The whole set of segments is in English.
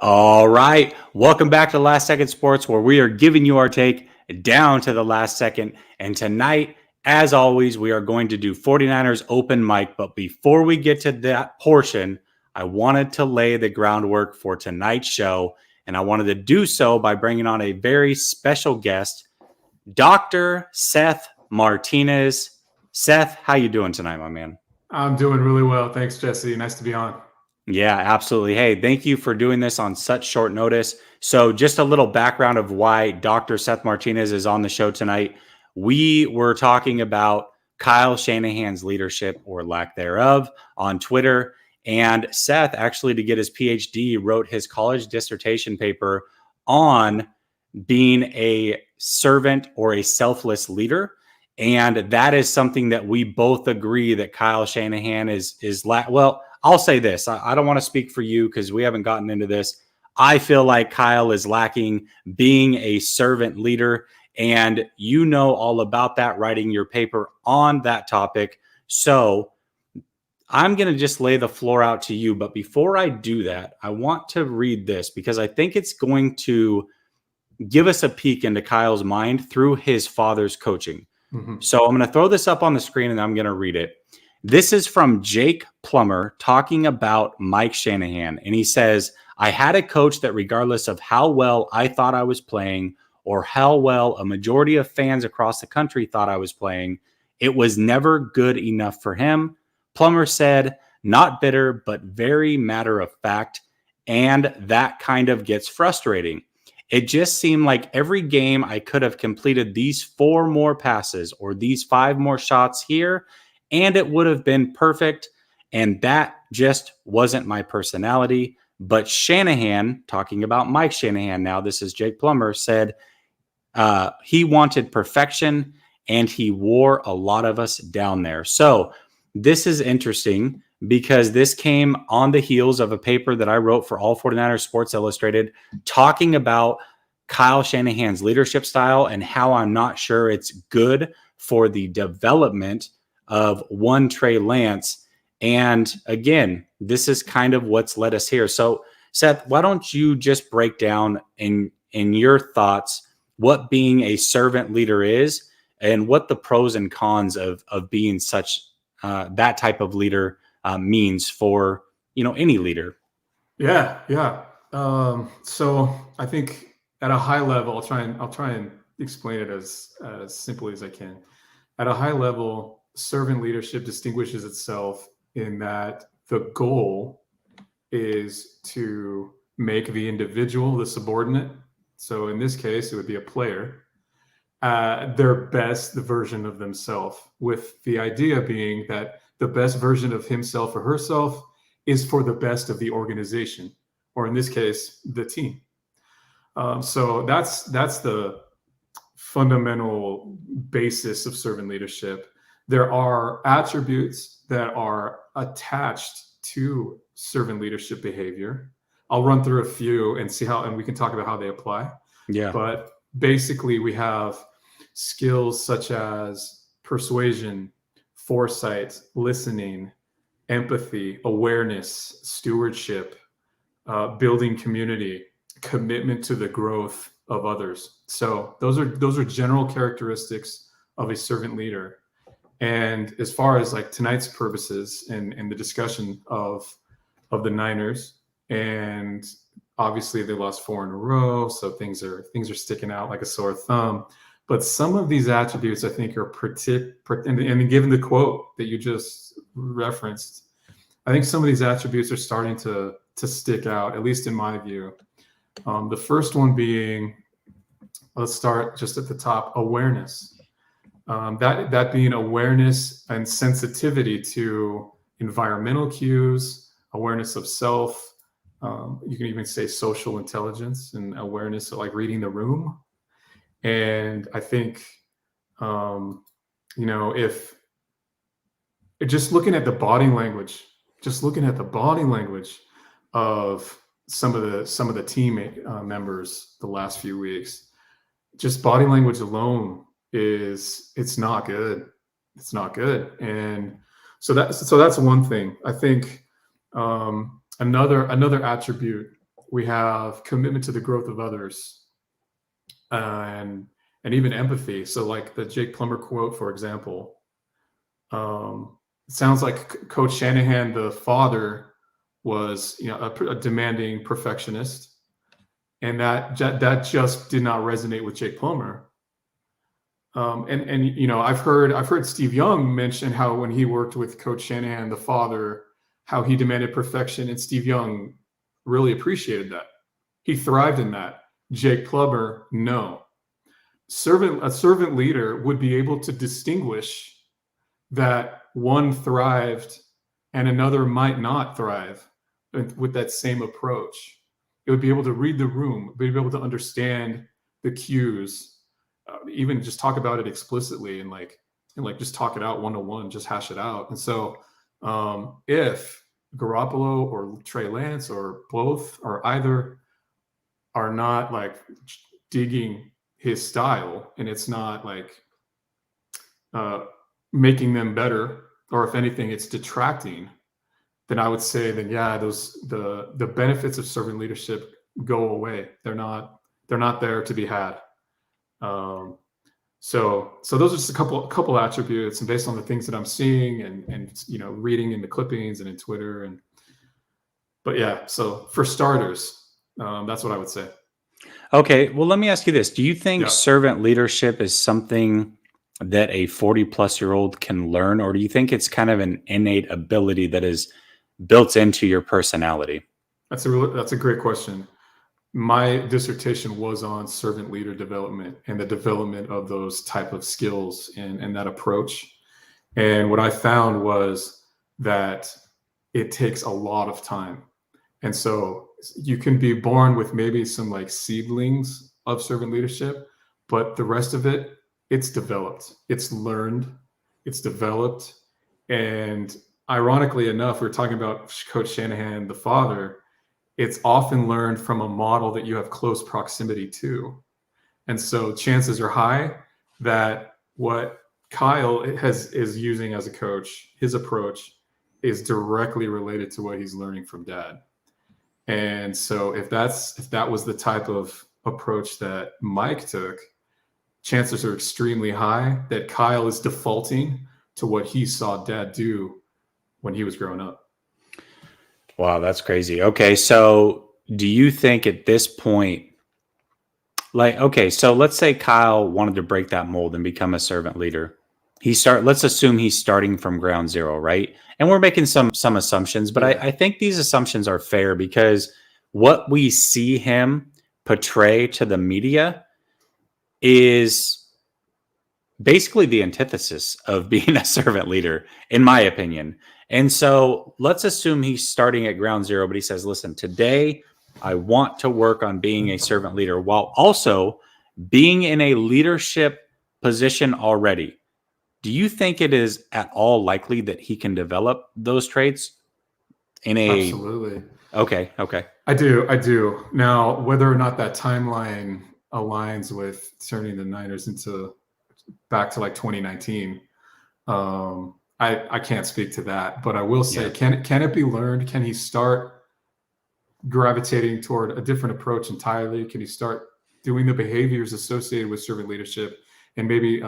All right. Welcome back to Last Second Sports, where we are giving you our take down to the last second. And tonight, as always, we are going to do 49ers open mic. But before we get to that portion, I wanted to lay the groundwork for tonight's show. And I wanted to do so by bringing on a very special guest, Dr. Seth Martinez. Seth, how you doing tonight, my man? I'm doing really well. Thanks, Jesse. Nice to be on. Yeah, absolutely. Hey, thank you for doing this on such short notice. So, just a little background of why Dr. Seth Martinez is on the show tonight. We were talking about Kyle Shanahan's leadership or lack thereof on Twitter. And Seth, actually, to get his PhD, wrote his college dissertation paper on being a servant or a selfless leader. And that is something that we both agree that Kyle Shanahan is well, I'll say this. I don't want to speak for you because we haven't gotten into this. I feel like Kyle is lacking being a servant leader. And you know all about that, writing your paper on that topic. So I'm going to just lay the floor out to you. But before I do that, I want to read this because I think it's going to give us a peek into Kyle's mind through his father's coaching. So I'm going to throw this up on the screen and I'm going to read it. This is from Jake Plummer talking about Mike Shanahan. And he says, I had a coach that regardless of how well I thought I was playing or how well a majority of fans across the country thought I was playing, it was never good enough for him. Plummer said, not bitter, but very matter of fact. And that kind of gets frustrating. It just seemed like every game I could have completed these 4 more passes or these 5 more shots here, and it would have been perfect. And that just wasn't my personality. But Shanahan, talking about Mike Shanahan now, this is Jake Plummer, said he wanted perfection, and he wore a lot of us down there. So this is interesting because this came on the heels of a paper that I wrote for All 49ers Sports Illustrated talking about Kyle Shanahan's leadership style and how I'm not sure it's good for the development of one Trey Lance. And again, this is kind of what's led us here. So Seth, why don't you just break down in your thoughts what being a servant leader is and what the pros and cons of being such that type of leader means for, any leader. Yeah. So I think at a high level, I'll try and explain it as simply as I can. At a high level, servant leadership distinguishes itself in that the goal is to make the individual, the subordinate, so in this case, it would be a player, their best version of themselves, with the idea being that the best version of himself or herself is for the best of the organization, or in this case, the team. So that's the fundamental basis of servant leadership. There are attributes that are attached to servant leadership behavior. I'll run through a few and see and we can talk about how they apply. Yeah. But basically, we have skills such as persuasion, foresight, listening, empathy, awareness, stewardship, building community, commitment to the growth of others. So those are general characteristics of a servant leader. And as far as like tonight's purposes and the discussion of the Niners, and obviously they lost 4 in a row, so things are sticking out like a sore thumb. But some of these attributes, I think, are and given the quote that you just referenced, I think some of these attributes are starting to stick out, at least in my view. The first one being, let's start just at the top, awareness. That being awareness and sensitivity to environmental cues, awareness of self. You can even say social intelligence and awareness of like reading the room. And I think, if just looking at the body language of some of the teammate members the last few weeks, just body language alone it's not good. It's not good. And so that's one thing. I think another attribute we have commitment to the growth of others, and even empathy. So like the Jake Plummer quote, for example, it sounds like Coach Shanahan, the father, was a demanding perfectionist, and that just did not resonate with Jake Plummer. And I've heard Steve Young mention how when he worked with Coach Shanahan, the father, how he demanded perfection, and Steve Young really appreciated that. He thrived in that. Jake Plummer, no. A servant leader would be able to distinguish that one thrived and another might not thrive with that same approach. It would be able to read the room, be able to understand the cues, even just talk about it explicitly and just talk it out one-on-one, just hash it out. And so if Garoppolo or Trey Lance or both or either are not like digging his style, and it's not like making them better, or if anything, it's detracting, then I would say the benefits of servant leadership go away. They're not there to be had. So those are just a couple attributes, and based on the things that I'm seeing and reading in the clippings and in Twitter, but yeah. So for starters, that's what I would say. Okay, well, let me ask you this: do you think servant leadership is something that a 40-plus-year-old can learn, or do you think it's kind of an innate ability that is built into your personality? That's a great question. My dissertation was on servant leader development and the development of those type of skills and that approach. And what I found was that it takes a lot of time. And so you can be born with maybe some like seedlings of servant leadership, but the rest of it, it's developed, it's learned, it's developed. And ironically enough, we're talking about Coach Shanahan, the father. It's often learned from a model that you have close proximity to. And so chances are high that what Kyle is using as a coach, his approach, is directly related to what he's learning from dad. And so if that was the type of approach that Mike took, chances are extremely high that Kyle is defaulting to what he saw dad do when he was growing up. Wow, that's crazy. Okay, so do you think at this point, so let's say Kyle wanted to break that mold and become a servant leader. Let's assume he's starting from ground zero, right? And we're making some assumptions, but I think these assumptions are fair because what we see him portray to the media is basically the antithesis of being a servant leader, in my opinion. And so let's assume he's starting at ground zero, but he says, listen, today I want to work on being a servant leader while also being in a leadership position already. Do you think it is at all likely that he can develop those traits Absolutely. Okay. I do. Now, whether or not that timeline aligns with turning the Niners back to like 2019, I can't speak to that, but I will say, can it be learned? Can he start gravitating toward a different approach entirely? Can he start doing the behaviors associated with servant leadership and maybe,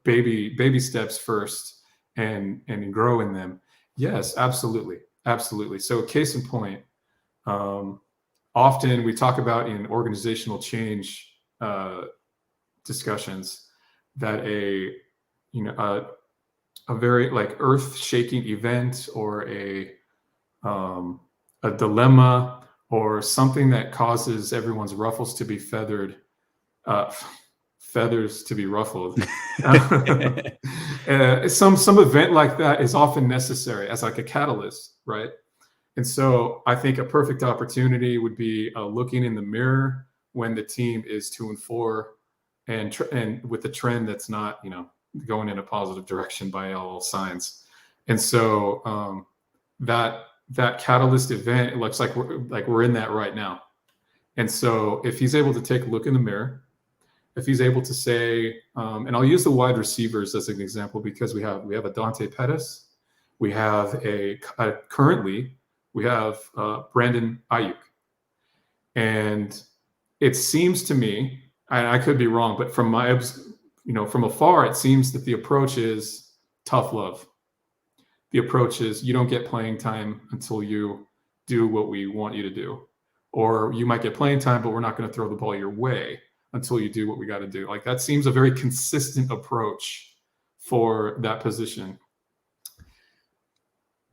baby steps first and grow in them? Yes, absolutely. So case in point, often we talk about in organizational change discussions that a very like earth-shaking event or a dilemma or something that causes everyone's ruffles to be feathered, feathers to be ruffled. Some event like that is often necessary as like a catalyst, right? And so I think a perfect opportunity would be looking in the mirror when the team is 2-4 and with the trend that's not, going in a positive direction by all signs. And so that catalyst event, it looks like we're in that right now. And so if he's able to take a look in the mirror, if he's able to say, and I'll use the wide receivers as an example because we have a Dante Pettis, we have currently we have Brandon Ayuk, And it seems to me, I could be wrong, but from from afar, it seems that the approach is tough love. The approach is you don't get playing time until you do what we want you to do. Or you might get playing time, but we're not going to throw the ball your way until you do what we got to do. Like, that seems a very consistent approach for that position.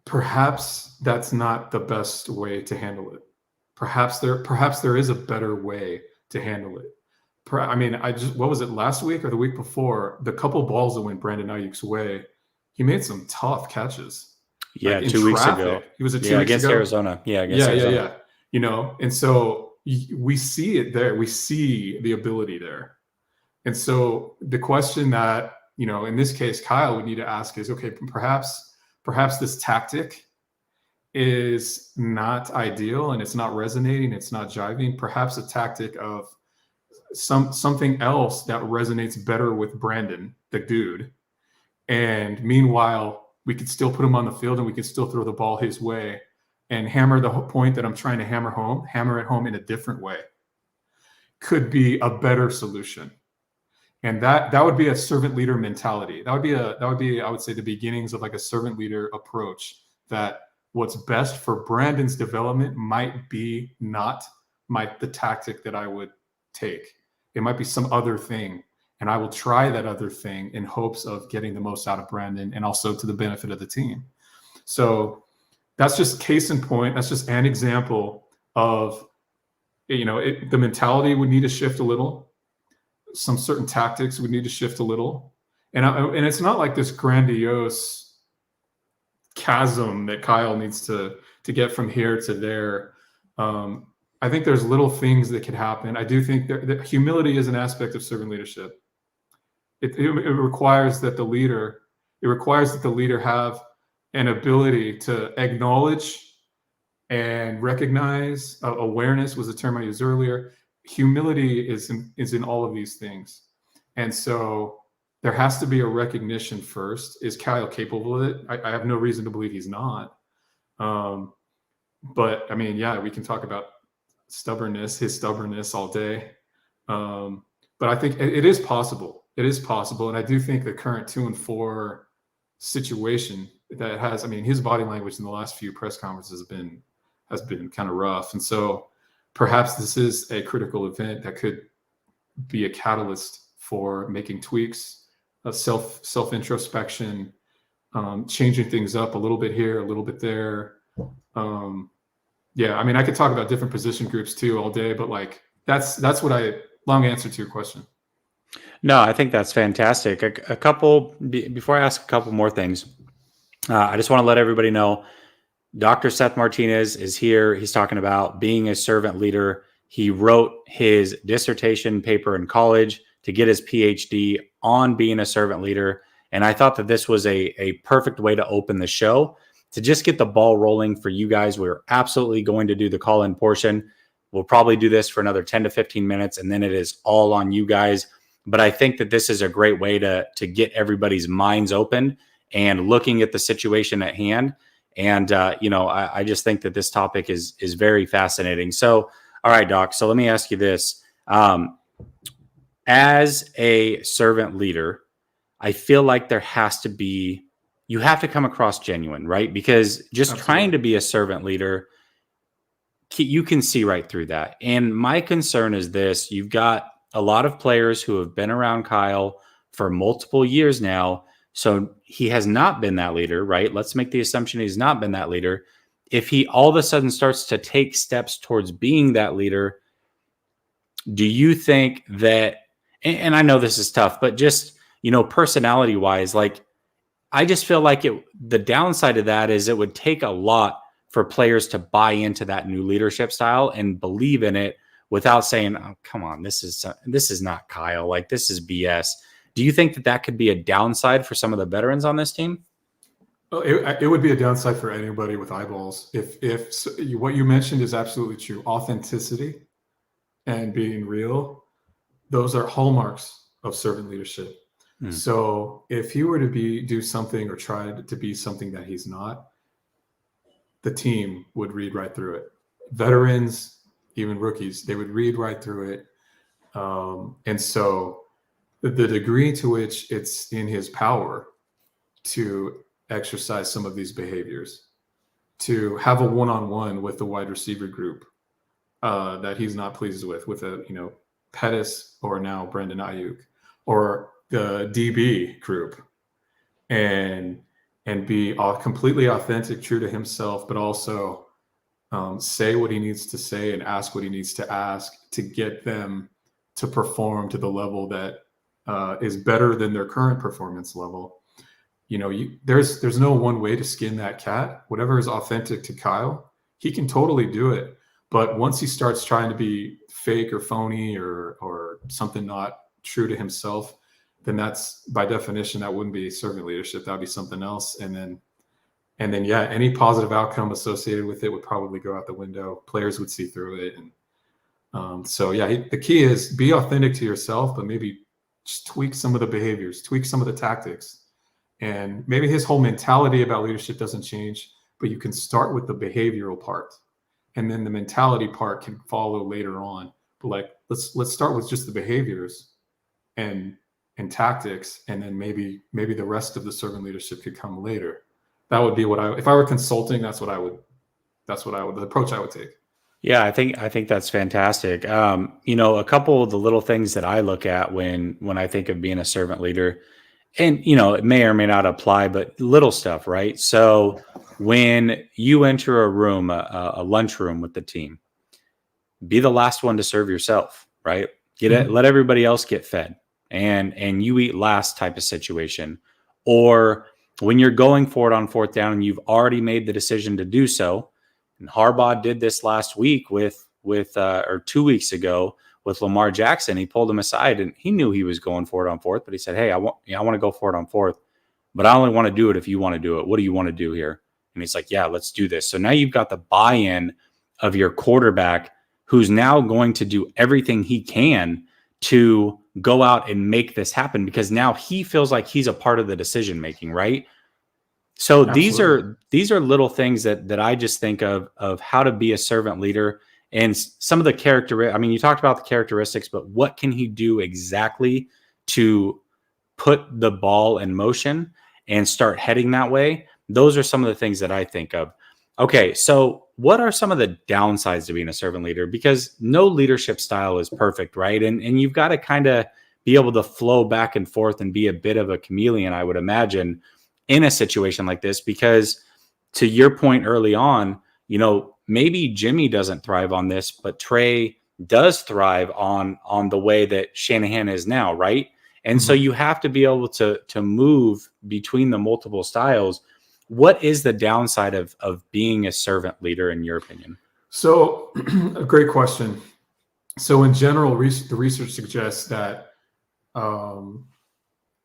Perhaps that's not the best way to handle it. Perhaps there is a better way to handle it. I mean, what was it, last week or the week before? The couple balls that went Brandon Ayuk's way, he made some tough catches. Yeah, like 2 weeks ago. He was a 2 Yeah, weeks against ago? Arizona. Yeah, against Arizona. Yeah. And so we see it there. We see the ability there. And so the question that, in this case, Kyle would need to ask is, okay, perhaps this tactic is not ideal and it's not resonating, it's not jiving. Perhaps a tactic of something else that resonates better with Brandon, the dude. And meanwhile, we could still put him on the field and we could still throw the ball his way and hammer the point that I'm trying to hammer it home in a different way. Could be a better solution. And that would be a servant leader mentality. That would be, I would say, the beginnings of like a servant leader approach, that what's best for Brandon's development might be not the tactic that I would take. It might be some other thing. And I will try that other thing in hopes of getting the most out of Brandon and also to the benefit of the team. So that's just case in point. That's just an example of, the mentality would need to shift a little. Some certain tactics would need to shift a little. And it's not like this grandiose chasm that Kyle needs to get from here to there. I think there's little things that could happen. I do think that humility is an aspect of servant leadership. It requires that the leader have an ability to acknowledge and recognize. Awareness was the term I used earlier. Humility is in all of these things. And so there has to be a recognition first. Is Kyle capable of it? I have no reason to believe he's not. But I mean, yeah, we can talk about his stubbornness all day. But I think it is possible. It is possible. And I do think the current 2-4 situation that has, his body language in the last few press conferences has been kind of rough. And so perhaps this is a critical event that could be a catalyst for making tweaks, self-introspection, changing things up a little bit here, a little bit there. I could talk about different position groups too all day, but like that's long answer to your question. No, I think that's fantastic. A couple, before I ask a couple more things, I just want to let everybody know Dr. Seth Martinez is here. He's talking about being a servant leader. He wrote his dissertation paper in college to get his PhD on being a servant leader. And I thought that this was a perfect way to open the show, to just get the ball rolling for you guys. We're absolutely going to do the call-in portion. We'll probably do this for another 10 to 15 minutes, and then it is all on you guys. But I think that this is a great way to get everybody's minds open and looking at the situation at hand. And, I just think that this topic is very fascinating. So, all right, Doc. So let me ask you this. As a servant leader, I feel like you have to come across genuine, right? Because just Absolutely. Trying to be a servant leader, you can see right through that. And my concern is this: you've got a lot of players who have been around Kyle for multiple years now. So he has not been that leader, right? Let's make the assumption he's not been that leader. If he all of a sudden starts to take steps towards being that leader, do you think that, and I know this is tough, but just, personality wise, like, I just feel like the downside of that is it would take a lot for players to buy into that new leadership style and believe in it without saying, "Oh, come on, this is not Kyle. Like, this is BS." Do you think that could be a downside for some of the veterans on this team? Well, it would be a downside for anybody with eyeballs. If what you mentioned is absolutely true, authenticity and being real, those are hallmarks of servant leadership. So if he were to do something or try to be something that he's not, the team would read right through it. Veterans, even rookies. They would read right through it. And so the degree to which it's in his power to exercise some of these behaviors, to have a one-on-one with the wide receiver group that he's not pleased with a, Pettis or now Brandon Ayuk, or the DB group, and be completely authentic, true to himself, but also say what he needs to say and ask what he needs to ask to get them to perform to the level that is better than their current performance level. There's no one way to skin that cat. Whatever is authentic to Kyle, he can totally do it. But once he starts trying to be fake or phony or something not true to himself, then that's, by definition, that wouldn't be servant leadership. That'd be something else. And then, yeah, any positive outcome associated with it would probably go out the window. Players would see through it. And so, yeah, the key is be authentic to yourself, but maybe just tweak some of the behaviors, tweak some of the tactics. And maybe his whole mentality about leadership doesn't change, but you can start with the behavioral part, and then the mentality part can follow later on. But let's start with just the behaviors and tactics, and then maybe the rest of the servant leadership could come later. That would be if I were consulting, the approach I would take. Yeah, I think that's fantastic. A couple of the little things that I look at when I think of being a servant leader, and it may or may not apply, but little stuff, right? So when you enter a room, a lunchroom with the team, be the last one to serve yourself, right? Let everybody else get fed, and you eat last type of situation. Or when you're going for it on fourth down and you've already made the decision to do so. And Harbaugh did this last week or 2 weeks ago with Lamar Jackson. He pulled him aside and he knew he was going for it on fourth, but he said, "Hey, I want to go for it on fourth, but I only want to do it if you want to do it. What do you want to do here?" And he's like, "Yeah, let's do this." So now you've got the buy-in of your quarterback, who's now going to do everything he can to go out and make this happen, because now he feels like he's a part of the decision making, right? So Absolutely. these are little things that I just think of how to be a servant leader, and some of the characteristics. I mean, you talked about the characteristics, but what can he do exactly to put the ball in motion and start heading that way? Those are some of the things that I think of. Okay, so what are some of the downsides to being a servant leader? Because no leadership style is perfect, right? And you've got to kind of be able to flow back and forth and be a bit of a chameleon, I would imagine, in a situation like this. Because to your point early on, maybe Jimmy doesn't thrive on this, but Trey does thrive on the way that Shanahan is now, right? And so you have to be able to move between the multiple styles. What is the downside of being a servant leader, in your opinion? So, a great question. So, in general, the research suggests that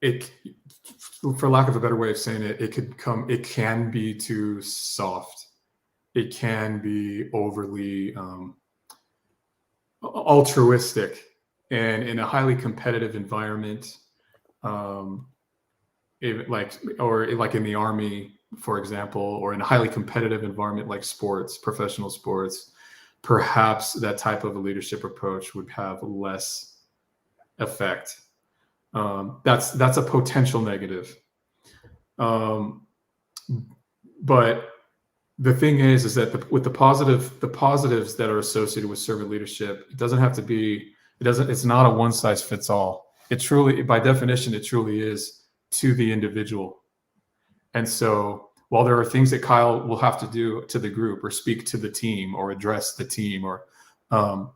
it, for lack of a better way of saying it, it can be too soft. It can be overly altruistic, and in a highly competitive environment, like in the Army, for example, or in a highly competitive environment like sports, professional sports, perhaps that type of a leadership approach would have less effect. That's a potential negative. But the thing is that with the positives that are associated with servant leadership, it's not a one size fits all. It truly, by definition, it truly is to the individual. And so while there are things that Kyle will have to do to the group or speak to the team or address the team, or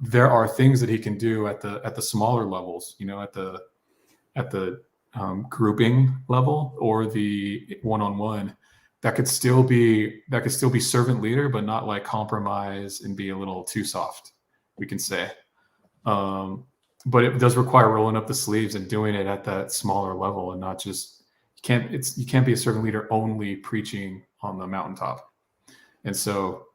there are things that he can do at the smaller levels, at the grouping level or the one-on-one, that could still be servant leader, but not like compromise and be a little too soft, we can say. But it does require rolling up the sleeves and doing it at that smaller level, and not just, you can't be a servant leader only preaching on the mountaintop. And so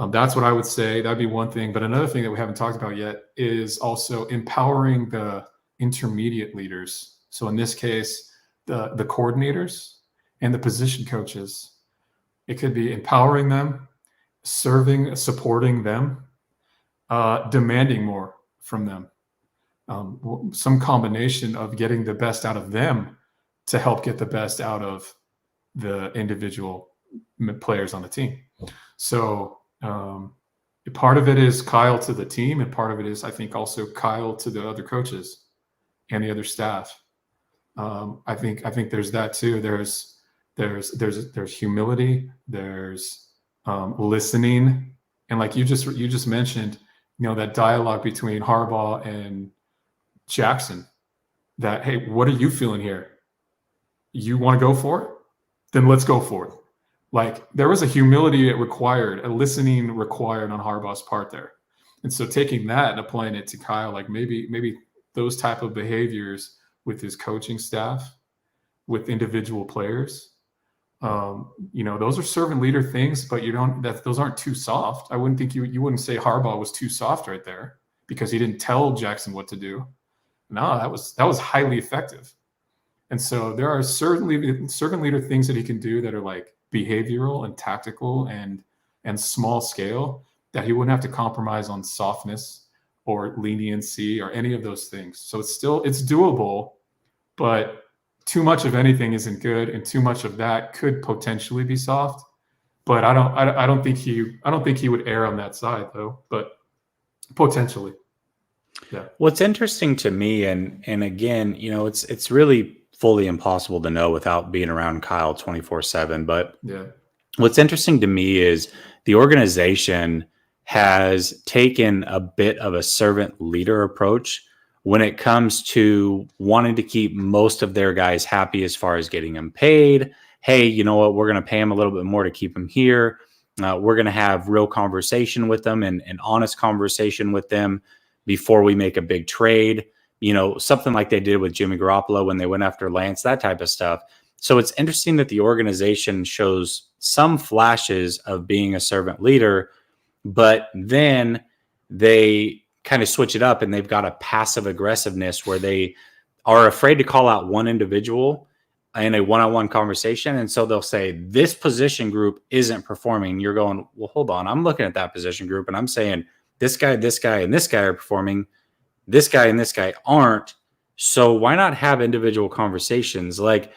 that's what I would say. That'd be one thing. But another thing that we haven't talked about yet is also empowering the intermediate leaders. So in this case, the coordinators and the position coaches. It could be empowering them, supporting them, demanding more from them. Some combination of getting the best out of them to help get the best out of the individual players on the team. So part of it is Kyle to the team, and part of it is, I think, also Kyle to the other coaches and the other staff. I think there's that too. There's humility. There's listening, and like you just mentioned, that dialogue between Harbaugh and Jackson. That, hey, what are you feeling here? You want to go for it? Then let's go for it. Like, there was a humility it required, a listening required on Harbaugh's part there. And so taking that and applying it to Kyle, like maybe those type of behaviors with his coaching staff, with individual players, those are servant leader things, but those aren't too soft. I wouldn't think you wouldn't say Harbaugh was too soft right there because he didn't tell Jackson what to do. No, that was highly effective. And so there are servant leader things that he can do that are like behavioral and tactical and small scale that he wouldn't have to compromise on softness or leniency or any of those things. So it's doable, but too much of anything isn't good, and too much of that could potentially be soft. But I don't think he would err on that side though, but potentially. Yeah. What's interesting to me, and again, it's really fully impossible to know without being around Kyle 24/7. But yeah, what's interesting to me is the organization has taken a bit of a servant leader approach when it comes to wanting to keep most of their guys happy as far as getting them paid. Hey, you know what? We're going to pay them a little bit more to keep them here. We're going to have real conversation with them and honest conversation with them before we make a big trade. Something like they did with Jimmy Garoppolo when they went after Lance, that type of stuff. So it's interesting that the organization shows some flashes of being a servant leader, but then they kind of switch it up and they've got a passive aggressiveness where they are afraid to call out one individual in a one-on-one conversation. And so they'll say, this position group isn't performing. You're going, well, hold on. I'm looking at that position group and I'm saying this guy, and this guy are performing. This guy and this guy aren't. So why not have individual conversations? Like,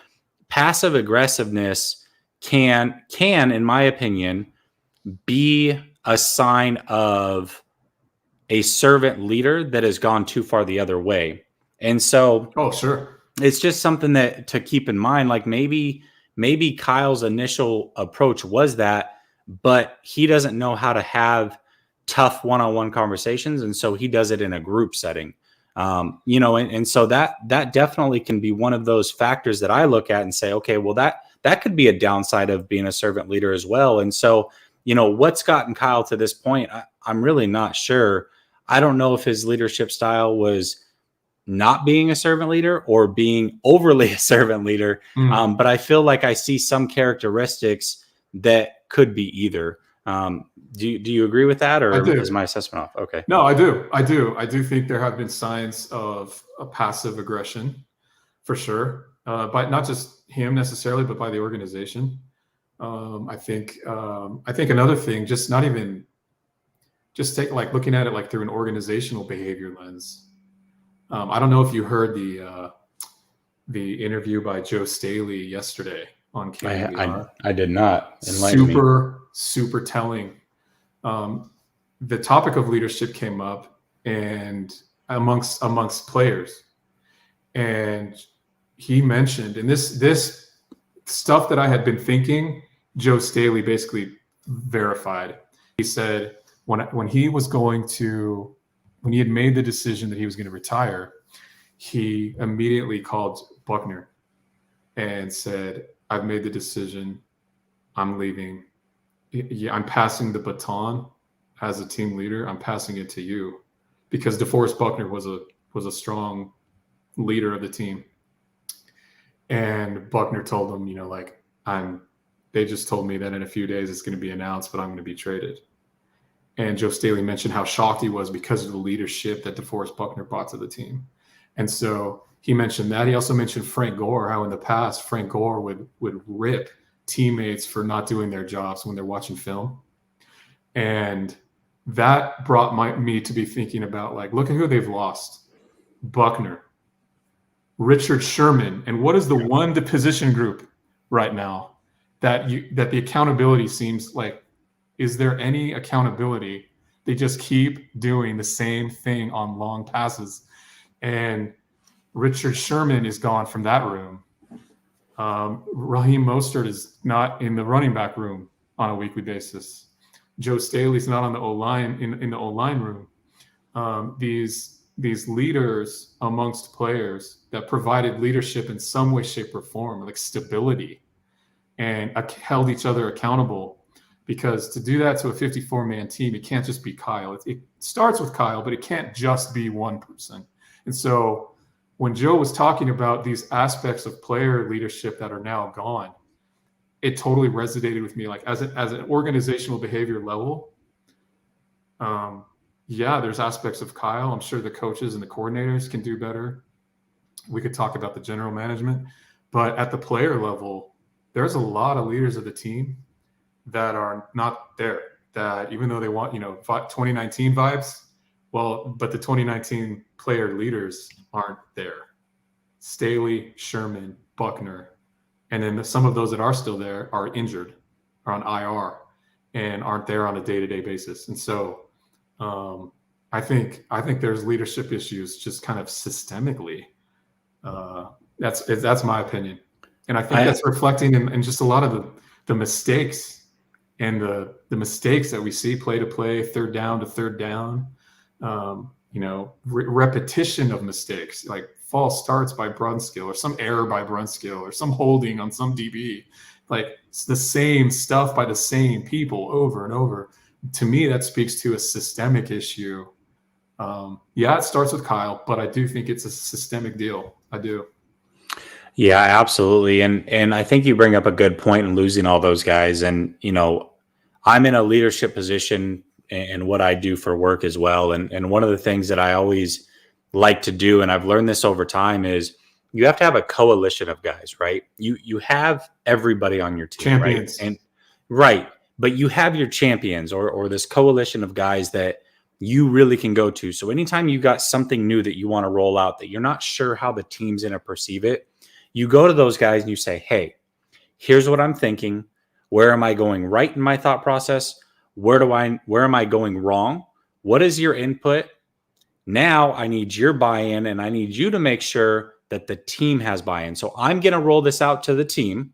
passive aggressiveness can, in my opinion, be a sign of a servant leader that has gone too far the other way. And so, sure, it's just something that to keep in mind. Like maybe Kyle's initial approach was that, but he doesn't know how to have tough one-on-one conversations, and so he does it in a group setting. And so that definitely can be one of those factors that I look at and say, okay, well that could be a downside of being a servant leader as well. And so, what's gotten Kyle to this point, I'm really not sure. I don't know if his leadership style was not being a servant leader or being overly a servant leader. But I feel like I see some characteristics that could be either. Do you agree with that, or is my assessment off? Okay. No, I do. I do think there have been signs of a passive aggression for sure. But not just him necessarily, but by the organization. I think another thing, just take like looking at it like through an organizational behavior lens. I don't know if you heard the interview by Joe Staley yesterday on KNBR. I did not. Enlighten me. Super telling. The topic of leadership came up and amongst players, and he mentioned, and this stuff that I had been thinking, Joe Staley basically verified. He said when he had made the decision that he was going to retire, he immediately called Buckner and said, I've made the decision. I'm leaving. Yeah, I'm passing the baton as a team leader. I'm passing it to you, because DeForest Buckner was a strong leader of the team. And Buckner told him, they just told me that in a few days it's going to be announced, but I'm going to be traded. And Joe Staley mentioned how shocked he was because of the leadership that DeForest Buckner brought to the team. And so he mentioned that. He also mentioned Frank Gore, how in the past Frank Gore would rip teammates for not doing their jobs when they're watching film. And that brought me to be thinking about, like, look at who they've lost. Buckner, Richard Sherman. And what is the one position group right now that the accountability seems like, is there any accountability? They just keep doing the same thing on long passes. And Richard Sherman is gone from that room. Raheem Mostert is not in the running back room on a weekly basis. Joe Staley's not on the O-line in the O-line room. These leaders amongst players that provided leadership in some way, shape, or form, like stability, and held each other accountable. Because to do that to a 54-man team, it can't just be Kyle. It starts with Kyle, but it can't just be one person. And so when Joe was talking about these aspects of player leadership that are now gone, it totally resonated with me. Like, as an organizational behavior level, yeah, there's aspects of Kyle. I'm sure the coaches and the coordinators can do better. We could talk about the general management, but at the player level, there's a lot of leaders of the team that are not there, that even though they want, 2019 vibes, well, but the 2019 player leaders aren't there. Staley, Sherman, Buckner, and then some of those that are still there are injured, are on IR, and aren't there on a day-to-day basis. And so I think there's leadership issues just kind of systemically. That's my opinion. And I think that's reflecting in just a lot of the mistakes and the mistakes that we see play to play, third down to third down, repetition of mistakes, like false starts by Brunskill, or some error by Brunskill, or some holding on some DB. Like, it's the same stuff by the same people over and over. To me, that speaks to a systemic issue. Yeah, it starts with Kyle, but I do think it's a systemic deal. I do. Yeah, absolutely. And I think you bring up a good point in losing all those guys. And, I'm in a leadership position in what I do for work as well. And one of the things that I always like to do, and I've learned this over time, is you have to have a coalition of guys, right? You have everybody on your team, champions. Right? But you have your champions or this coalition of guys that you really can go to. So anytime you got something new that you want to roll out that you're not sure how the team's going to perceive it, you go to those guys and you say, hey, here's what I'm thinking. Where am I going right in my thought process? Where am I going wrong? What is your input? Now I need your buy-in, and I need you to make sure that the team has buy-in. So I'm going to roll this out to the team,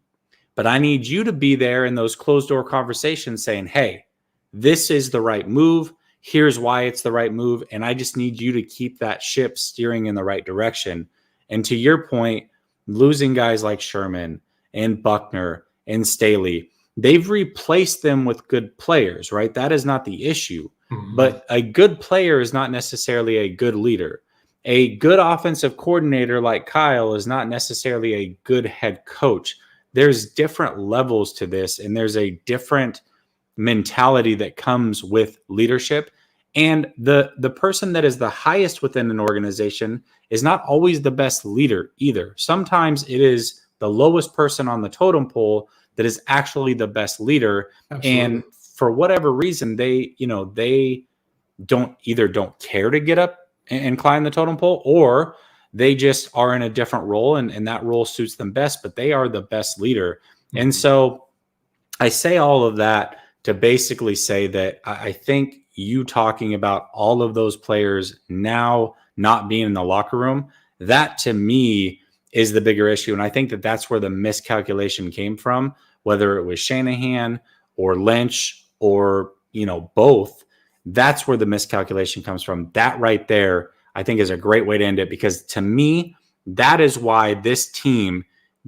but I need you to be there in those closed door conversations saying, hey, this is the right move. Here's why it's the right move. And I just need you to keep that ship steering in the right direction. And to your point, losing guys like Sherman and Buckner and Staley, they've replaced them with good players, right? That is not the issue. Mm-hmm. But a good player is not necessarily a good leader. A good offensive coordinator like Kyle is not necessarily a good head coach. There's different levels to this, and there's a different mentality that comes with leadership. And the person that is the highest within an organization is not always the best leader either. Sometimes it is the lowest person on the totem pole that is actually the best leader. Absolutely. And for whatever reason, they don't care to get up and climb the totem pole, or they just are in a different role and that role suits them best, but they are the best leader. Mm-hmm. And so I say all of that to basically say that I think you talking about all of those players now not being in the locker room, that to me is the bigger issue. And I think that that's where the miscalculation came from, whether it was Shanahan or Lynch or, both. That's where the miscalculation comes from. That right there, I think, is a great way to end it, because to me, that is why this team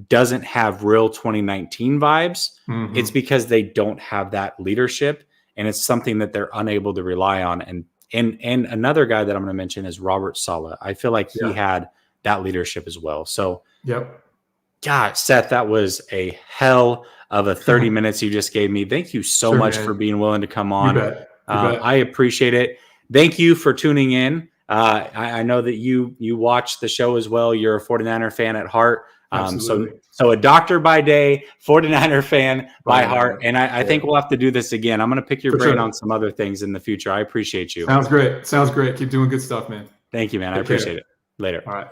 doesn't have real 2019 vibes. Mm-hmm. It's because they don't have that leadership, and it's something that they're unable to rely on. And another guy that I'm going to mention is Robert Saleh. I feel like he had that leadership as well. So, God, Seth, that was a hell of a 30 minutes you just gave me. Thank you so much for being willing to come on. You bet. I appreciate it. Thank you for tuning in. I know that you watch the show as well. You're a 49er fan at heart. Absolutely. So a doctor by day, 49er fan by heart. And I think we'll have to do this again. I'm going to pick your brain on some other things in the future. I appreciate you. Sounds great. Sounds great. Keep doing good stuff, man. Thank you, man. I appreciate it. Later. All right.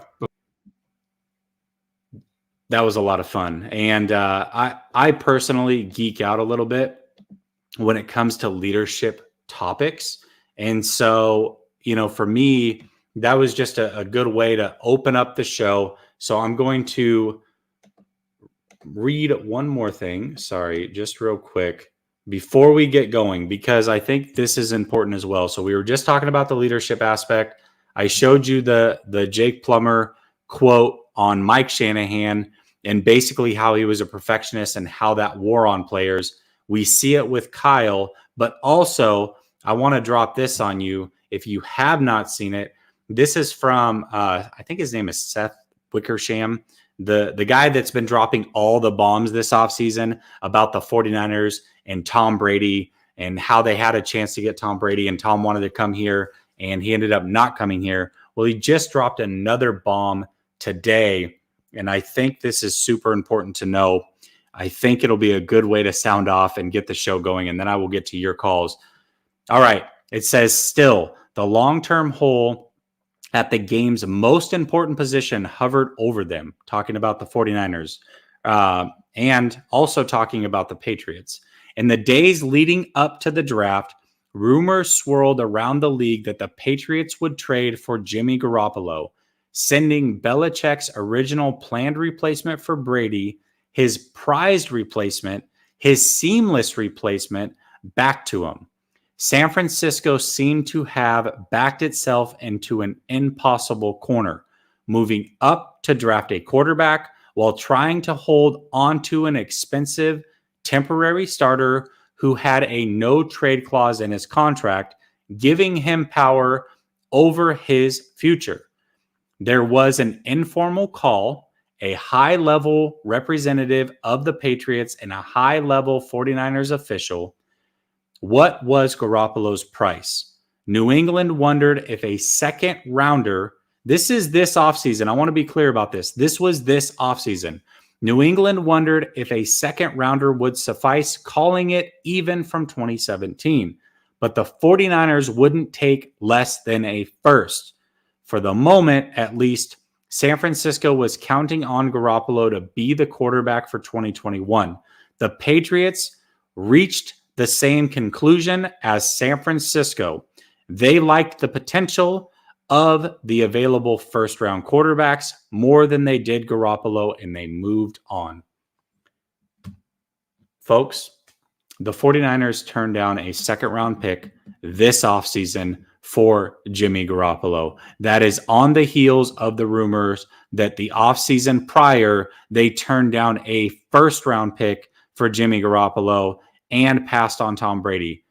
That was a lot of fun. And I personally geek out a little bit when it comes to leadership topics. And so, for me, that was just a good way to open up the show. So I'm going to read one more thing. Sorry, just real quick before we get going, because I think this is important as well. So we were just talking about the leadership aspect. I showed you the Jake Plummer quote on Mike Shanahan and basically how he was a perfectionist and how that wore on players. We see it with Kyle, but also I want to drop this on you. If you have not seen it, this is from, I think his name is Seth Wickersham, the guy that's been dropping all the bombs this offseason about the 49ers and Tom Brady and how they had a chance to get Tom Brady and Tom wanted to come here and he ended up not coming here. Well, he just dropped another bomb today, and I think this is super important to know. I think it'll be a good way to sound off and get the show going, and then I will get to your calls. All right. It says, still, the long-term hole at the game's most important position hovered over them, talking about the 49ers, and also talking about the Patriots. In the days leading up to the draft, rumors swirled around the league that the Patriots would trade for Jimmy Garoppolo, sending Belichick's original planned replacement for Brady, his prized replacement, his seamless replacement, back to him. San Francisco seemed to have backed itself into an impossible corner, moving up to draft a quarterback while trying to hold onto an expensive temporary starter who had a no-trade clause in his contract, giving him power over his future. There was an informal call, a high-level representative of the Patriots and a high-level 49ers official. What was Garoppolo's price? New England wondered if a second rounder, this is this offseason. I want to be clear about this. This was this offseason. New England wondered if a second rounder would suffice, calling it even from 2017. But the 49ers wouldn't take less than a first. For the moment, at least, San Francisco was counting on Garoppolo to be the quarterback for 2021. The Patriots reached the same conclusion as San Francisco. They liked the potential of the available first-round quarterbacks more than they did Garoppolo, and they moved on. Folks, the 49ers turned down a second-round pick this offseason for Jimmy Garoppolo. That is on the heels of the rumors that the offseason prior, they turned down a first-round pick for Jimmy Garoppolo and passed on Tom Brady.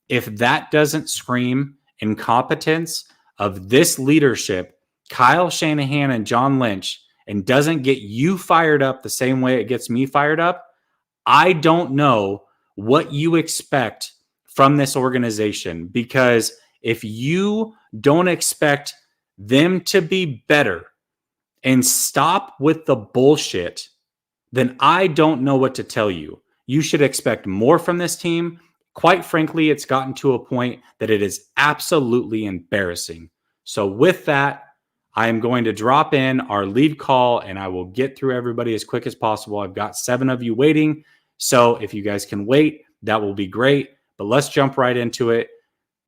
If that doesn't scream incompetence of this leadership, Kyle Shanahan and John Lynch, and doesn't get you fired up the same way it gets me fired up, I don't know what you expect from this organization. Because if you don't expect them to be better and stop with the bullshit, then I don't know what to tell you. You should expect more from this team. Quite frankly, it's gotten to a point that it is absolutely embarrassing. So with that, I am going to drop in our lead call and I will get through everybody as quick as possible. I've got 7 of you waiting. So if you guys can wait, that will be great. But let's jump right into it.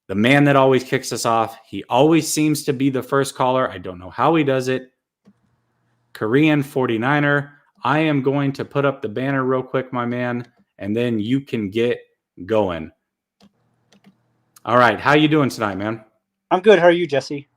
The man that always kicks us off, he always seems to be the first caller. I don't know how he does it. Korean 49er. I am going to put up the banner real quick, my man, and then you can get going. All right. How you doing tonight, man? I'm good. How are you, Jesse?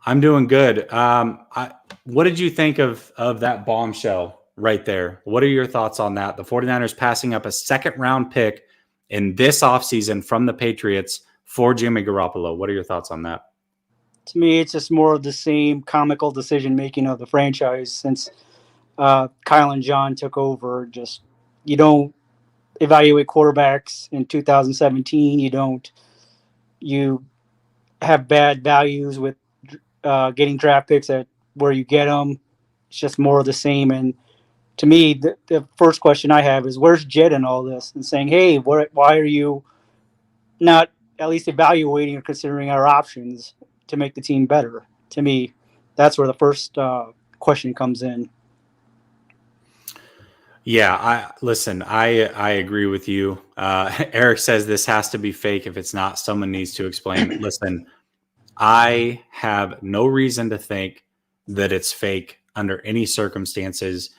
I'm doing good. What did you think of that bombshell right there? What are your thoughts on that? The 49ers passing up a second-round pick in this offseason from the Patriots for Jimmy Garoppolo. What are your thoughts on that? To me, it's just more of the same comical decision-making of the franchise since Kyle and John took over. Just you don't evaluate quarterbacks in 2017. You have bad values with getting draft picks at where you get them. It's just more of the same. And to me, the first question I have is, where's Jed in all this? And saying, hey, why are you not at least evaluating or considering our options to make the team better? To me, that's where the first question comes in. Yeah, I agree with you. Eric says this has to be fake. If it's not, someone needs to explain. Listen, I have no reason to think that it's fake under any circumstances.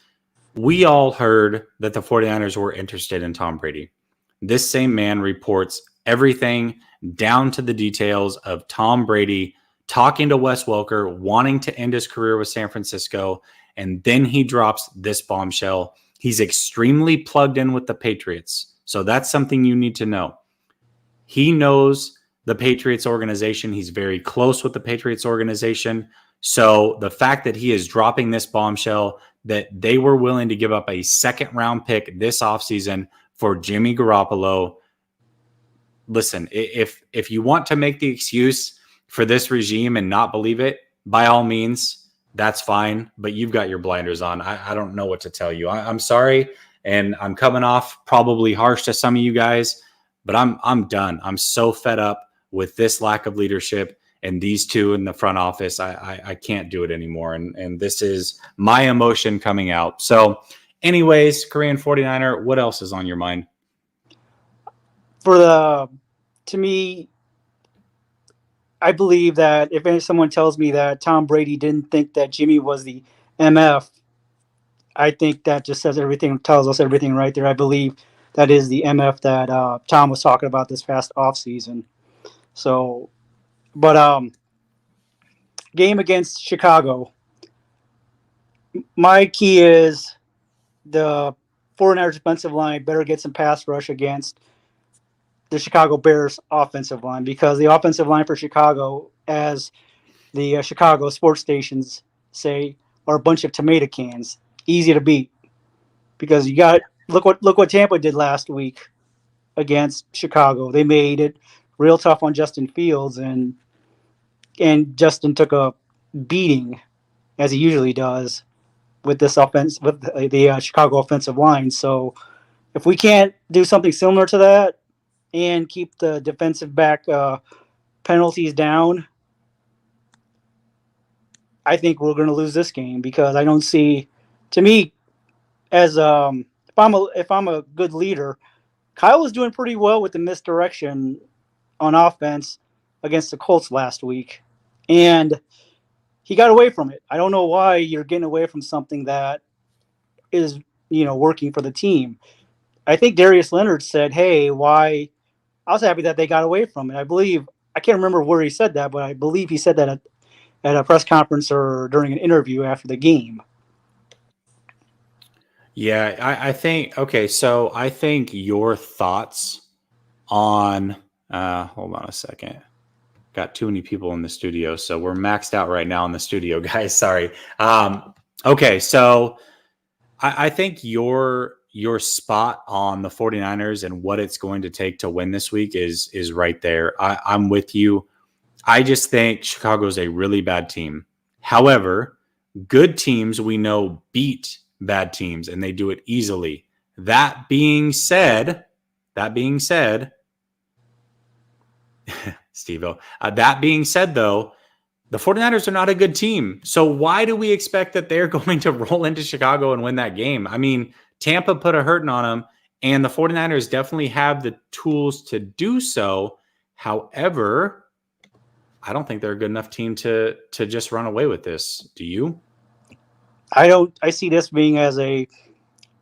We all heard that the 49ers were interested in Tom Brady. This same man reports everything down to the details of Tom Brady talking to Wes Welker, wanting to end his career with San Francisco, and then he drops this bombshell. He's extremely plugged in with the Patriots. So that's something you need to know. He knows the Patriots organization. He's very close with the Patriots organization. So the fact that he is dropping this bombshell that they were willing to give up a second-round pick this offseason for Jimmy Garoppolo, listen, if you want to make the excuse for this regime and not believe it, by all means, that's fine. But you've got your blinders on. I don't know what to tell you. I'm sorry, and I'm coming off probably harsh to some of you guys, but I'm done. I'm so fed up with this lack of leadership and these two in the front office. I can't do it anymore. And this is my emotion coming out. So anyways, Korean 49er, what else is on your mind? To me, I believe that if someone tells me that Tom Brady didn't think that Jimmy was the MF, I think that just says everything, tells us everything right there. I believe that is the MF that Tom was talking about this past offseason. So, but game against Chicago, my key is the 49ers defensive line better get some pass rush against the Chicago Bears offensive line, because the offensive line for Chicago, as the Chicago sports stations say, are a bunch of tomato cans, easy to beat. Because you got look what Tampa did last week against Chicago. They made it real tough on Justin Fields, and Justin took a beating, as he usually does, with this offense, with the Chicago offensive line. So if we can't do something similar to that and keep the defensive back penalties down, I think we're going to lose this game, because I don't see, to me, as if I'm a good leader, Kyle was doing pretty well with the misdirection on offense against the Colts last week, and he got away from it. I don't know why you're getting away from something that is, working for the team. I think Darius Leonard said, "Hey, why?" I was happy that they got away from it. I can't remember where he said that, but I believe he said that at a press conference or during an interview after the game. Yeah, I think, okay, so I think your thoughts on, hold on a second. Got too many people in the studio, so we're maxed out right now in the studio, guys. Sorry. Okay, so I think your spot on the 49ers and what it's going to take to win this week is right there. I'm with you. I just think Chicago's a really bad team. However, good teams we know beat bad teams, and they do it easily. That being said, Steve-O, that being said, though, the 49ers are not a good team. So why do we expect that they're going to roll into Chicago and win that game? I mean, Tampa put a hurting on them, and the 49ers definitely have the tools to do so. However, I don't think they're a good enough team to just run away with this. Do you? I see this being as a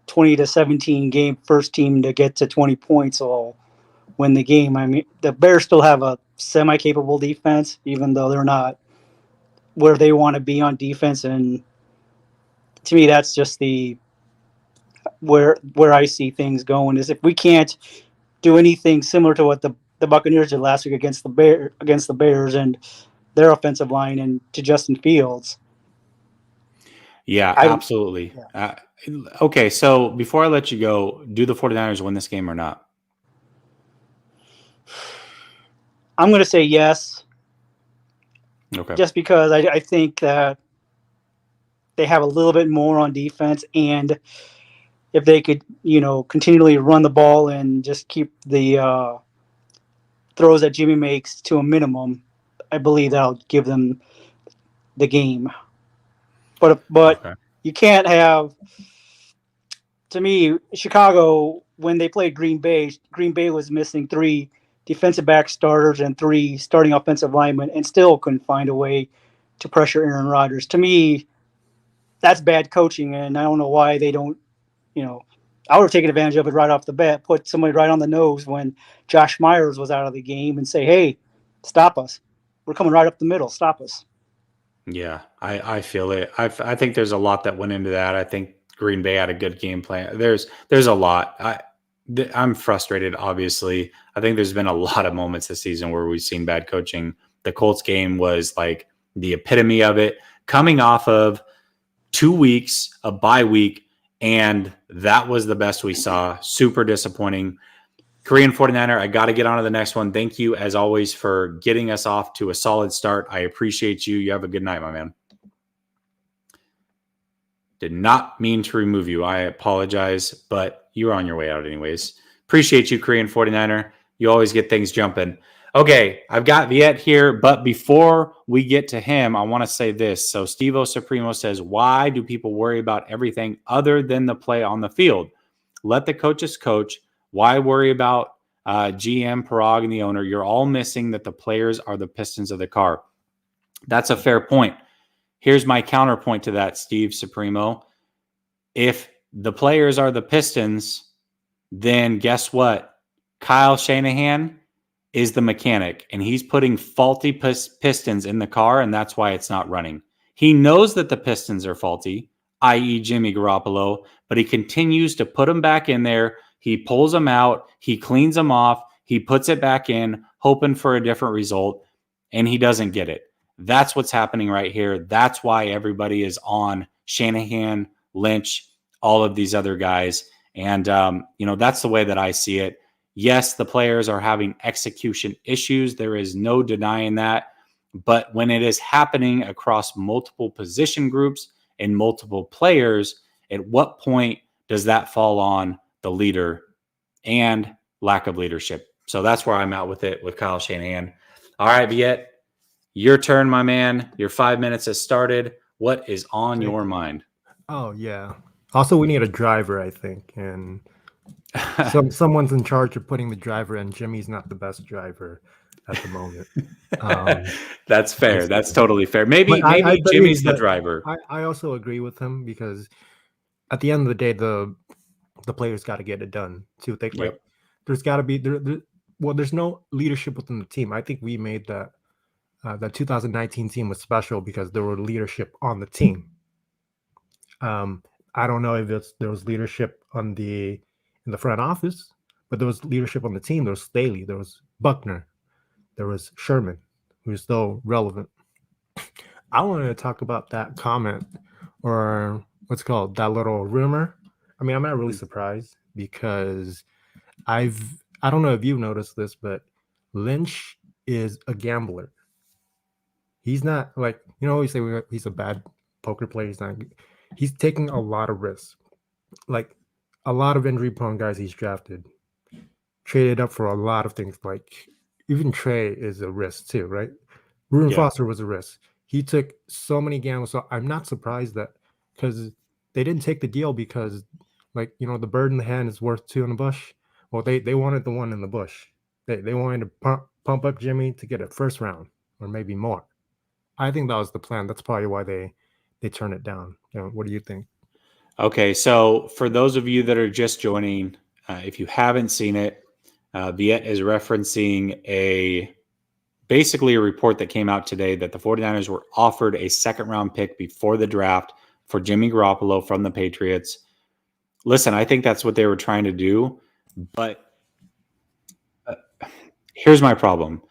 20-17 game, first team to get to 20 points will win the game. I mean, the Bears still have a semi-capable defense, even though they're not where they want to be on defense. And to me, that's just where I see things going, is if we can't do anything similar to what the Buccaneers did last week against the Bears and their offensive line and to Justin Fields. Yeah, absolutely. Yeah. Okay, so before I let you go, do the 49ers win this game or not? I'm going to say yes. Okay. just because I think that they have a little bit more on defense, and if they could, continually run the ball and just keep the throws that Jimmy makes to a minimum, I believe that'll give them the game. But Okay. you can't have. To me, Chicago, when they played Green Bay was missing 3 defensive back starters and 3 starting offensive linemen, and still couldn't find a way to pressure Aaron Rodgers. To me, that's bad coaching, and I don't know why they don't. I would have taken advantage of it right off the bat, put somebody right on the nose when Josh Myers was out of the game, and say, "Hey, stop us! We're coming right up the middle. Stop us!" Yeah, I feel it. I think there's a lot that went into that. I think Green Bay had a good game plan. There's a lot. I'm frustrated, obviously. I think there's been a lot of moments this season where we've seen bad coaching. The Colts game was like the epitome of it, coming off of 2 weeks, a bye week, and that was the best we saw. Super disappointing. Korean 49er, I got to get on to the next one. Thank you, as always, for getting us off to a solid start. I appreciate you. You have a good night, my man. Did not mean to remove you. I apologize, but you're on your way out anyways. Appreciate you, Korean 49er. You always get things jumping. Okay, I've got Viet here, but before we get to him, I want to say this. So Steve-O Supremo says, why do people worry about everything other than the play on the field? Let the coaches coach. Why worry about GM, Parag, and the owner? You're all missing that the players are the pistons of the car. That's a fair point. Here's my counterpoint to that, Steve Supremo. If the players are the pistons, then guess what? Kyle Shanahan is the mechanic, and he's putting faulty pistons in the car, and that's why it's not running. He knows that the pistons are faulty, i.e. Jimmy Garoppolo, but he continues to put them back in there. He pulls them out. He cleans them off. He puts it back in, hoping for a different result, and he doesn't get it. That's what's happening right here. That's why everybody is on Shanahan, Lynch, all of these other guys. And, that's the way that I see it. Yes, the players are having execution issues. There is no denying that. But when it is happening across multiple position groups and multiple players, at what point does that fall on the leader and lack of leadership? So that's where I'm at with it with Kyle Shanahan. All right, Viet, your turn, my man. Your 5 minutes has started. What is on your mind? Oh, yeah. Also, we need a driver, I think. And someone's in charge of putting the driver in. Jimmy's not the best driver at the moment. That's fair. That's totally fair. Maybe Jimmy's the driver. I also agree with him because at the end of the day, the players got to get it done. Too. Like, there's got to be there's no leadership within the team. I think we made that 2019 team was special because there were leadership on the team. I don't know if there was leadership in the front office, but there was leadership on the team. There was Staley, there was Buckner, there was Sherman, who's still relevant. I wanted to talk about that comment, or what's called that little rumor. I mean, I'm not really surprised because I don't know if you've noticed this, but Lynch is a gambler. He's not like, we say he's a bad poker player. He's taking a lot of risks. Like a lot of injury-prone guys he's drafted, traded up for a lot of things. Like even Trey is a risk too, right? Reuben Foster was a risk. He took so many gambles. So I'm not surprised that because they didn't take the deal because, like, the bird in the hand is worth 2 in the bush. Well, they wanted the one in the bush. They wanted to pump up Jimmy to get a first round or maybe more. I think that was the plan. That's probably why they turned it down. What do you think? Okay, so for those of you that are just joining, if you haven't seen it, Viet is referencing basically a report that came out today that the 49ers were offered a second-round pick before the draft for Jimmy Garoppolo from the Patriots. Listen, I think that's what they were trying to do, but here's my problem.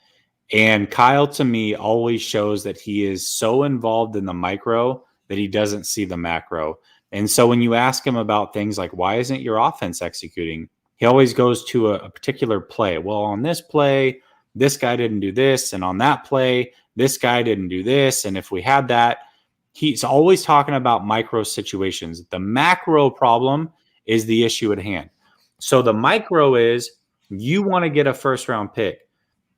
And Kyle, to me, always shows that he is so involved in the micro that he doesn't see the macro. And so when you ask him about things like, why isn't your offense executing? He always goes to a particular play. Well, on this play, this guy didn't do this. And on that play, this guy didn't do this. And if we had that, he's always talking about micro situations. The macro problem is the issue at hand. So the micro is you want to get a first round pick.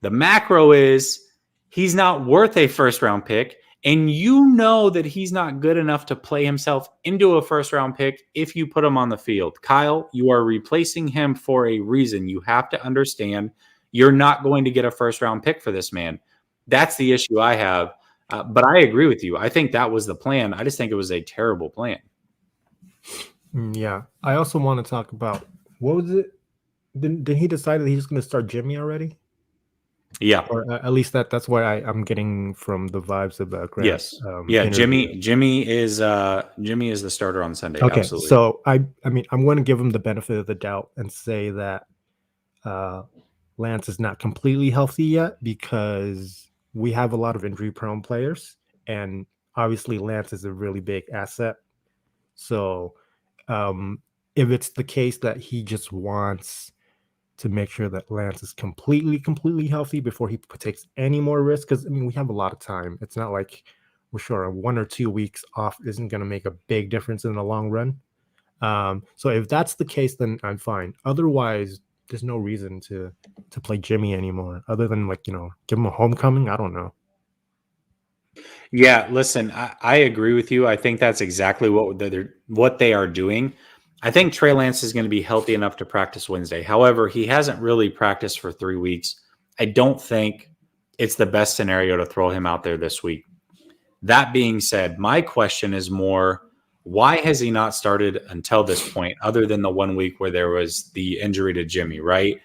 The macro is he's not worth a first round pick. And you know that he's not good enough to play himself into a first round pick if you put him on the field. Kyle, you are replacing him for a reason. You have to understand you're not going to get a first round pick for this man. That's the issue I have. But I agree with you. I think that was the plan. I just think it was a terrible plan. Yeah. I also want to talk about, what was it? Did he decide that he's going to start Jimmy already? Yeah. Or at least that's what I'm getting from the vibes of the Yes. Jimmy is the starter on Sunday. Okay. Absolutely. So I mean, I'm going to give him the benefit of the doubt and say that Lance is not completely healthy yet, because we have a lot of injury prone players, and obviously Lance is a really big asset. So if it's the case that he just wants to make sure that Lance is completely healthy before he takes any more risk, because I mean, we have a lot of time. It's not like we're sure 1 or 2 weeks off isn't going to make a big difference in the long run. So if that's the case, then I'm fine. Otherwise, there's no reason to play Jimmy anymore, other than give him a homecoming. I don't know. Yeah, listen, I agree with you. I think that's exactly what they are doing. I think Trey Lance is going to be healthy enough to practice Wednesday. However, he hasn't really practiced for 3 weeks. I don't think it's the best scenario to throw him out there this week. That being said, my question is more, why has he not started until this point, other than the 1 week where there was the injury to Jimmy, right?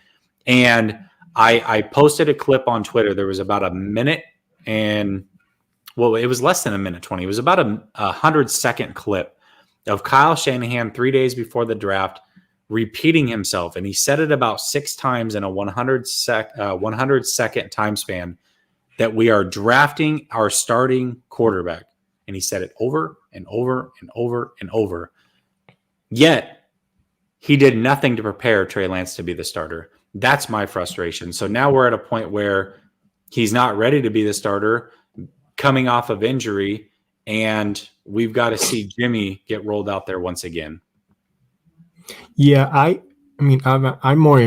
And I posted a clip on Twitter. There was about a minute and, well, it was less than a minute 20. It was about a 100-second clip of Kyle Shanahan 3 days before the draft repeating himself. And he said it about 6 times in a 100-second time span that we are drafting our starting quarterback. And he said it over and over and over and over. Yet, he did nothing to prepare Trey Lance to be the starter. That's my frustration. So now we're at a point where he's not ready to be the starter, coming off of injury, and we've got to see Jimmy get rolled out there once again. Yeah, I mean, I'm more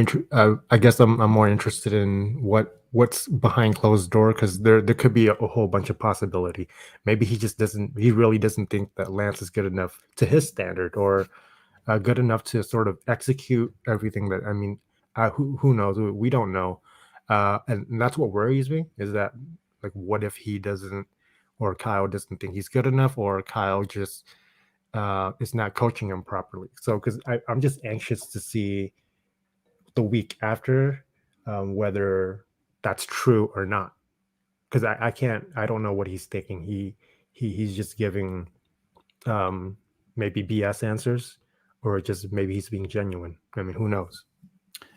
I guess I'm more interested in what's behind closed door, because there could be a whole bunch of possibility. Maybe he really doesn't think that Lance is good enough to his standard, or good enough to sort of execute everything that, I mean, who knows? We don't know. And that's what worries me, is that, like, what if he doesn't, or Kyle doesn't think he's good enough, or Kyle just is not coaching him properly. So, because I'm just anxious to see the week after whether that's true or not. Because I don't know what he's thinking. He's just giving maybe BS answers, or just maybe he's being genuine. I mean, who knows?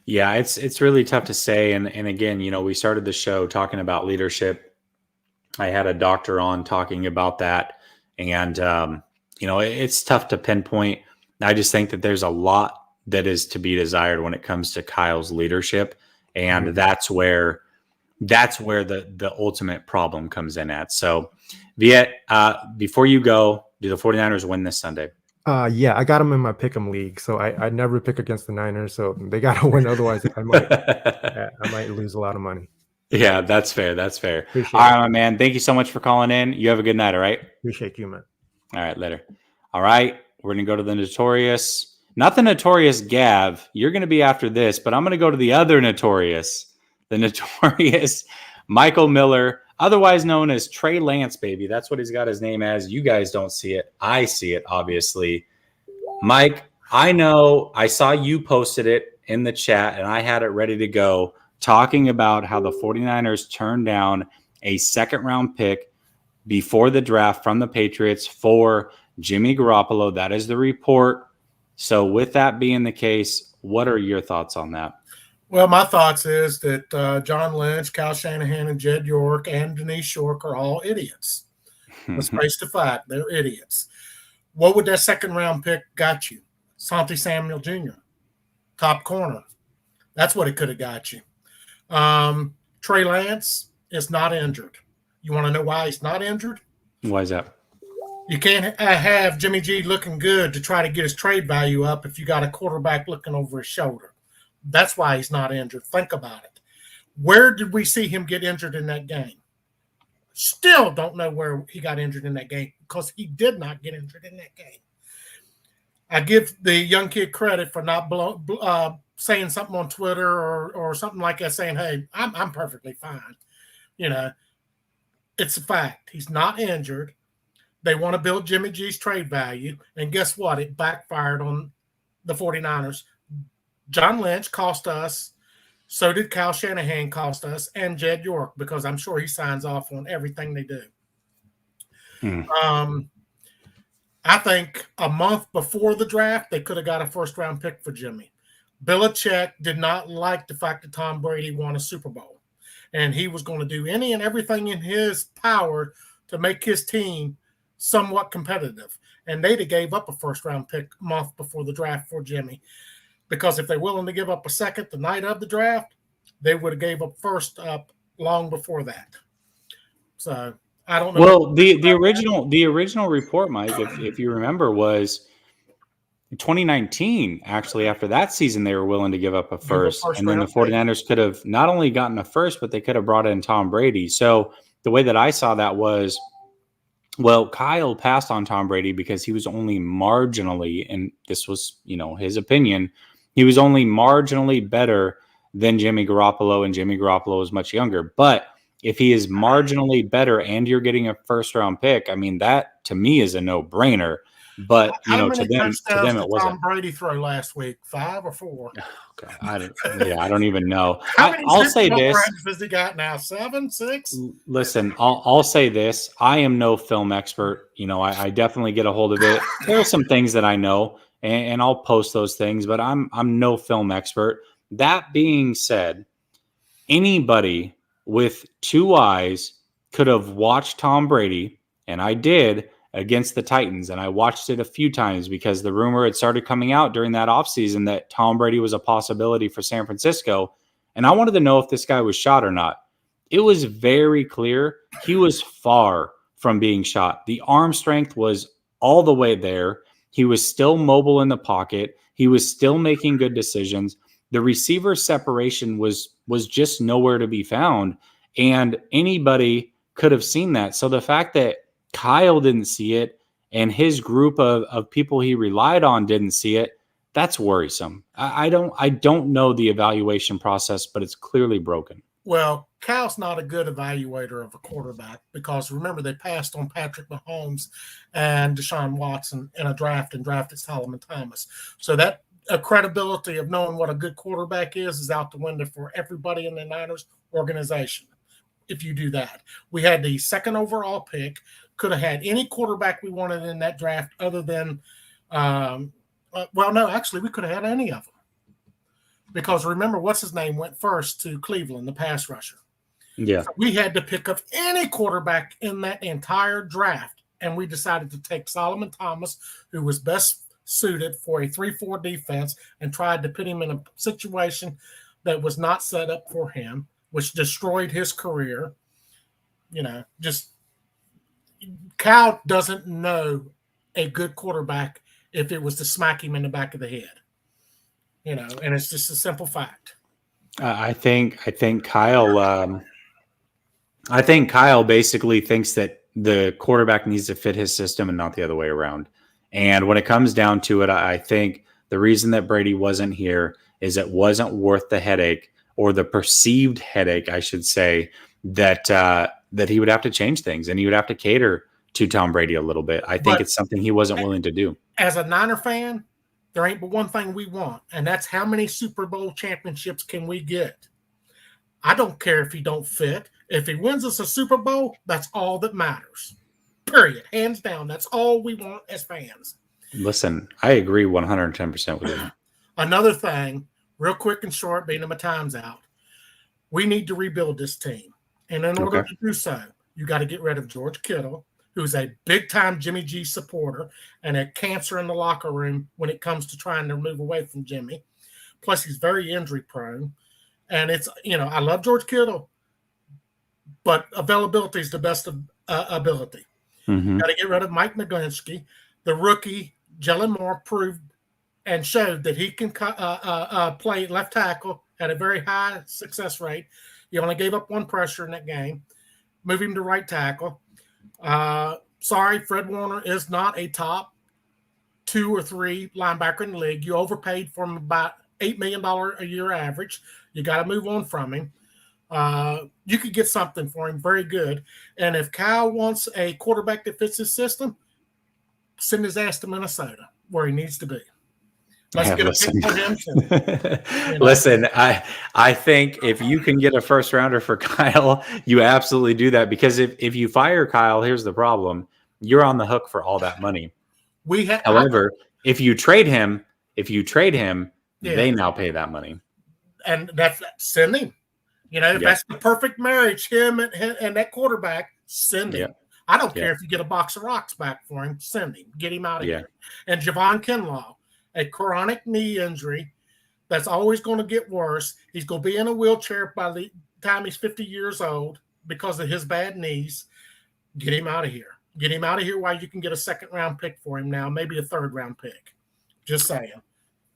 Yeah, it's really tough to say. And again, we started the show talking about leadership. I had a doctor on talking about that. And, it's tough to pinpoint. I just think that there's a lot that is to be desired when it comes to Kyle's leadership. And that's where the ultimate problem comes in at. So, Viet, before you go, do the 49ers win this Sunday? Yeah, I got them in my pick'em league, so I never pick against the Niners, so they got to win. Otherwise, I might lose a lot of money. Yeah, that's fair. Appreciate All right, it. my man. Thank you so much for calling in. You have a good night, all right? Appreciate you, man. All right, later. All right, we're going to go to the not the Notorious Gav. You're going to be after this, but I'm going to go to the other Notorious, the Notorious Michael Miller, otherwise known as Trey Lance, baby. That's what he's got his name as. You guys don't see it. I see it, obviously. Mike, I know I saw you posted it in the chat, and I had it ready to go, talking about how the 49ers turned down a second-round pick before the draft from the Patriots for Jimmy Garoppolo. That is the report. So with that being the case, what are your thoughts on that? Well, my thoughts is that John Lynch, Kyle Shanahan, and Jed York and Denise York are all idiots. Let's face the fact. They're idiots. What would that second-round pick got you? Santi Samuel Jr., top corner. That's what it could have got you. Trey Lance is not injured. You want to know why he's not injured? Why is that? You can't have Jimmy G looking good to try to get his trade value up if you got a quarterback looking over his shoulder. That's why he's not injured. Think about it. Where did we see him get injured in that game? Still don't know where he got injured in that game because he did not get injured in that game. I give the young kid credit for not saying something on Twitter or something like that, saying, hey, I'm perfectly fine. You know, it's a fact. He's not injured. They want to build Jimmy G's trade value. And guess what? It backfired on the 49ers. John Lynch cost us. So did Kyle Shanahan cost us, and Jed York, because I'm sure he signs off on everything they do. I think a month before the draft, they could have got a first-round pick for Jimmy. Belichick did not like the fact that Tom Brady won a Super Bowl, and he was going to do any and everything in his power to make his team somewhat competitive. And they'd have gave up a first-round pick a month before the draft for Jimmy. Because if they're willing to give up a second the night of the draft, they would have gave up first up long before that. So I don't know. Well, the original report, Mike, if you remember, was 2019. Actually, after that season, they were willing to give up a first, and then the 49ers could have not only gotten a first, but they could have brought in Tom Brady. So the way that I saw that was, well, Kyle passed on Tom Brady because he was only marginally, and this was, his opinion, he was only marginally better than Jimmy Garoppolo, and Jimmy Garoppolo was much younger. But if he is marginally better and you're getting a first-round pick, I mean, that to me is a no-brainer. But, to them it wasn't. Tom Brady throw last week? 5 or 4? Okay. I don't even know. I'll say this. Has he got now? 7, 6? Listen, I'll say this. I am no film expert. I definitely get a hold of it. There are some things that I know, and I'll post those things, but I'm no film expert. That being said, anybody with 2 eyes could have watched Tom Brady, and I did, against the Titans, and I watched it a few times because the rumor had started coming out during that offseason that Tom Brady was a possibility for San Francisco, and I wanted to know if this guy was shot or not. It was very clear he was far from being shot. The arm strength was all the way there. He was still mobile in the pocket. He was still making good decisions. The receiver separation was just nowhere to be found, and anybody could have seen that. So the fact that Kyle didn't see it and his group of people he relied on didn't see it, that's worrisome. I don't know the evaluation process, but it's clearly broken. Well, Kyle's not a good evaluator of a quarterback because remember they passed on Patrick Mahomes and Deshaun Watson in a draft and drafted Solomon Thomas. So that credibility of knowing what a good quarterback is out the window for everybody in the Niners organization. If you do that, we had the 2nd overall pick. Could have had any quarterback we wanted in that draft other than, actually, we could have had any of them. Because remember, what's his name went first to Cleveland, the pass rusher. Yeah. So we had to pick up any quarterback in that entire draft, and we decided to take Solomon Thomas, who was best suited for a 3-4 defense, and tried to put him in a situation that was not set up for him, which destroyed his career. Kyle doesn't know a good quarterback if it was to smack him in the back of the head, and it's just a simple fact. I think Kyle. I think Kyle basically thinks that the quarterback needs to fit his system and not the other way around. And when it comes down to it, I think the reason that Brady wasn't here is it wasn't worth the headache, or the perceived headache, I should say, that he would have to change things and he would have to cater to Tom Brady a little bit. I think it's something he wasn't willing to do. As a Niner fan, there ain't but one thing we want, and that's how many Super Bowl championships can we get? I don't care if he don't fit. If he wins us a Super Bowl, that's all that matters. Period. Hands down. That's all we want as fans. Listen, I agree 110% with you. Another thing, real quick and short, being that my time's out, we need to rebuild this team. And in order to do so, you got to get rid of George Kittle, who's a big-time Jimmy G supporter and a cancer in the locker room when it comes to trying to move away from Jimmy. Plus, he's very injury-prone. And it's, I love George Kittle, but availability is the best of ability. Mhm. Got to get rid of Mike Naglinski. The rookie, Jalen Moore, proved and showed that he can play left tackle at a very high success rate. He only gave up one pressure in that game. Move him to right tackle. Sorry, Fred Warner is not a top 2 or 3 linebacker in the league. You overpaid for him about $8 million a year average. You got to move on from him. You could get something for him very good. And if Kyle wants a quarterback that fits his system, send his ass to Minnesota where he needs to be. Let's get a pick for him too. Listen, I think if you can get a first rounder for Kyle, you absolutely do that, because if you fire Kyle, here's the problem. You're on the hook for all that money. However, if you trade him, they now pay that money. And that's send him. That's the perfect marriage, him and that quarterback, send him. I don't care if you get a box of rocks back for him, send him. Get him out of here. And Javon Kinlaw, a chronic knee injury that's always going to get worse. He's going to be in a wheelchair by the time he's 50 years old because of his bad knees. Get him out of here. Get him out of here while you can get a 2nd-round pick for him now, maybe a 3rd-round pick. Just saying.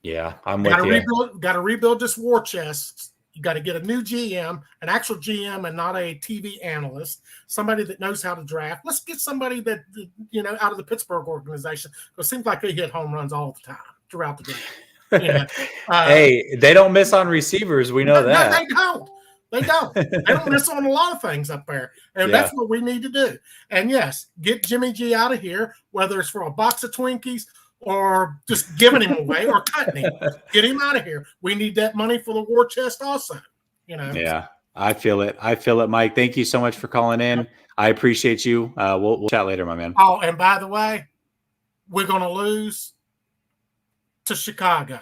Yeah, I'm with you. Got to rebuild this war chest. You got to get a new GM, an actual GM, and not a TV analyst. Somebody that knows how to draft. Let's get somebody that out of the Pittsburgh organization. Because it seems like they hit home runs all the time throughout the game. Hey, they don't miss on receivers. We know that. No, they don't. They don't miss on a lot of things up there. And that's what we need to do. And yes, get Jimmy G out of here, whether it's for a box of Twinkies or just giving him away or cutting him. Get him out of here. We need that money for the war chest also. Yeah, I feel it. Mike. Thank you so much for calling in. I appreciate you. We'll chat later, my man. Oh, and by the way, we're going to lose to Chicago.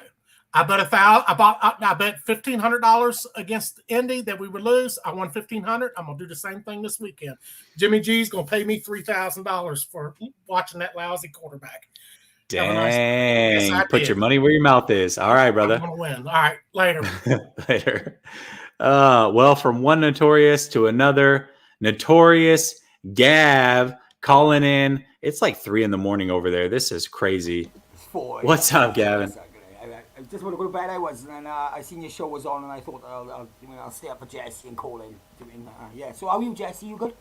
I bet $1,500 against Indy that we would lose. I won $1,500. I'm gonna do the same thing this weekend. Jimmy G's gonna pay me $3,000 for watching that lousy quarterback. Dang! Nice put your money where your mouth is. All right, brother. I'm gonna win. All right, later. Later. Well, from one Notorious to another, Notorious Gav calling in. It's like 3 a.m. over there. This is crazy. What's up, Gavin? I just want to go to bed. I seen your show was on, and I thought I'll stay up for Jessie and call in. So how are you, Jessie? You good?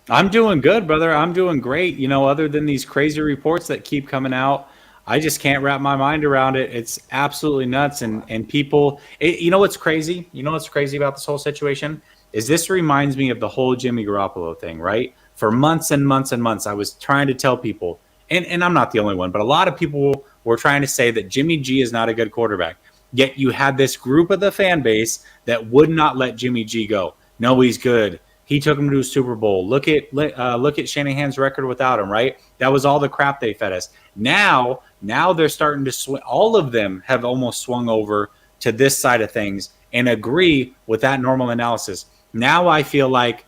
I'm doing good, brother. I'm doing great. Other than these crazy reports that keep coming out, I just can't wrap my mind around it. It's absolutely nuts. And people, what's crazy? What's crazy about this whole situation is this reminds me of the whole Jimmy Garoppolo thing, right? For months and months and months, I was trying to tell people, and I'm not the only one, but a lot of people were trying to say that Jimmy G is not a good quarterback. Yet you had this group of the fan base that would not let Jimmy G go. No, he's good. He took him to a Super Bowl. Look at Shanahan's record without him, right? That was all the crap they fed us. Now they're starting to swing. All of them have almost swung over to this side of things and agree with that normal analysis. Now I feel like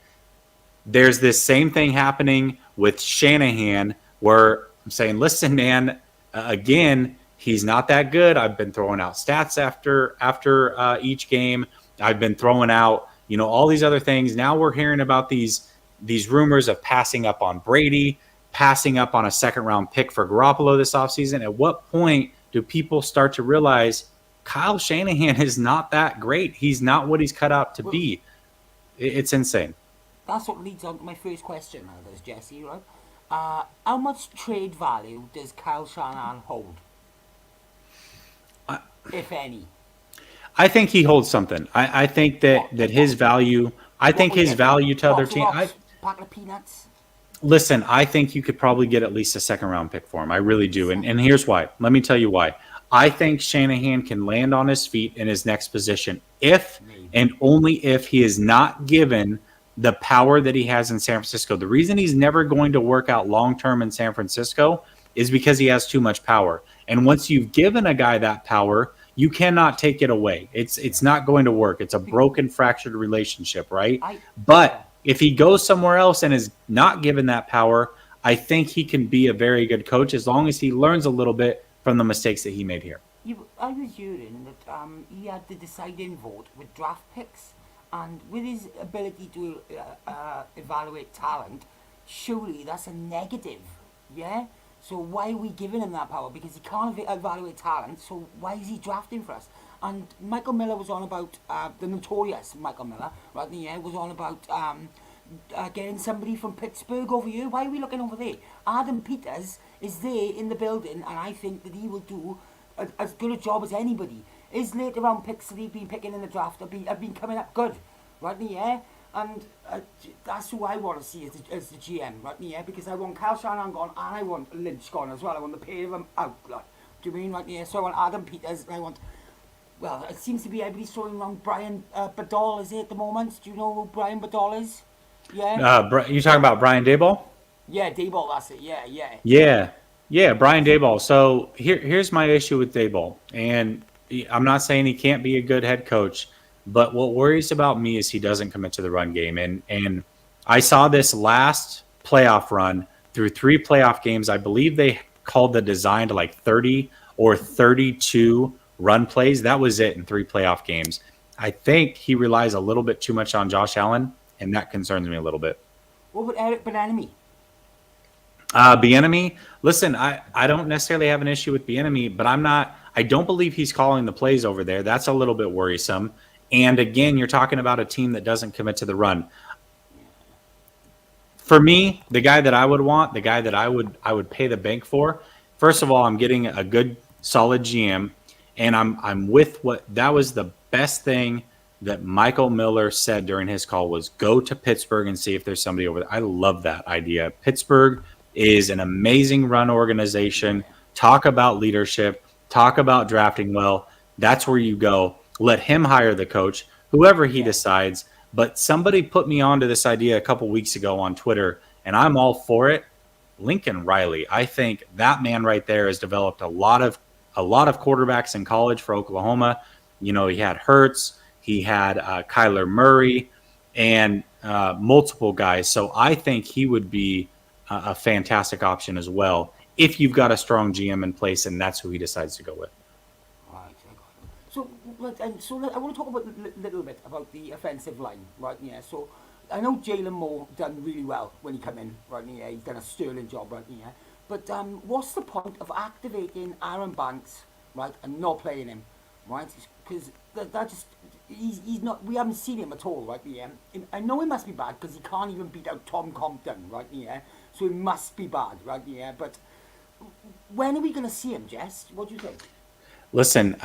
there's this same thing happening with Shanahan where I'm saying, listen, man, again, he's not that good. I've been throwing out stats after each game. I've been throwing out, all these other things. Now we're hearing about these rumors of passing up on Brady, passing up on a 2nd-round pick for Garoppolo this offseason. At what point do people start to realize Kyle Shanahan is not that great? He's not what he's cut out to be. It's insane. That's what leads on to my first question, Jessie, right? How much trade value does Kyle Shanahan hold, if any? I think he holds something. I think that his value. I think his value to other teams. Pack of peanuts. Listen, I think you could probably get at least a 2nd-round pick for him. I really do, and here's why. Let me tell you why. I think Shanahan can land on his feet in his next position if and only if he is not given the power that he has in San Francisco. The reason he's never going to work out long-term in San Francisco is because he has too much power. And once you've given a guy that power, you cannot take it away. It's not going to work. It's a broken, fractured relationship, right? But if he goes somewhere else and is not given that power, I think he can be a very good coach as long as he learns a little bit from the mistakes that he made here. I was hearing that he had the deciding vote with draft picks. And with his ability to evaluate talent, surely that's a negative, yeah? So why are we giving him that power? Because he can't evaluate talent, so why is he drafting for us? And Michael Miller was on about, the notorious Michael Miller, right, yeah, was on about getting somebody from Pittsburgh over here. Why are we looking over there? Adam Peters is there in the building, and I think that he will do as good a job as anybody. His later round picks that he's been picking in the draft have been coming up good, right, yeah? And that's who I want to see as the GM, right, yeah? Because I want Kyle Shanahan gone, and I want Lynch gone as well. I want the pair of them out, like, do you mean, right, yeah? So I want Adam Peters, and I want... Well, it seems to be everybody's throwing around Brian Badal, is it, at the moment? Do you know who Brian Badal is? Yeah? You talking about Brian Daboll? Yeah, Daboll, that's it. Yeah. Yeah, Brian Daboll. So here's my issue with Daboll. And I'm not saying he can't be a good head coach, but what worries about me is he doesn't commit to the run game. And I saw this last playoff run through 3 playoff games. I believe they called the design to like 30 or 32 run plays. That was it in 3 playoff games. I think he relies a little bit too much on Josh Allen, and that concerns me a little bit. What about Eric Bieniemy? Bieniemy, listen, I don't necessarily have an issue with Bieniemy, but I don't believe he's calling the plays over there. That's a little bit worrisome. And again, you're talking about a team that doesn't commit to the run. For me, the guy that I would want, the guy that I would pay the bank for, first of all, I'm getting a good, solid GM, and I'm with that was the best thing that Michael Miller said during his call was go to Pittsburgh and see if there's somebody over there. I love that idea. Pittsburgh is an amazing run organization. Talk about leadership. Talk about drafting well. That's where you go. Let him hire the coach, whoever he decides. But somebody put me onto this idea a couple weeks ago on Twitter, and I'm all for it. Lincoln Riley. I think that man right there has developed a lot of quarterbacks in college for Oklahoma. You know, he had Hurts, he had Kyler Murray, and multiple guys. So I think he would be a fantastic option as well if you've got a strong GM in place, and that's who he decides to go with. Right. So I want to talk about a little bit about the offensive line, right? Yeah. So I know Jalen Moore done really well when he come in, right? Yeah. He's done a sterling job, right? Yeah. But what's the point of activating Aaron Banks, right, and not playing him, right? Because that just he's not. We haven't seen him at all, right? Yeah. I know he must be bad because he can't even beat out Tom Compton, right? Yeah. So he must be bad, right? Yeah. But when are we going to see him, Jess? What do you think? Listen,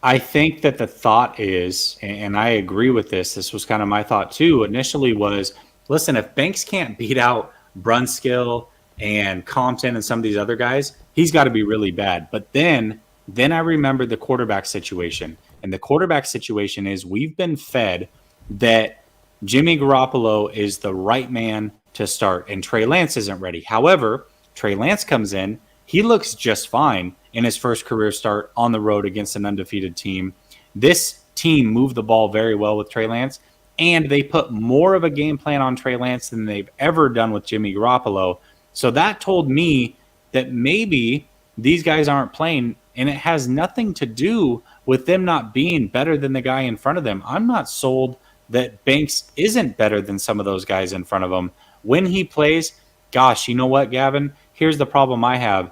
I think that the thought is, and I agree with this was kind of my thought too, initially was, listen, if Banks can't beat out Brunskill and Compton and some of these other guys, he's got to be really bad. But then I remembered the quarterback situation. And the quarterback situation is we've been fed that Jimmy Garoppolo is the right man to start, and Trey Lance isn't ready. However, Trey Lance comes in, he looks just fine in his first career start on the road against an undefeated team. This team moved the ball very well with Trey Lance, and they put more of a game plan on Trey Lance than they've ever done with Jimmy Garoppolo. So that told me that maybe these guys aren't playing, and it has nothing to do with them not being better than the guy in front of them. I'm not sold that Banks isn't better than some of those guys in front of him. When he plays, gosh, you know what, Gavin? Here's the problem I have.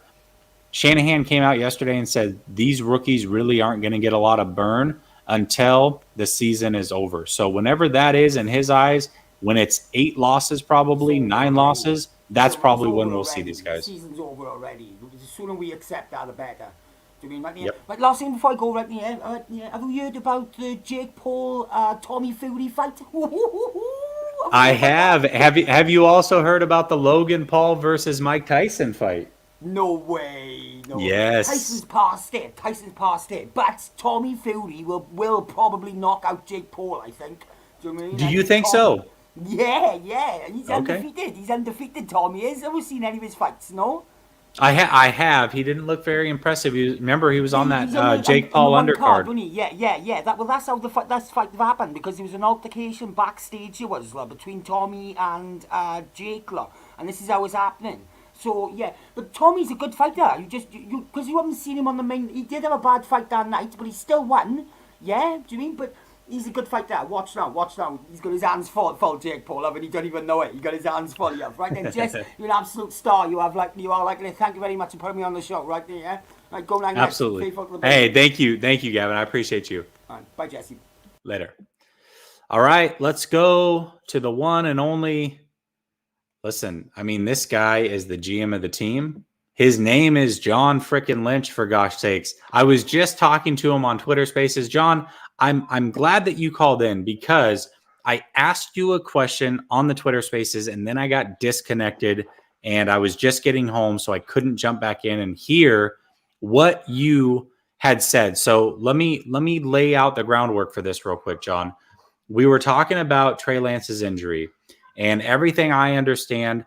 Shanahan came out yesterday and said these rookies really aren't going to get a lot of burn until the season is over. So whenever that is in his eyes, when it's 8 losses, probably 9 losses, that's probably when we'll see these guys. The season's over already. The sooner we accept that, the better. Do you mean right? Yep. Right, last thing before I go, right? Have you heard about the Jake Paul Tommy Fury fight? I have. Have you also heard about the Logan Paul versus Mike Tyson fight? No way. No. Yes. Tyson's past it. But Tommy Fury will probably knock out Jake Paul, I think. Do you mean? Do you think so? Yeah. He's undefeated. He's undefeated, Tommy is. Have you seen any of his fights, no? I have. He didn't look very impressive. Remember, he was on that Jake Paul undercard. Yeah. That's how the fight happened, because there was an altercation backstage. It was between Tommy and Jake, and this is how it's happening. So yeah, but Tommy's a good fighter. Because you haven't seen him on the main. He did have a bad fight that night, but he still won. Yeah, do you mean? But He's a good fighter. Watch now. He's got his hands full, Jake Paul, and he don't even know it. He got his hands full, yeah. Right then, Jess, you're an absolute star. You are like, thank you very much for putting me on the show, right there, yeah? Right, go down. Absolutely. Hey, thank you, Gavin. I appreciate you. All right, bye, Jesse. Later. All right, let's go to the one and only. Listen, I mean, this guy is the GM of the team. His name is John frickin' Lynch, for gosh sakes. I was just talking to him on Twitter Spaces. John, I'm glad that you called in because I asked you a question on the Twitter Spaces and then I got disconnected and I was just getting home, so I couldn't jump back in and hear what you had said. So let me lay out the groundwork for this real quick, John. We were talking about Trey Lance's injury, and everything I understand,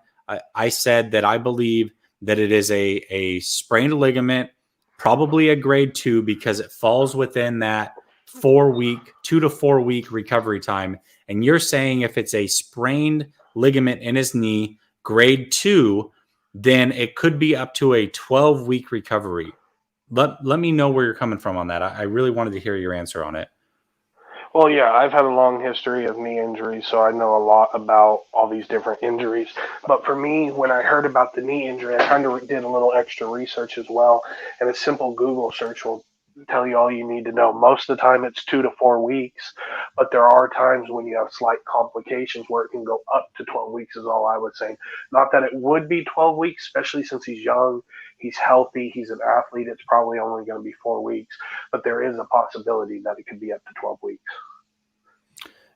I said that I believe that it is a sprained ligament, probably a grade 2 because it falls within that 2 to 4 week recovery time. And you're saying if it's a sprained ligament in his knee, grade 2, then it could be up to a 12-week recovery. Let me know where you're coming from on that. I really wanted to hear your answer on it. Well, yeah, I've had a long history of knee injuries, so I know a lot about all these different injuries. But for me, when I heard about the knee injury, I kind of did a little extra research as well. And a simple Google search will tell you all you need to know. Most of the time, it's 2 to 4 weeks, but there are times when you have slight complications where it can go up to 12 weeks is all I would say. Not that it would be 12 weeks, especially since he's young, he's healthy, he's an athlete. It's probably only going to be 4 weeks, but there is a possibility that it could be up to 12 weeks.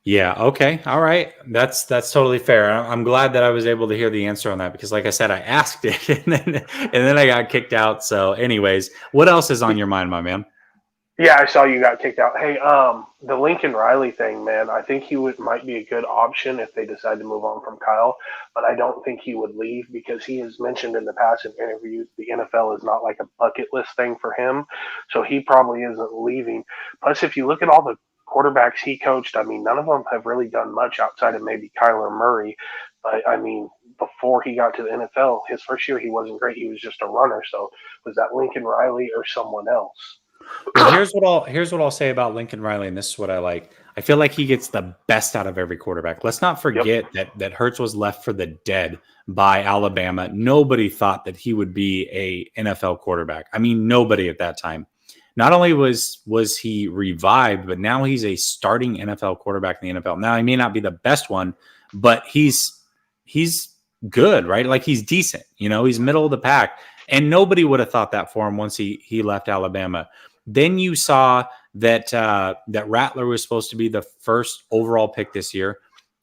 Yeah. Okay. All right. That's totally fair. I'm glad that I was able to hear the answer on that because, like I said, I asked it and then I got kicked out. So, anyways, what else is on your mind, my man? Yeah, I saw you got kicked out. Hey, the Lincoln Riley thing, man, I think might be a good option if they decide to move on from Kyle, but I don't think he would leave because he has mentioned in the past in interviews the NFL is not like a bucket list thing for him, so he probably isn't leaving. Plus, if you look at all the quarterbacks he coached, I mean, none of them have really done much outside of maybe Kyler Murray, but I mean, before he got to the NFL, his first year he wasn't great. He was just a runner, so was that Lincoln Riley or someone else? Well, here's what I'll say about Lincoln Riley, and this is what I like. I feel like he gets the best out of every quarterback. Let's not forget that Hurts was left for the dead by Alabama. Nobody thought that he would be a NFL quarterback. I mean, nobody at that time. Not only was he revived, but now he's a starting NFL quarterback in the NFL. Now he may not be the best one, but he's good, right? Like he's decent. You know, he's middle of the pack, and nobody would have thought that for him once he left Alabama. Then you saw that that Rattler was supposed to be the first overall pick this year.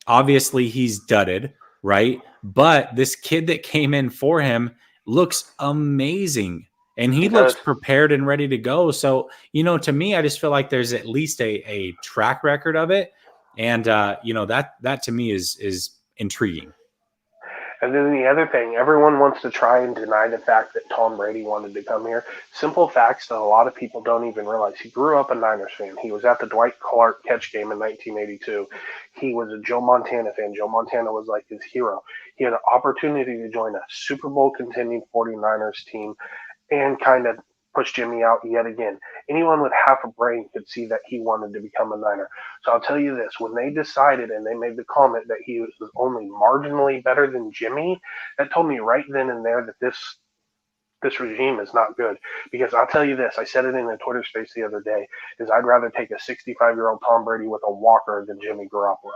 Obviously, he's dudded, right? But this kid that came in for him looks amazing, and he looks prepared and ready to go. So, you know, to me, I just feel like there's at least a track record of it, and you know, that to me is intriguing. And then the other thing, everyone wants to try and deny the fact that Tom Brady wanted to come here. Simple facts that a lot of people don't even realize. He grew up a Niners fan. He was at the Dwight Clark catch game in 1982. He was a Joe Montana fan. Joe Montana was like his hero. He had an opportunity to join a Super Bowl contending 49ers team and kind of push Jimmy out yet again. Anyone with half a brain could see that he wanted to become a Niner. So I'll tell you this, when they decided and they made the comment that he was only marginally better than Jimmy, that told me right then and there that this regime is not good. Because I'll tell you this, I said it in a Twitter space the other day, is I'd rather take a 65-year-old Tom Brady with a walker than Jimmy Garoppolo.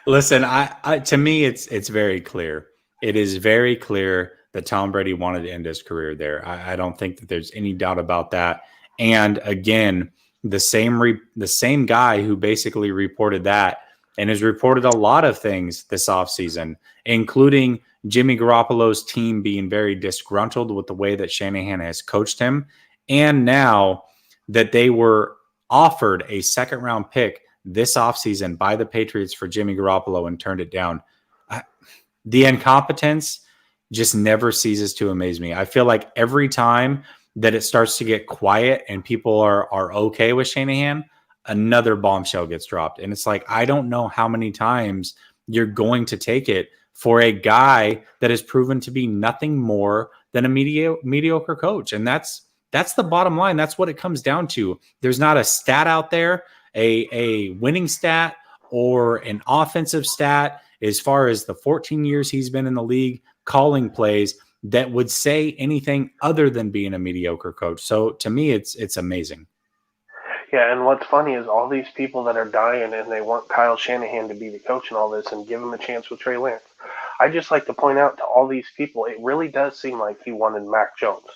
Listen, I to me, it's very clear. It is very clear that Tom Brady wanted to end his career there. I don't think that there's any doubt about that. And again, the same guy who basically reported that and has reported a lot of things this offseason, including Jimmy Garoppolo's team being very disgruntled with the way that Shanahan has coached him. And now that they were offered a second-round pick this offseason by the Patriots for Jimmy Garoppolo and turned it down. The incompetence just never ceases to amaze me. I feel like every time that it starts to get quiet and people are okay with Shanahan, another bombshell gets dropped. And it's like, I don't know how many times you're going to take it for a guy that has proven to be nothing more than a mediocre coach. And that's That's the bottom line. That's what it comes down to. There's not a stat out there, a winning stat or an offensive stat as far as the 14 years he's been in the league calling plays that would say anything other than being a mediocre coach. So to me, it's amazing. Yeah, and what's funny is all these people that are dying and they want Kyle Shanahan to be the coach and all this and give him a chance with Trey Lance. I just like to point out to all these people, it really does seem like he wanted Mac Jones.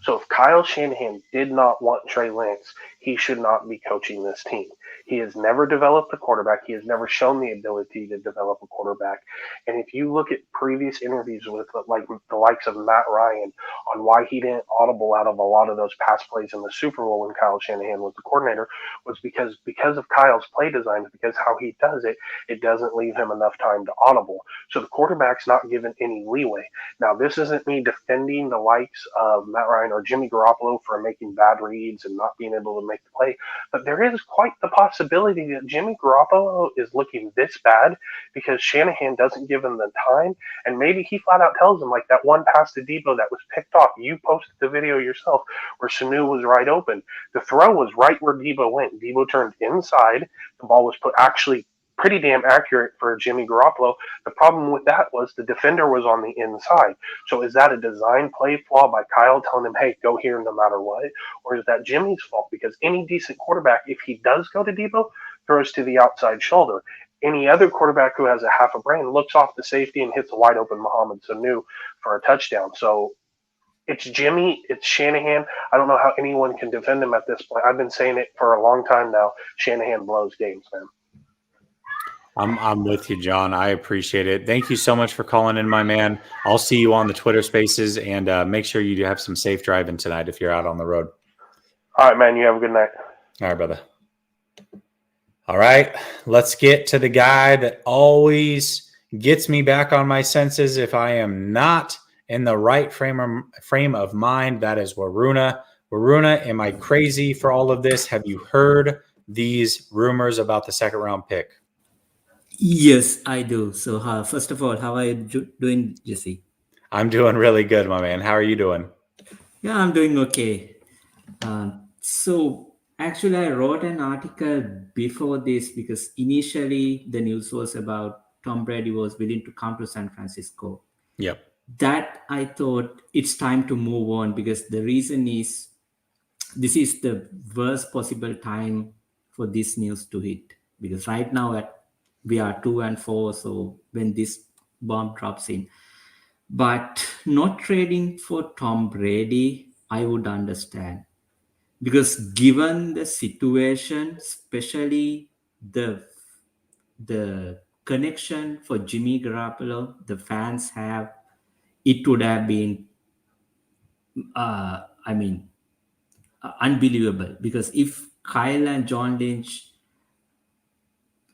So if Kyle Shanahan did not want Trey Lance, he should not be coaching this team. He has never developed a quarterback. He has never shown the ability to develop a quarterback. And if you look at previous interviews with like the likes of Matt Ryan on why he didn't audible out of a lot of those pass plays in the Super Bowl when Kyle Shanahan was the coordinator, was because of Kyle's play designs, because how he does it, it doesn't leave him enough time to audible. So the quarterback's not given any leeway. Now, this isn't me defending the likes of Matt Ryan or Jimmy Garoppolo for making bad reads and not being able to make the play, but there is quite the possibility that Jimmy Garoppolo is looking this bad because Shanahan doesn't give him the time, and maybe he flat out tells him, like that one pass to Debo that was picked off. You posted the video yourself where Sanu was right open. The throw was right where Debo went. Debo turned inside. The ball was put actually pretty damn accurate for Jimmy Garoppolo. The problem with that was the defender was on the inside. So is that a design play flaw by Kyle telling him, hey, go here no matter what? Or is that Jimmy's fault? Because any decent quarterback, if he does go to Debo, throws to the outside shoulder. Any other quarterback who has a half a brain looks off the safety and hits a wide open Mohamed Sanu for a touchdown. So it's Jimmy, it's Shanahan. I don't know how anyone can defend him at this point. I've been saying it for a long time now. Shanahan blows games, man. I'm with you, John. I appreciate it. Thank you so much for calling in, my man. I'll see you on the Twitter Spaces, and make sure you do have some safe driving tonight if you're out on the road. All right, man. You have a good night. All right, brother. All right, let's get to the guy that always gets me back on my senses if I am not in the right frame of mind. That is Aruna. Aruna, am I crazy for all of this? Have you heard these rumors about the second round pick? Yes, I do. So, first of all, how are you doing, Jesse? I'm doing really good, my man. How are you doing? Yeah, I'm doing okay. So, actually, I wrote an article before this because initially the news was about Tom Brady was willing to come to San Francisco. Yep. That I thought it's time to move on because the reason is this is the worst possible time for this news to hit. Because right now we are 2-4, so when this bomb drops in. But not trading for Tom Brady, I would understand. Because given the situation, especially the connection for Jimmy Garoppolo, the fans have, it would have been, unbelievable. Because if Kyle and John Lynch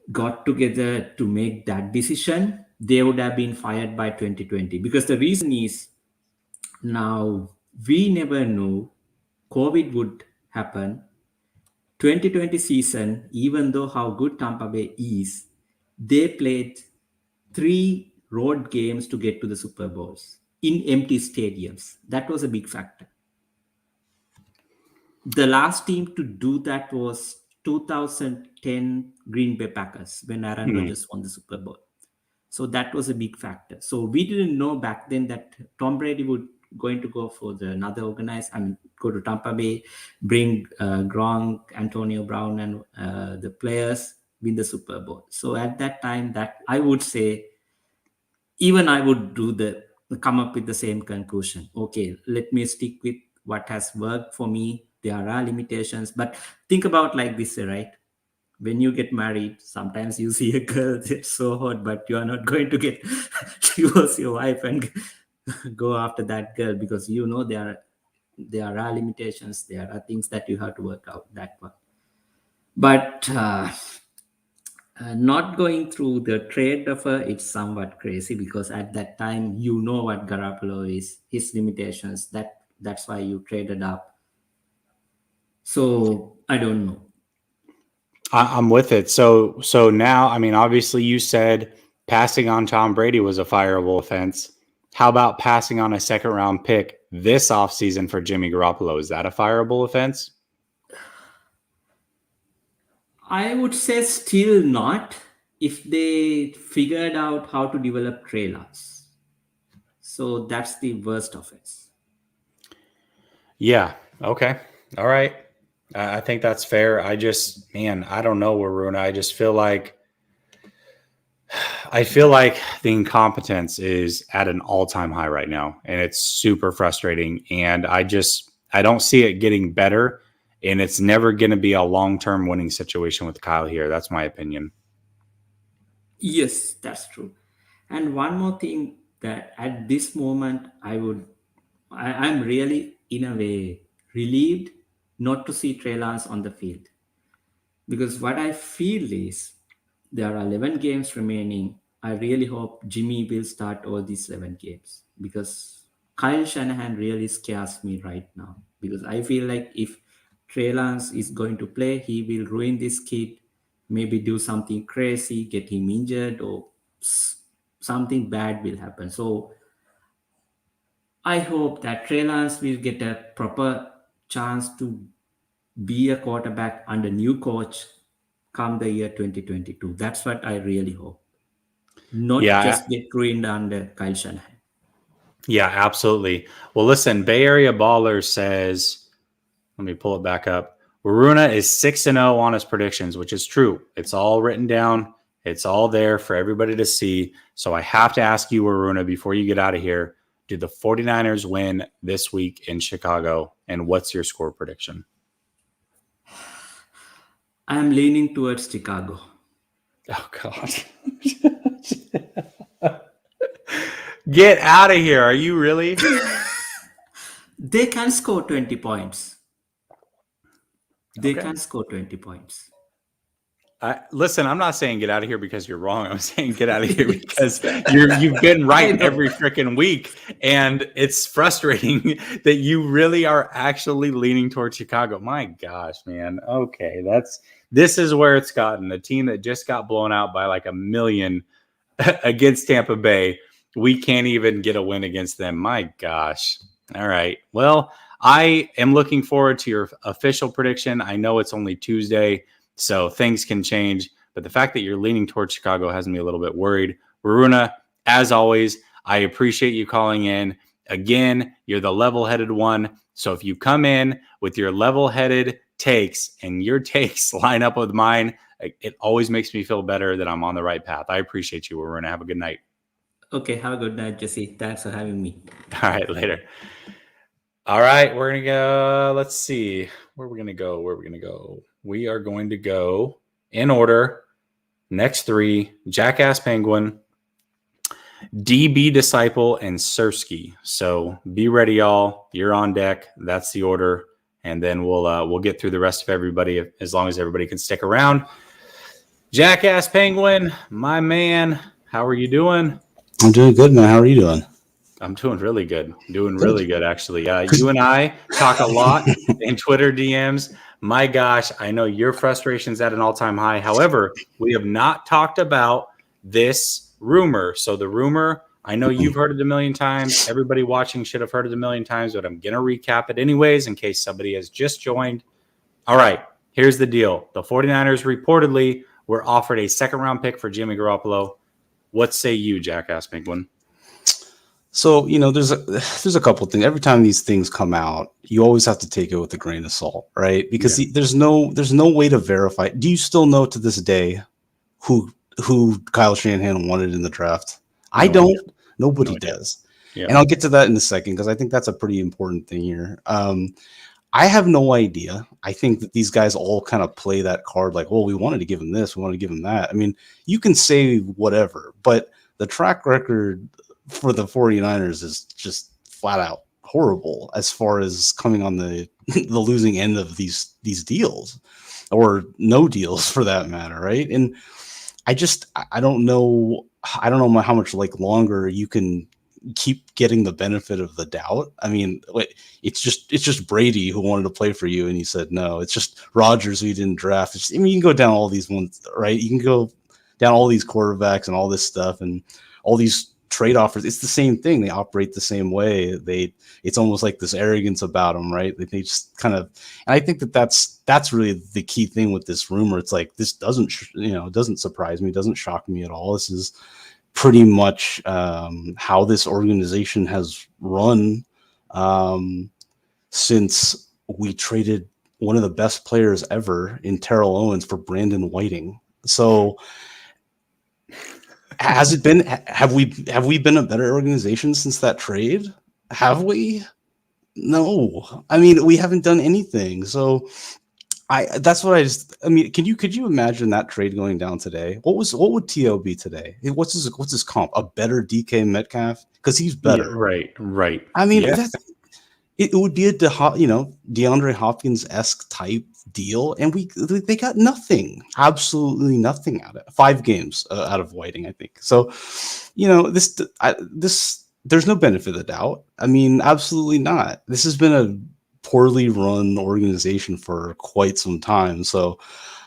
got together to make that decision, they would have been fired by 2020. Because the reason is now we never knew COVID would happen. 2020 season, even though how good Tampa Bay is, they played 3 road games to get to the Super Bowls in empty stadiums. That was a big factor. The last team to do that was 2010 Green Bay Packers when Aaron Rodgers won the Super Bowl. So that was a big factor. So we didn't know back then that Tom Brady would going to go for another organized, go to Tampa Bay, bring Gronk, Antonio Brown, and the players win the Super Bowl. So at that time, that I would say, even I would come up with the same conclusion. Okay, let me stick with what has worked for me. There are limitations, but think about like this, right? When you get married, sometimes you see a girl that's so hot, but you are not going to get divorce your wife and go after that girl because you know there are limitations. There are things that you have to work out. That one, but not going through the trade offer, it's somewhat crazy because at that time you know what Garoppolo is, his limitations. That's why you traded up. So I don't know. I'm with it. So now, obviously you said passing on Tom Brady was a fireable offense. How about passing on a second round pick this offseason for Jimmy Garoppolo? Is that a fireable offense? I would say still not if they figured out how to develop Trey Lance. So that's the worst offense. Yeah. Okay. All right. I think that's fair. I don't know, Aruna. I feel like the incompetence is at an all-time high right now, and it's super frustrating. And I don't see it getting better, and it's never going to be a long-term winning situation with Kyle here. That's my opinion. Yes, that's true. And one more thing that at this moment I'm really in a way relieved not to see Trey Lance on the field. Because what I feel is there are 11 games remaining. I really hope Jimmy will start all these 11 games because Kyle Shanahan really scares me right now. Because I feel like if Trey Lance is going to play, he will ruin this kid, maybe do something crazy, get him injured, or something bad will happen. So I hope that Trey Lance will get a proper chance to be a quarterback under new coach come the year 2022. That's what I really hope. Not just get ruined under Kyle Shanahan. Yeah, absolutely. Well, listen, Bay Area Baller says, let me pull it back up. Aruna is 6-0 on his predictions, which is true. It's all written down. It's all there for everybody to see. So I have to ask you, Aruna, before you get out of here, do the 49ers win this week in Chicago? And what's your score prediction? I'm leaning towards Chicago. Oh, God. Get out of here. Are you really? They can score 20 points. They can score 20 points. Listen, I'm not saying get out of here because you're wrong. I'm saying get out of here because you've been right every freaking week. And it's frustrating that you really are actually leaning towards Chicago. My gosh, man. Okay. This is where it's gotten. The team that just got blown out by like 1 million against Tampa Bay. We can't even get a win against them. My gosh. All right. Well, I am looking forward to your official prediction. I know it's only Tuesday, so things can change. But the fact that you're leaning towards Chicago has me a little bit worried. Aruna, as always, I appreciate you calling in. Again, you're the level-headed one. So if you come in with your level-headed takes and your takes line up with mine, it always makes me feel better that I'm on the right path. I appreciate you, Aruna. Have a good night. Okay, have a good night, Jesse. Thanks for having me. All right, later. All right, we're going to go. Let's see. Where are we going to go? We are going to go in order. Next three, Jackass Penguin, DB Disciple, and Cerski. So be ready, y'all. You're on deck. That's the order. And then we'll get through the rest of everybody as long as everybody can stick around. Jackass Penguin, my man, how are you doing? I'm doing good, man. How are you doing? I'm doing really good. Really good, actually. You and I talk a lot in Twitter DMs. My gosh, I know your frustration's at an all-time high. However, we have not talked about this rumor. So the rumor, I know you've heard it a million times. Everybody watching should have heard it a million times, but I'm going to recap it anyways in case somebody has just joined. All right, here's the deal. The 49ers reportedly were offered a second-round pick for Jimmy Garoppolo. What say you, Jackass Penguin? So, there's a couple of things. Every time these things come out, you always have to take it with a grain of salt, right? Because there's no way to verify. Do you still know to this day who Kyle Shanahan wanted in the draft? I don't. Nobody does. Yeah. And I'll get to that in a second because I think that's a pretty important thing here. I have no idea. I think that these guys all kind of play that card like, well, we wanted to give him this, we wanted to give him that. I mean, you can say whatever, but the track record for the 49ers is just flat out horrible as far as coming on the losing end of these deals or no deals for that matter, right? And I don't know how much longer you can keep getting the benefit of the doubt. I mean, it's just Brady who wanted to play for you and he said no. It's just Rodgers who you didn't draft. You can go down all these ones, right? You can go down all these quarterbacks and all this stuff and all these trade offers, it's the same thing. They operate the same way. It's almost like this arrogance about them, right? They just kind of, and I think that's really the key thing with this rumor. It's like, this doesn't surprise me, doesn't shock me at all. This is pretty much how this organization has run since we traded one of the best players ever in Terrell Owens for Brandon Whiting. So have we been a better organization since that trade? Have we? No. I mean, we haven't done anything. So could you imagine that trade going down today? What would TO be today? What's his comp? A better DK Metcalf? Because he's better. Yeah, right. I mean, it would be a DeAndre Hopkins-esque type deal, and they got nothing, absolutely nothing out of it. 5 games out of Whiting, I think. So, this there's no benefit of the doubt. I mean, absolutely not. This has been a poorly run organization for quite some time. So,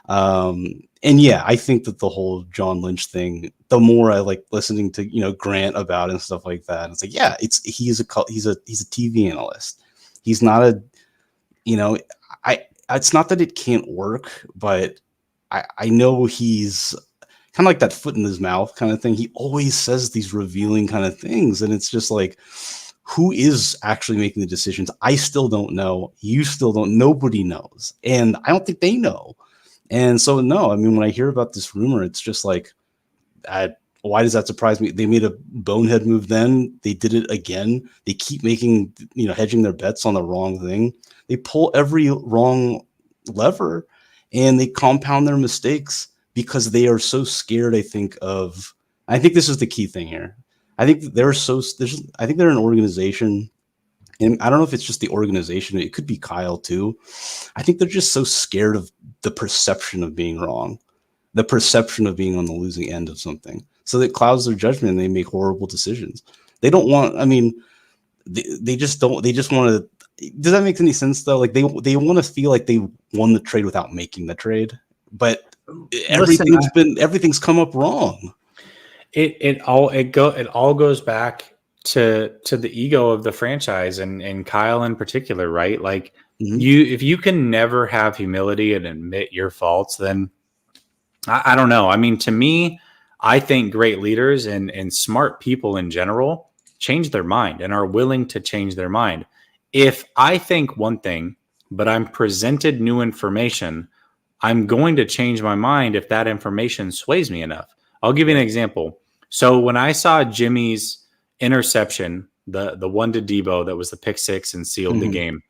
I think that the whole John Lynch thing, the more I like listening to Grant about it and stuff like that, it's like, yeah, he's a TV analyst. He's not it's not that it can't work, but I know he's kind of like that foot in his mouth kind of thing. He always says these revealing kind of things, and it's just like, who is actually making the decisions? I still don't know. You still don't. Nobody knows, and I don't think they know. And so, no, I mean, when I hear about this rumor, it's just like, why does that surprise me? They made a bonehead move then. They did it again. They keep making, hedging their bets on the wrong thing. They pull every wrong lever, and they compound their mistakes because they are so scared, I think this is the key thing here. I think they're an organization, and I don't know if it's just the organization. It could be Kyle too. I think they're just so scared of the perception of being wrong, the perception of being on the losing end of something. So that clouds their judgment, and they make horrible decisions. They don't want, they just want to, does that make any sense though? Like they want to feel like they won the trade without making the trade, but everything's come up wrong. It all goes back to the ego of the franchise and Kyle in particular, right? Like if you can never have humility and admit your faults, then I don't know. I mean, to me, I think great leaders and smart people in general change their mind and are willing to change their mind. If I think one thing, but I'm presented new information, I'm going to change my mind if that information sways me enough. I'll give you an example. So when I saw Jimmy's interception, the one to Debo that was the pick 6 and sealed the game,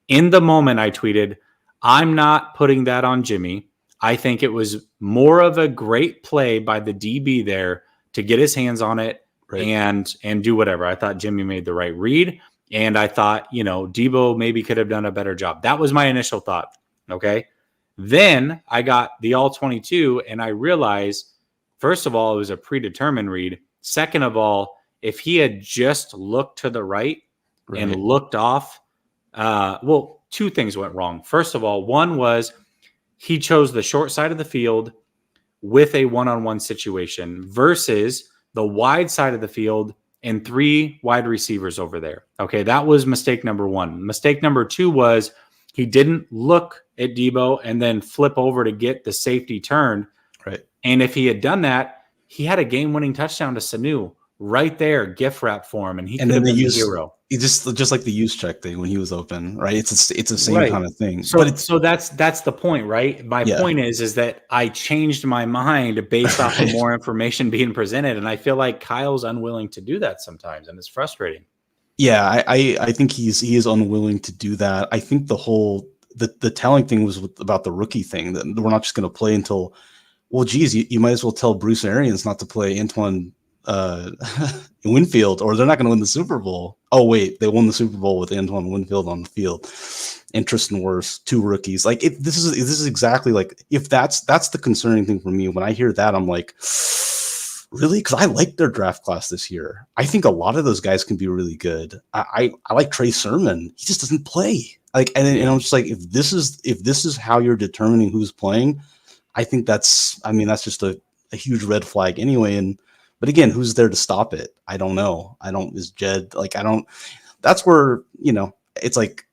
in the moment I tweeted, I'm not putting that on Jimmy. I think it was more of a great play by the DB there to get his hands on it and do whatever. I thought Jimmy made the right read, and I thought, Debo maybe could have done a better job. That was my initial thought. Okay. Then I got the all 22, and I realized, first of all, it was a predetermined read. Second of all, if he had just looked to the right and looked off, two things went wrong. First of all, one was he chose the short side of the field with a one-on-one situation versus the wide side of the field and 3 wide receivers over there. Okay, that was mistake number 1. Mistake number 2 was he didn't look at Debo and then flip over to get the safety turned. Right. And if he had done that, he had a game-winning touchdown to Sanu right there, gift wrap for him, and he could have been the hero. He just like the use check thing when he was open, right? It's the same kind of thing. So that's the point, right? My point is that I changed my mind based off of more information being presented, and I feel like Kyle's unwilling to do that sometimes, and it's frustrating. Yeah, I think he is unwilling to do that. I think the telling thing was about the rookie thing, that we're not just going to play until, well, geez, you might as well tell Bruce Arians not to play Antoine Winfield, or they're not going to win the Super Bowl. Oh wait, they won the Super Bowl with Antoine Winfield on the field, and Tristan Wirfs, 2 rookies. Like this is exactly like, if that's the concerning thing for me. When I hear that, I'm like, really? Because I like their draft class this year. I think a lot of those guys can be really good. I like Trey Sermon. He just doesn't play. Like, and I'm just like, if this is how you're determining who's playing, I think that's just a huge red flag anyway. And But again, who's there to stop it? I don't know. Is Jed like, that's where, it's like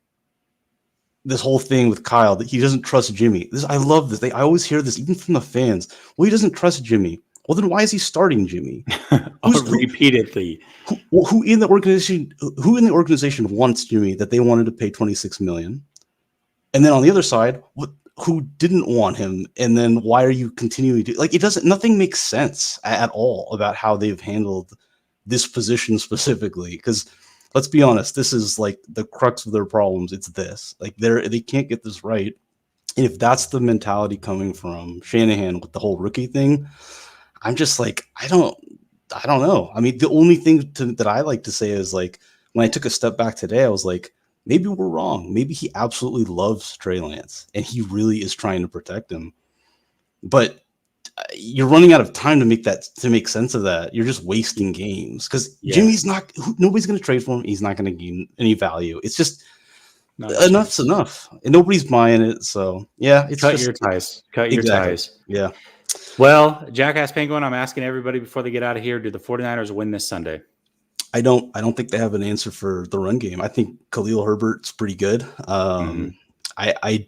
this whole thing with Kyle that he doesn't trust Jimmy. I love this. I always hear this even from the fans. Well, he doesn't trust Jimmy. Well, then why is he starting Jimmy? Repeatedly. Who in the organization wants Jimmy that they wanted to pay $26 million? And then on the other side, who didn't want him? And then why are you continuing to nothing makes sense at all about how they've handled this position specifically. Because let's be honest, this is like the crux of their problems. It's this, like they can't get this right. And if that's the mentality coming from Shanahan with the whole rookie thing, I'm just like, I don't know. I mean, the only thing that I like to say is like, when I took a step back today, I was like, maybe we're wrong. Maybe he absolutely loves Trey Lance and he really is trying to protect him. But you're running out of time to make sense of that. You're just wasting games because Jimmy's nobody's going to trade for him. He's not going to gain any value. It's just enough's enough, and nobody's buying it. So yeah, it's cut your ties. Yeah. Well, Jackass Penguin, I'm asking everybody before they get out of here, do the 49ers win this Sunday? I don't think they have an answer for the run game. I think Khalil Herbert's pretty good. I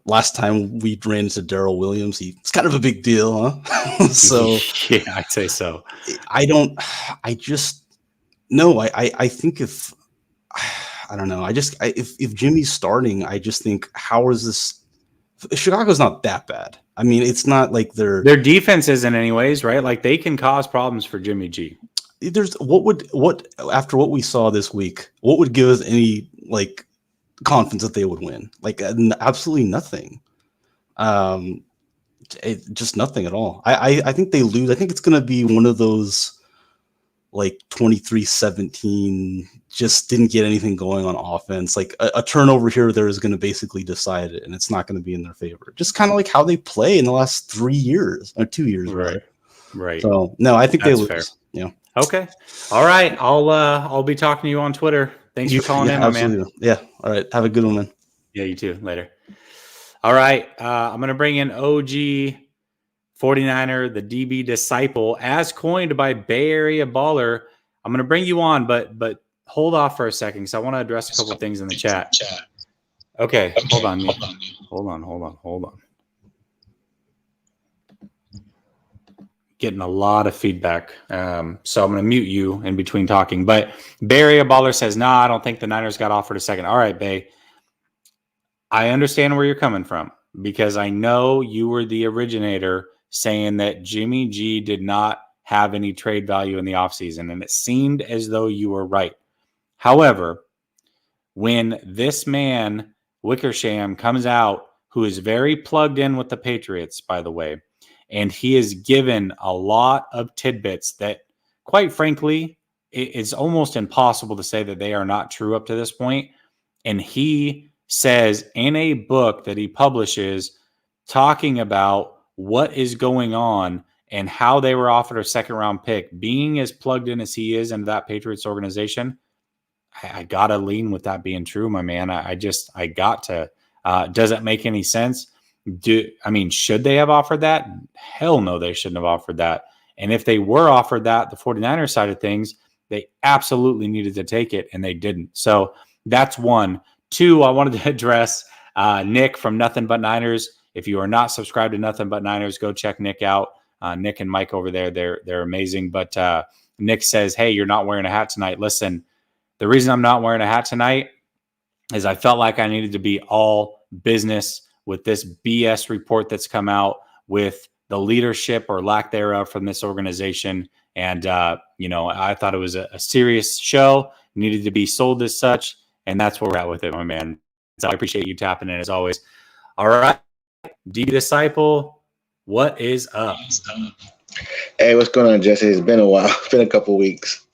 last time we ran into Darrell Williams, it's kind of a big deal, huh? So yeah, I'd say so. I think if Jimmy's starting, I just think, how is this? Chicago's not that bad. I mean, it's not like their defense isn't anyways, right? Like they can cause problems for Jimmy G. There's after what we saw this week, what would give us any like confidence that they would win? Like absolutely nothing. Just nothing at all. I think they lose. I think it's going to be one of those like 23-17, just didn't get anything going on offense. Like a turnover here or there is going to basically decide it, and it's not going to be in their favor. Just kind of like how they play in the last 3 years or 2 years. Right. So no, I think that's they lose. Fair. Yeah. Okay. All right. I'll be talking to you on Twitter. Thanks for calling in, my man. Yeah. All right. Have a good one, man. Yeah, you too. Later. All right. I'm going to bring in OG 49er, the DB disciple, as coined by Bay Area Baller. I'm going to bring you on, but hold off for a second because I want to address a couple of things in the chat. Okay. Hold on. Hold on. Getting a lot of feedback. So I'm going to mute you in between talking. But Bay Area Baller says, I don't think the Niners got offered a second. All right, Bay. I understand where you're coming from because I know you were the originator saying that Jimmy G did not have any trade value in the offseason, and it seemed as though you were right. However, when this man, Wickersham, comes out, who is very plugged in with the Patriots, by the way, and he is given a lot of tidbits that, quite frankly, it's almost impossible to say that they are not true up to this point. And he says in a book that he publishes talking about what is going on and how they were offered a second-round pick, being as plugged in as he is into that Patriots organization, I got to lean with that being true, my man. I got to. Does it make any sense? Should they have offered that? Hell no, they shouldn't have offered that. And if they were offered that, the 49ers side of things, they absolutely needed to take it, and they didn't. So that's one. Two, I wanted to address Nick from Nothing But Niners. If you are not subscribed to Nothing But Niners, go check Nick out. Nick and Mike over there, they're amazing. But Nick says, hey, you're not wearing a hat tonight. Listen, the reason I'm not wearing a hat tonight is I felt like I needed to be all business with this BS report that's come out with the leadership or lack thereof from this organization. And, I thought it was a serious show, needed to be sold as such. And that's where we're at with it, my man. So I appreciate you tapping in as always. All right. D Disciple, what is up? Hey, what's going on, Jesse? It's been a while. It's been a couple weeks.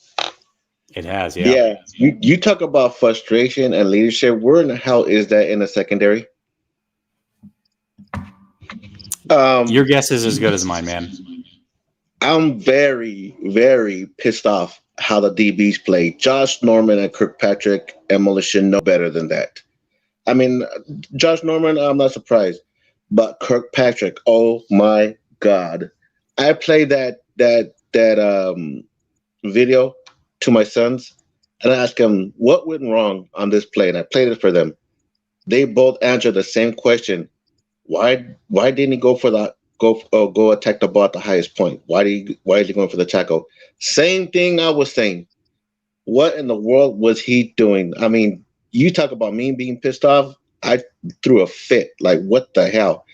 It has, yeah. Yeah. You talk about frustration and leadership. Where in the hell is that in the secondary? Your guess is as good as mine, man. I'm very, very pissed off how the DBs play. Josh Norman and Kirkpatrick and Militia know better than that. I mean, Josh Norman, I'm not surprised. But Kirkpatrick, oh my God. I played that that video to my sons, and I asked them what went wrong on this play, and I played it for them. They both answered the same question: Why didn't he go for the go attack the ball at the highest point? Why is he going for the tackle? Same thing I was saying. What in the world was he doing? I mean, you talk about me being pissed off. I threw a fit. Like, what the hell?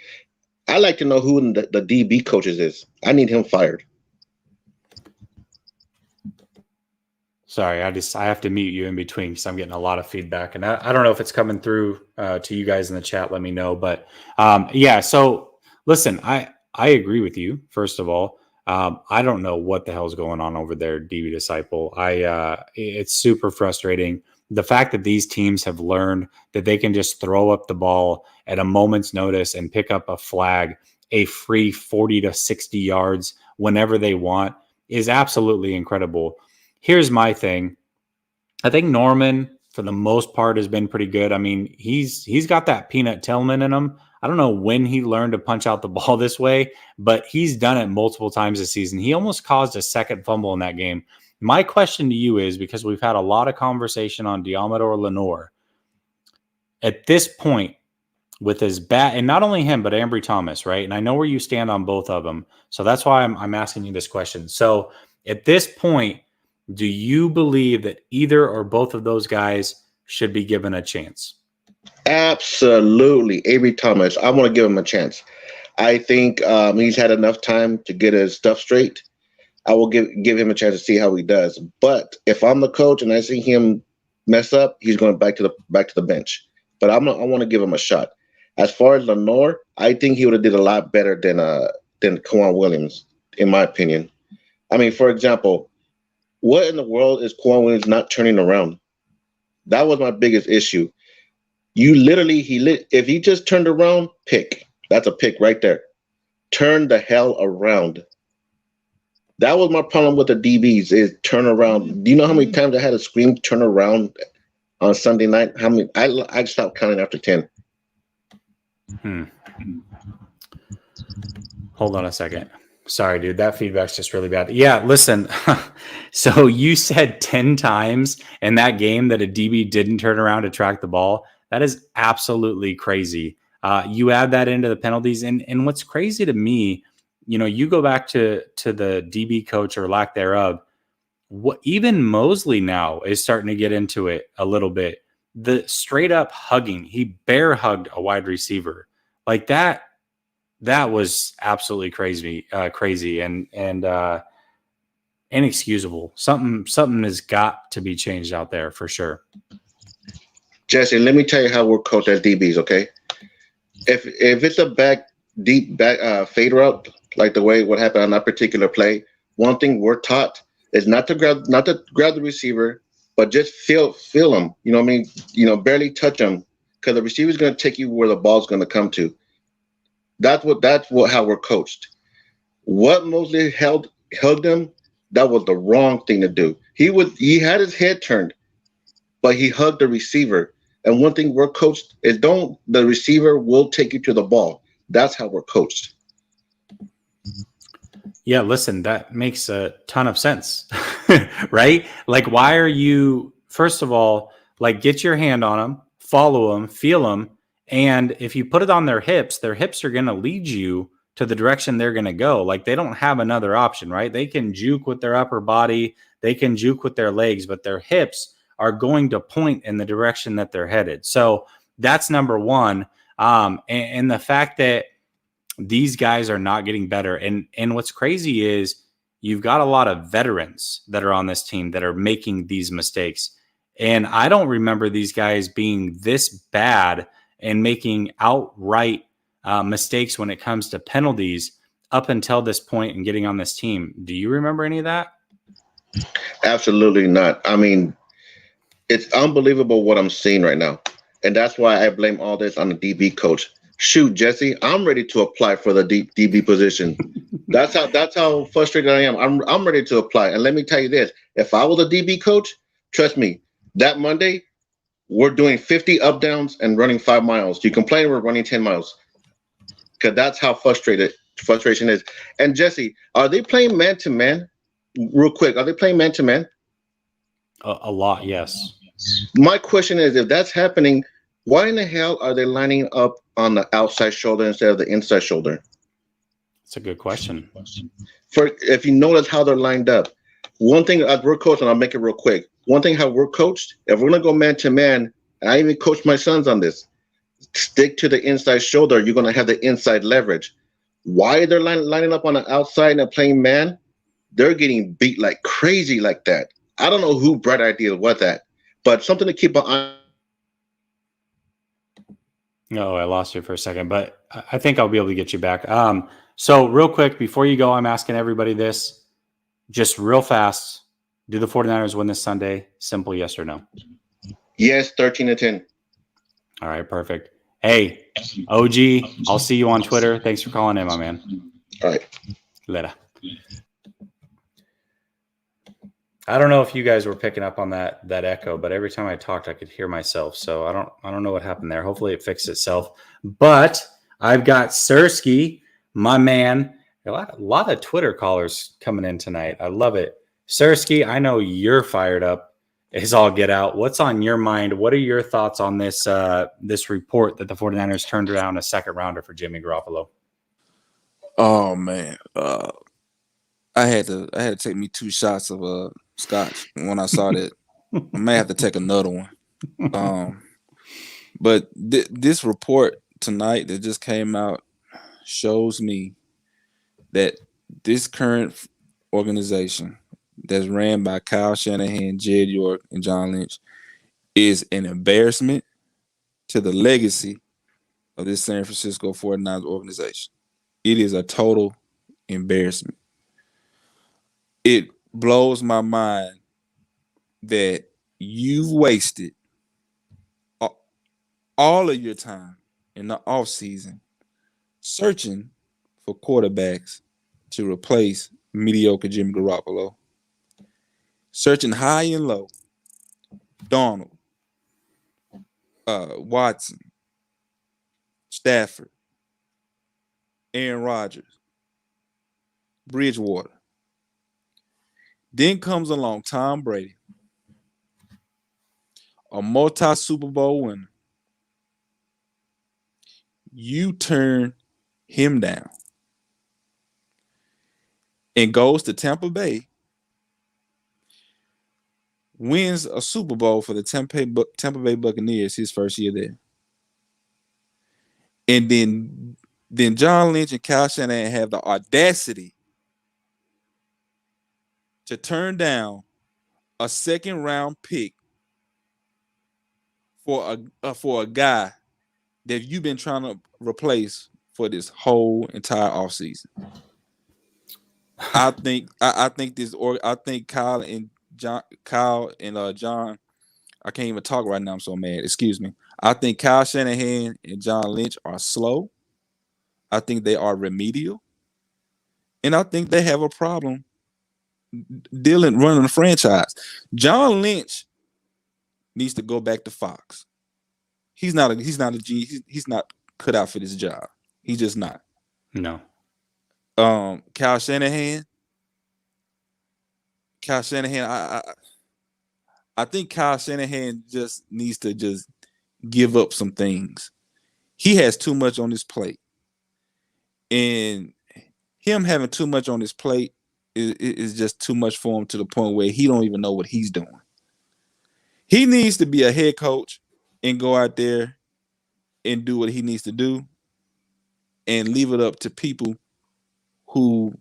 I like to know who the DB coaches is. I need him fired. Sorry, I have to mute you in between because I'm getting a lot of feedback, and I don't know if it's coming through to you guys in the chat. Let me know. But yeah, so listen, I agree with you. First of all, I don't know what the hell's going on over there, DB Disciple. It's super frustrating. The fact that these teams have learned that they can just throw up the ball at a moment's notice and pick up a flag, a free 40 to 60 yards whenever they want, is absolutely incredible. Here's my thing. I think Norman, for the most part, has been pretty good. I mean, he's got that Peanut Tillman in him. I don't know when he learned to punch out the ball this way, but he's done it multiple times this season. He almost caused a second fumble in that game. My question to you is, because we've had a lot of conversation on Diamador Lenore, at this point, with his bat, and not only him, but Ambry Thomas, right? And I know where you stand on both of them. So that's why I'm asking you this question. So at this point, do you believe that either or both of those guys should be given a chance? Absolutely. Avery Thomas, I want to give him a chance. I think he's had enough time to get his stuff straight. I will give him a chance to see how he does. But if I'm the coach and I see him mess up, he's going back to the bench. But I want to give him a shot. As far as Lenore, I think he would have did a lot better than Kwan Williams, in my opinion. I mean, for example, what in the world is Kwan Williams not turning around? That was my biggest issue. You literally, if he just turned around, pick. That's a pick right there. Turn the hell around. That was my problem with the DBs, is turn around. Do you know how many times I had to scream turn around on Sunday night? How many? I stopped counting after 10. Hold on a second. Sorry, dude. That feedback's just really bad. Yeah, listen. So you said 10 times in that game that a DB didn't turn around to track the ball. That is absolutely crazy. You add that into the penalties. And what's crazy to me, you go back to the DB coach or lack thereof. Even Mosley now is starting to get into it a little bit. The straight up hugging, he bear hugged a wide receiver like that. That was absolutely crazy and inexcusable. Something has got to be changed out there for sure. Jesse, let me tell you how we're coached as DBs. Okay, if it's a deep back fade route, like what happened on that particular play, one thing we're taught is not to grab the receiver, but just feel him. You know what I mean? Barely touch him, because the receiver is going to take you where the ball's going to come to. That's how we're coached. What Mosley hugged him, that was the wrong thing to do. He had his head turned, but he hugged the receiver. And one thing we're coached is the receiver will take you to the ball. That's how we're coached. Yeah, listen, that makes a ton of sense, right? Like, why are you, first of all, like, get your hand on them, follow them, feel them. And if you put it on their hips are going to lead you to the direction they're going to go. Like, they don't have another option, right? They can juke with their upper body, they can juke with their legs, but their hips are going to point in the direction that they're headed. So that's number one. And the fact that these guys are not getting better. And what's crazy is you've got a lot of veterans that are on this team that are making these mistakes. And I don't remember these guys being this bad and making outright mistakes when it comes to penalties up until this point and getting on this team. Do you remember any of that? Absolutely not. I mean, it's unbelievable what I'm seeing right now. And that's why I blame all this on the DB coach. Shoot, Jesse, I'm ready to apply for the DB position. That's how frustrated I am. I'm ready to apply. And let me tell you this. If I was a DB coach, trust me, that Monday, we're doing 50 up downs and running 5 miles. You complain, we're running 10 miles. Because that's how frustration is. And Jesse, are they playing man to man? real quick, are they playing man to man? A lot, yes. My question is, if that's happening, why in the hell are they lining up on the outside shoulder instead of the inside shoulder? That's a good question. For if you notice how they're lined up, one thing as we're coached, and I'll make it real quick. One thing how we're coached, if we're gonna go man to man, and I even coach my sons on this, stick to the inside shoulder. You're gonna have the inside leverage. Why they're lining up on the outside and playing man? They're getting beat like crazy like that. I don't know who bright idea was that, but something to keep an eye. No, I lost you for a second, but I think I'll be able to get you back. So real quick, before you go, I'm asking everybody this, just real fast. Do the 49ers win this Sunday? Simple yes or no. Yes, 13-10. All right, perfect. Hey, OG, I'll see you on Twitter. Thanks for calling in, my man. All right. Later. I don't know if you guys were picking up on that echo, but every time I talked, I could hear myself. So I don't know what happened there. Hopefully it fixed itself. But I've got Cerski, my man. A lot of Twitter callers coming in tonight. I love it. Cerski, I know you're fired up as all get out. What's on your mind? What are your thoughts on this this report that the 49ers turned around a second rounder for Jimmy Garoppolo? Oh man. I had to take me 2 shots of scotch when I saw that. I may have to take another one. But this report tonight that just came out shows me that this current organization that's ran by Kyle Shanahan, Jed York, and John Lynch is an embarrassment to the legacy of this San Francisco 49ers organization. It is a total embarrassment. It blows my mind that you've wasted all of your time in the offseason searching for quarterbacks to replace mediocre Jimmy Garoppolo. Searching high and low. Donald, Watson, Stafford, Aaron Rodgers, Bridgewater. Then comes along Tom Brady, a multi-Super Bowl winner. You turn him down and goes to Tampa Bay, wins a Super Bowl for the Tampa Bay Buccaneers his first year there. And then John Lynch and Kyle Shanahan have the audacity to turn down a second-round pick for a guy that you've been trying to replace for this whole entire offseason. I think Kyle and John, I can't even talk right now. I'm so mad. Excuse me. I think Kyle Shanahan and John Lynch are slow. I think they are remedial. And I think they have a problem running the franchise. John Lynch needs to go back to Fox. He's not cut out for this job. He's just not. No. Kyle Shanahan, I think Kyle Shanahan just needs to just give up some things. He has too much on his plate. And him having too much on his plate is just too much for him to the point where he don't even know what he's doing. He needs to be a head coach and go out there and do what he needs to do and leave it up to people who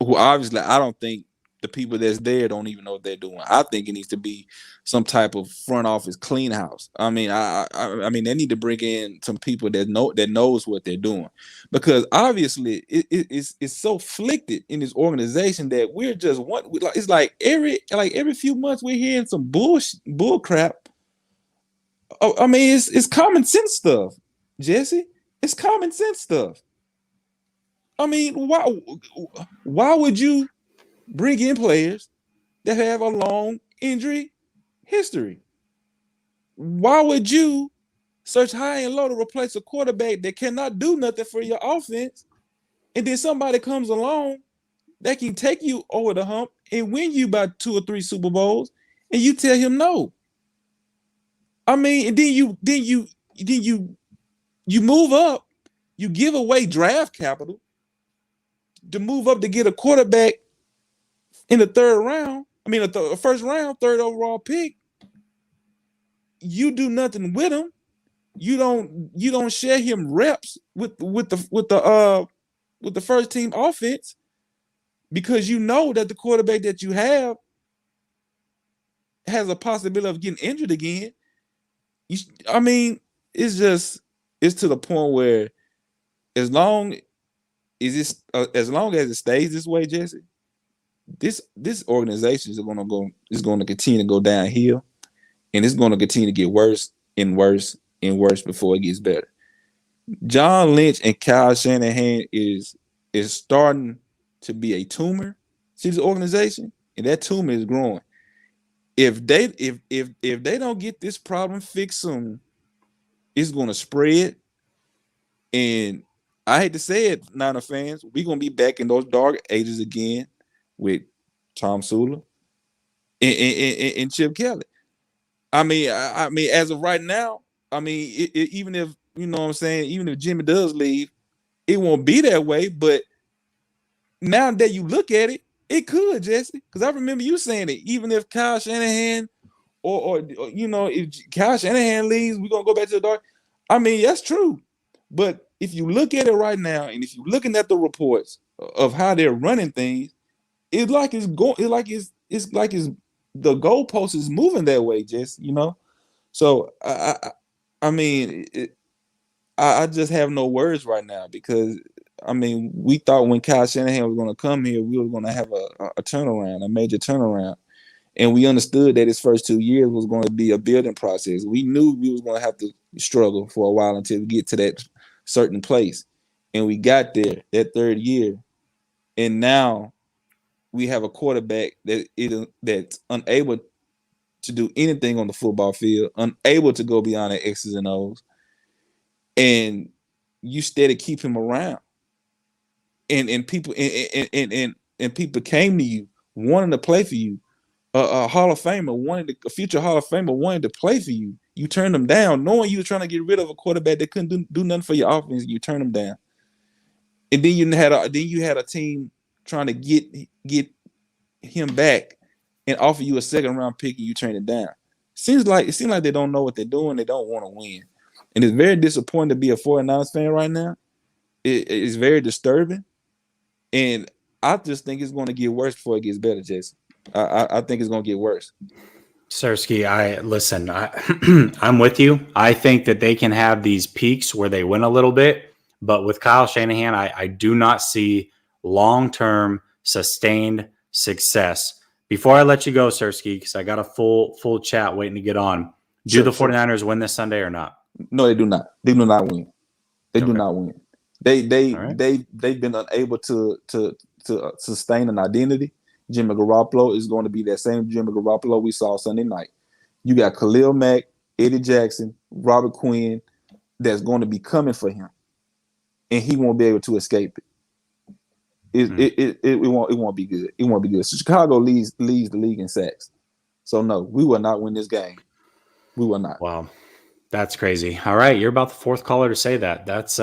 obviously I don't think the people that's there don't even know what they're doing. I think it needs to be some type of front office clean house. I mean, I mean, they need to bring in some people that knows what they're doing, because obviously it's so afflicted in this organization that we're just it's like every few months we're hearing some bull crap. Oh, I mean, it's common sense stuff, Jesse. It's common sense stuff. I mean, why would you bring in players that have a long injury history? Why would you search high and low to replace a quarterback that cannot do nothing for your offense, and then somebody comes along that can take you over the hump and win you by 2 or 3 Super Bowls, and you tell him no. I mean, and then you move up, you give away draft capital to move up to get a quarterback in the third round. I mean, the first round, third overall pick. You do nothing with him. You don't share him reps with the first team offense because you know that the quarterback that you have has a possibility of getting injured again. I mean, it's to the point where as long as it stays this way, Jesse, this organization is going to continue to go downhill, and it's going to continue to get worse and worse and worse before it gets better. John Lynch and Kyle Shanahan is starting to be a tumor to this organization, and that tumor is growing. If they don't get this problem fixed soon, it's going to spread. And I hate to say it, Niner fans, we're going to be back in those dark ages again with Tom Sula and Chip Kelly. I mean, as of right now, I mean, even if, you know what I'm saying, even if Jimmy does leave, it won't be that way. But now that you look at it, it could, Jesse. Because I remember you saying it. Even if Kyle Shanahan or you know, if Kyle Shanahan leaves, we're going to go back to the dark. I mean, that's true. But if you look at it right now, and if you're looking at the reports of how they're running things, it's like the goalpost is moving that way, Jesse, you know? So, I mean, I just have no words right now because, I mean, we thought when Kyle Shanahan was going to come here, we were going to have a turnaround, a major turnaround. And we understood that his first 2 years was going to be a building process. We knew we was going to have to struggle for a while until we get to that certain place. And we got there that third year. And now we have a quarterback that's unable to do anything on the football field, unable to go beyond the X's and O's. And you steady keep him around. And people and people came to you wanting to play for you. A Hall of Famer a future Hall of Famer wanted to play for you. You turned them down, knowing you were trying to get rid of a quarterback that couldn't do nothing for your offense. You turned them down, and then you had a team trying to get him back and offer you a second round pick, and you turn it down. It seems like they don't know what they're doing. They don't want to win, and it's very disappointing to be a 49ers fan right now. It's very disturbing, and I just think it's going to get worse before it gets better, Jesse. I think it's going to get worse. Cerski, I'm with you. I think that they can have these peaks where they win a little bit, but with Kyle Shanahan, I do not see long-term sustained success. Before I let you go, Cerski, because I got a full chat waiting to get on. Do the 49ers win this Sunday or not? No, they do not. They do not win. They do not win. They've been unable to sustain an identity. Jimmy Garoppolo is going to be that same Jimmy Garoppolo we saw Sunday night. You got Khalil Mack, Eddie Jackson, Robert Quinn that's going to be coming for him, and he won't be able to escape it. It won't be good. It won't be good. So Chicago leads the league in sacks. So no, we will not win this game. We will not. Wow, that's crazy. All right, you're about the fourth caller to say that. That's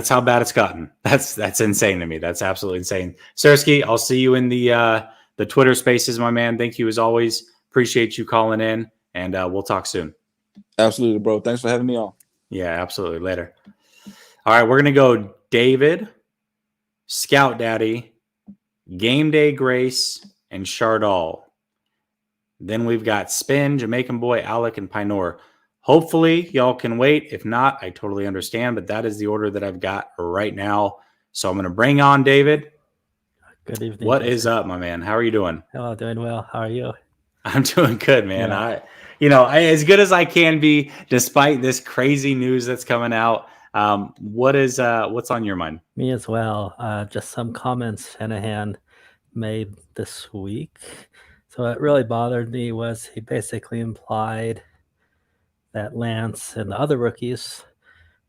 how bad it's gotten. That's insane to me. That's absolutely insane. Cerski, I'll see you in the Twitter spaces, my man. Thank you as always. Appreciate you calling in, and we'll talk soon. Absolutely, bro. Thanks for having me on. Yeah, absolutely. Later. All right, we're gonna go David, Scout Daddy, Game Day Grace, and Chardoll. Then we've got Spin, Jamaican Boy, Alec, and Pinor. Hopefully, y'all can wait. If not, I totally understand, but that is the order that I've got right now. So I'm going to bring on David. Good evening. What is up, my man? How are you doing? Hello, doing well. How are you? I'm doing good, man. Yeah. As good as I can be, despite this crazy news that's coming out. What's on your mind? Me as well. Just some comments Shanahan made this week. So what really bothered me was he basically implied that Lance and the other rookies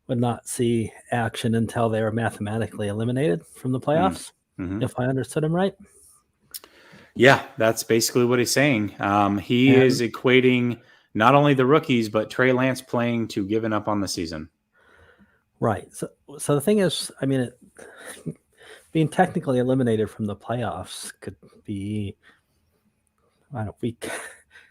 would not see action until they were mathematically eliminated from the playoffs. if I understood him right. Yeah, that's basically what he's saying. He is equating not only the rookies, but Trey Lance playing to giving up on the season. Right. So the thing is, I mean, being technically eliminated from the playoffs could be, I don't know, week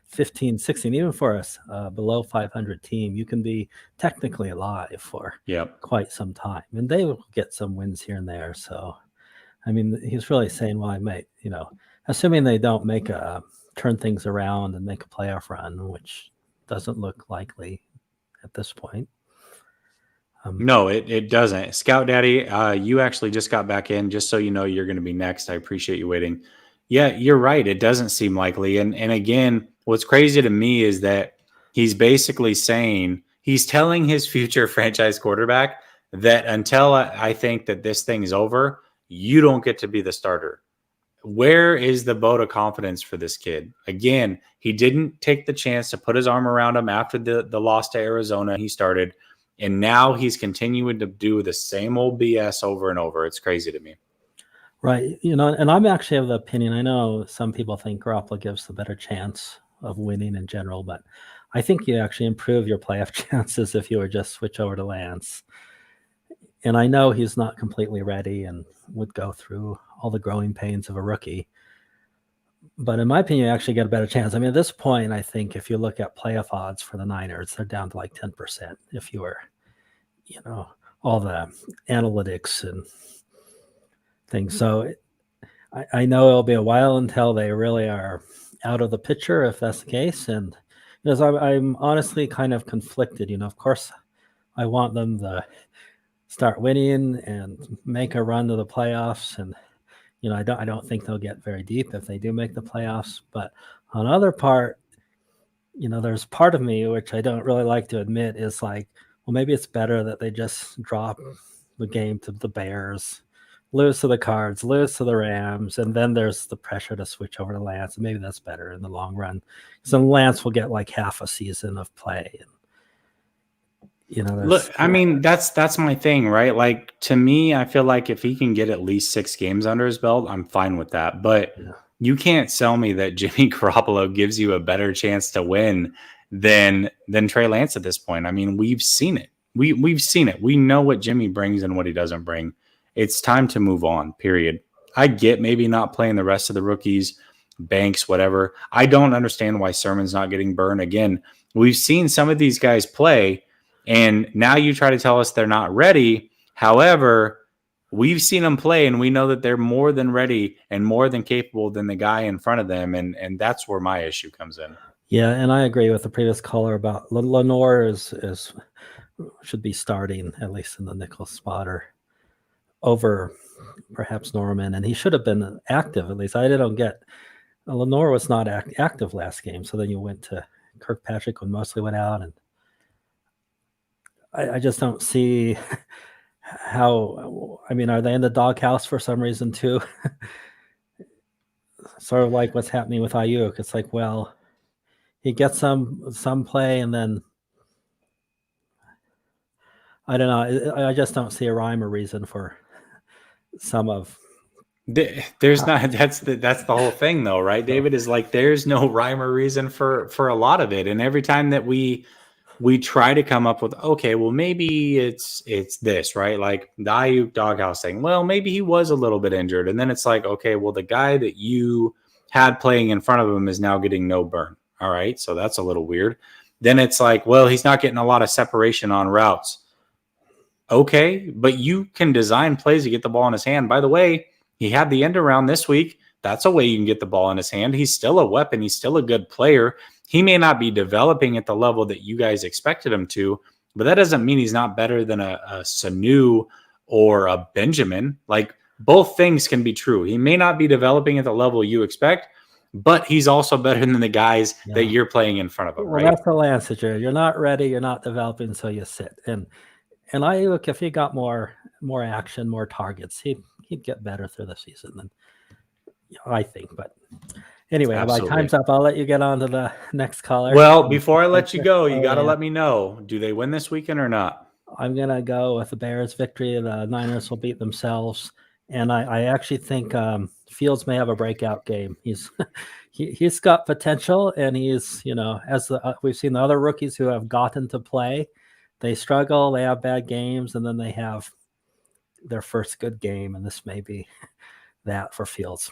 15, 16, even for us below 500 team, you can be technically alive for quite some time. And they will get some wins here and there. So, I mean, he's really saying, well, I might, assuming they don't turn things around and make a playoff run, which doesn't look likely at this point. No, it doesn't. Scout Daddy, you actually just got back in. Just so you know, you're going to be next. I appreciate you waiting. Yeah, you're right. It doesn't seem likely. And again, what's crazy to me is that he's basically saying, he's telling his future franchise quarterback that until I think that this thing is over, you don't get to be the starter. Where is the vote of confidence for this kid? Again, he didn't take the chance to put his arm around him after the loss to Arizona. He started, and now he's continuing to do the same old BS over and over. It's crazy to me. Right. And I'm actually of the opinion, I know some people think Garoppolo gives the better chance of winning in general, but I think you actually improve your playoff chances if you were just switch over to Lance. And I know he's not completely ready and would go through all the growing pains of a rookie. But in my opinion, you actually get a better chance. I mean, at this point, I think if you look at playoff odds for the Niners, they're down to like 10% if you were, all the analytics and things. So I know it'll be a while until they really are out of the picture, if that's the case. And because I'm honestly kind of conflicted. Of course, I want them to start winning and make a run to the playoffs. And I don't think they'll get very deep if they do make the playoffs. But on the other part, there's part of me which I don't really like to admit is like, well, maybe it's better that they just drop the game to the Bears, lose to the Cards, lose to the Rams, and then there's the pressure to switch over to Lance. And maybe that's better in the long run. So Lance will get like half a season of play. Look, I mean, that's my thing, right? Like, to me, I feel like if he can get at least 6 games under his belt, I'm fine with that. But you can't sell me that Jimmy Garoppolo gives you a better chance to win than Trey Lance at this point. I mean, we've seen it. We've seen it. We know what Jimmy brings and what he doesn't bring. It's time to move on, period. I get maybe not playing the rest of the rookies, Banks, whatever. I don't understand why Sermon's not getting burned. Again, we've seen some of these guys play, and now you try to tell us they're not ready. However, we've seen them play, and we know that they're more than ready and more than capable than the guy in front of them, and that's where my issue comes in. Yeah, and I agree with the previous caller about Lenore should be starting, at least in the nickel spotter, over perhaps Norman, and he should have been active at least. I don't get Lenore was not active last game, so then you went to Kirkpatrick when Mosley went out, and I just don't see how. I mean, are they in the doghouse for some reason too? Sort of like what's happening with Ayuk. It's like, well, he gets some play, and then I don't know. I just don't see a rhyme or reason for some of. There's not. That's the whole thing, though, right? David, is like there's no rhyme or reason for a lot of it, and every time that we try to come up with, okay, well, maybe it's this, right? Like the Ayuk doghouse thing. Well, maybe he was a little bit injured, and then it's like, okay, well, the guy that you had playing in front of him is now getting no burn. All right, so that's a little weird. Then it's like, well, he's not getting a lot of separation on routes. Okay, but you can design plays to get the ball in his hand. By the way, he had the end around this week. That's a way you can get the ball in his hand. He's still a weapon. He's still a good player. He may not be developing at the level that you guys expected him to, but that doesn't mean he's not better than a Sanu or a Benjamin. Like, both things can be true. He may not be developing at the level you expect, but he's also better than the guys that you're playing in front of him, right? Well, that's the Lance situation. You're not ready. You're not developing, so you sit. And I look, if he got more action, more targets, he'd get better through the season than I think. But anyway, Absolutely. My time's up. I'll let you get on to the next caller. Well, before I let you go, you got to let me know. Do they win this weekend or not? I'm going to go with the Bears victory. The Niners will beat themselves. And I actually think Fields may have a breakout game. He's got potential, and he's, as we've seen the other rookies who have gotten to play, they struggle, they have bad games, and then they have their first good game, and this may be that for Fields.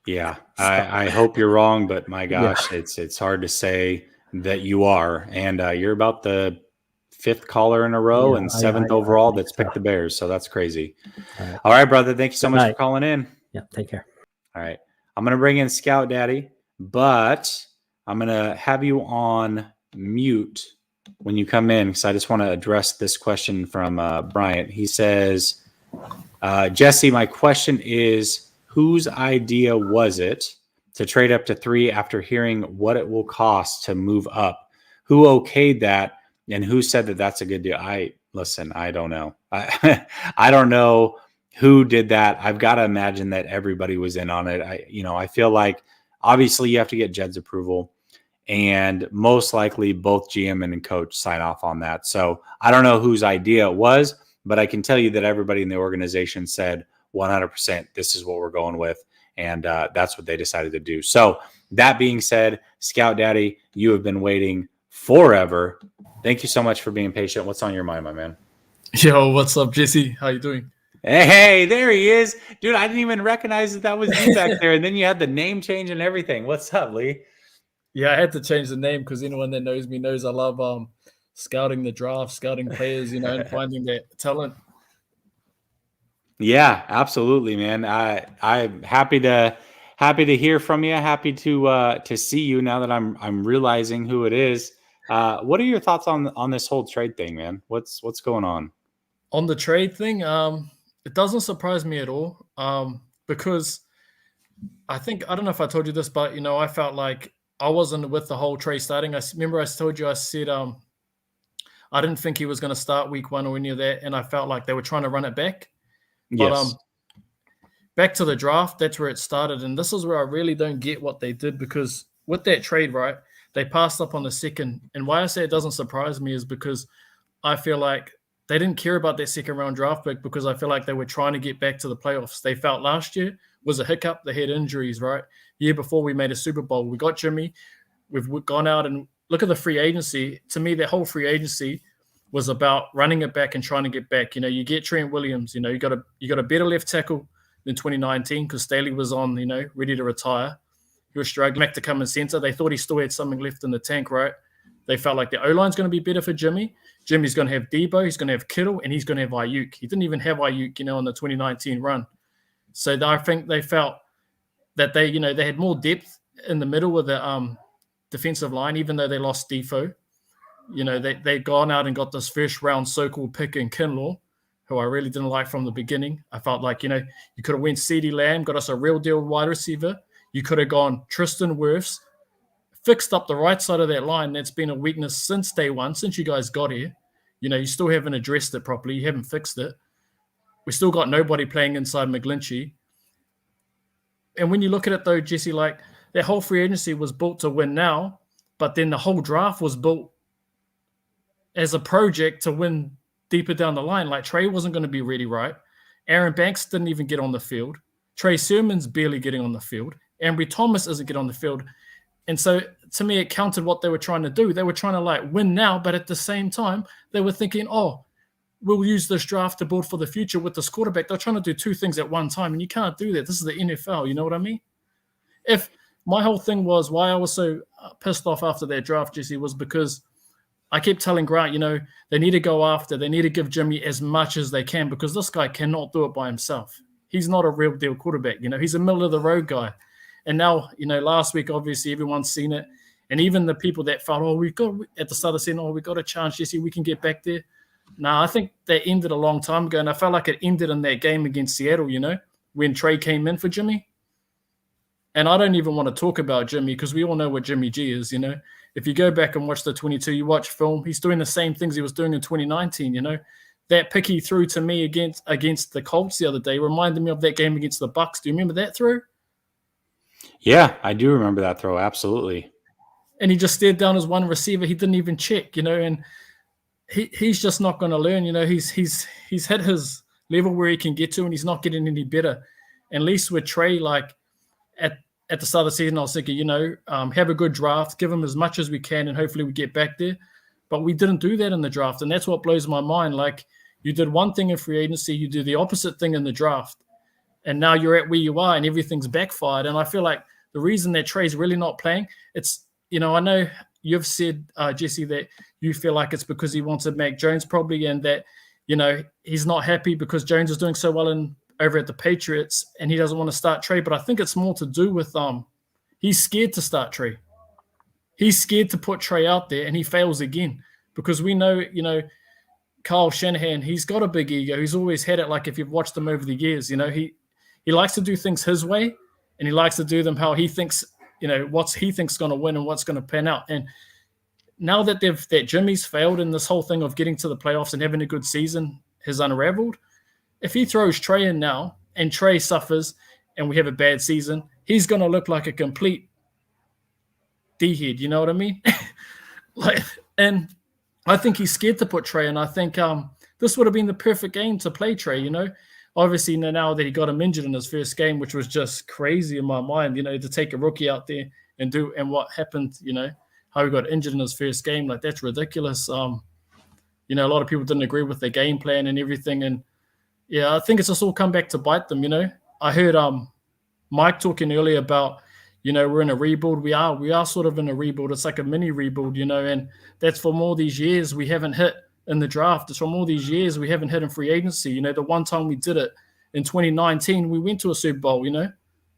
Yeah, I hope you're wrong, but my gosh, it's hard to say that you are. And you're about the 5th caller in a row and 7th overall that's picked the Bears. So that's crazy. All right, brother. Thank you so much for calling in. Yeah, take care. All right. I'm going to bring in Scout Daddy, but I'm going to have you on mute when you come in, because I just want to address this question from Bryant. He says, Jesse, my question is, whose idea was it to trade up to 3 after hearing what it will cost to move up? Who okayed that, and who said that that's a good deal? I don't know. I don't know who did that. I've got to imagine that everybody was in on it. I feel like obviously you have to get Jed's approval, and most likely both GM and coach sign off on that. So I don't know whose idea it was, but I can tell you that everybody in the organization said 100%, this is what we're going with. And that's what they decided to do. So that being said, Scout Daddy, you have been waiting forever. Thank you so much for being patient. What's on your mind, my man? Yo, what's up, Jesse? How you doing? Hey, there he is. Dude, I didn't even recognize that was you back there. And then you had the name change and everything. What's up, Lee? Yeah, I had to change the name because anyone that knows me knows I love scouting the draft, scouting players, and finding their talent. Yeah, absolutely, man. I'm happy to hear from you. Happy to see you now that I'm realizing who it is. What are your thoughts on this whole trade thing, man? What's going on? On the trade thing, it doesn't surprise me at all. Because I don't know if I told you this, but I felt like I wasn't with the whole Trey starting. I remember I told you, I said I didn't think he was going to start week 1 or any of that, and I felt like they were trying to run it back. Yes. But back to the draft, that's where it started. And this is where I really don't get what they did, because with that trade, right, they passed up on the second. And why I say it doesn't surprise me is because I feel like they didn't care about that second round draft pick, because I feel like they were trying to get back to the playoffs. They felt last year was a hiccup. They had injuries, right? Year before we made a Super Bowl, we got Jimmy. We've gone out and look at the free agency. To me, that whole free agency was about running it back and trying to get back. You get Trent Williams. You got a better left tackle than 2019 because Staley was on, ready to retire. He was struggling back to come in center. They thought he still had something left in the tank, right? They felt like the O-line's going to be better for Jimmy. Jimmy's going to have Debo. He's going to have Kittle, and he's going to have Ayuk. He didn't even have Ayuk, in the 2019 run. So I think they felt that they had more depth in the middle of the defensive line, even though they lost Defo. They'd gone out and got this first round so-called pick in Kinlaw, who I really didn't like from the beginning. I felt like, you could have went CeeDee Lamb, got us a real deal wide receiver. You could have gone Tristan Wirfs, fixed up the right side of that line. That's been a weakness since day one, since you guys got here. You still haven't addressed it properly. You haven't fixed it. We still got nobody playing inside McGlinchey. And when you look at it, though, Jesse, like that whole free agency was built to win now, but then the whole draft was built as a project to win deeper down the line. Like Trey wasn't going to be ready, right? Aaron Banks didn't even get on the field. Trey Sermon's barely getting on the field. Ambry Thomas doesn't get on the field. And so to me, it counted what they were trying to do. They were trying to win now, but at the same time, they were thinking, we'll use this draft to build for the future with this quarterback. They're trying to do two things at one time, and you can't do that. This is the NFL. You know what I mean? If my whole thing was why I was so pissed off after that draft, Jesse, was because I kept telling Grant, they need to go after, they need to give Jimmy as much as they can, because this guy cannot do it by himself. He's not a real deal quarterback. He's a middle of the road guy. And now, last week, obviously, everyone's seen it. And even the people that felt, we've got at the start of saying, we got a chance, Jesse, we can get back there. Nah, I think that ended a long time ago. And I felt like it ended in that game against Seattle, when Trey came in for Jimmy. And I don't even want to talk about Jimmy because we all know what Jimmy G is, If you go back and watch the 22, you watch film, he's doing the same things he was doing in 2019, That pick he threw to me against the Colts the other day reminded me of that game against the Bucs. Do you remember that throw? Yeah, I do remember that throw. Absolutely. And he just stared down his one receiver. He didn't even check, and he's just not going to learn. He's hit his level where he can get to, and he's not getting any better. And at least with Trey, like at the start of the season, I was thinking, have a good draft, give him as much as we can, and hopefully we get back there. But we didn't do that in the draft, and that's what blows my mind. Like, you did one thing in free agency, you do the opposite thing in the draft, and now you're at where you are, and everything's backfired. And I feel like the reason that Trey's really not playing, it's, I know you've said, Jesse, that you feel like it's because he wants to Mac Jones probably, and that, he's not happy because Jones is doing so well over at the Patriots, and he doesn't want to start Trey. But I think it's more to do with he's scared to start Trey. He's scared to put Trey out there, and he fails again because we know, Kyle Shanahan, he's got a big ego. He's always had it. Like, if you've watched him over the years, he likes to do things his way, and he likes to do them how he thinks, what he thinks going to win and what's going to pan out. And now that Jimmy's failed in this whole thing of getting to the playoffs and having a good season has unraveled, if he throws Trey in now and Trey suffers and we have a bad season, he's going to look like a complete D-head. You know what I mean? And I think he's scared to put Trey, and I think this would have been the perfect game to play Trey, Obviously, now that he got him injured in his first game, which was just crazy in my mind, to take a rookie out there and what happened, how he got injured in his first game, like, that's ridiculous. A lot of people didn't agree with the game plan and everything, and yeah, I think it's just all come back to bite them. I heard Mike talking earlier about, we're in a rebuild. We are sort of in a rebuild. It's like a mini rebuild, and that's from all these years we haven't hit in the draft. It's from all these years we haven't hit in free agency. The one time we did it in 2019, we went to a Super Bowl,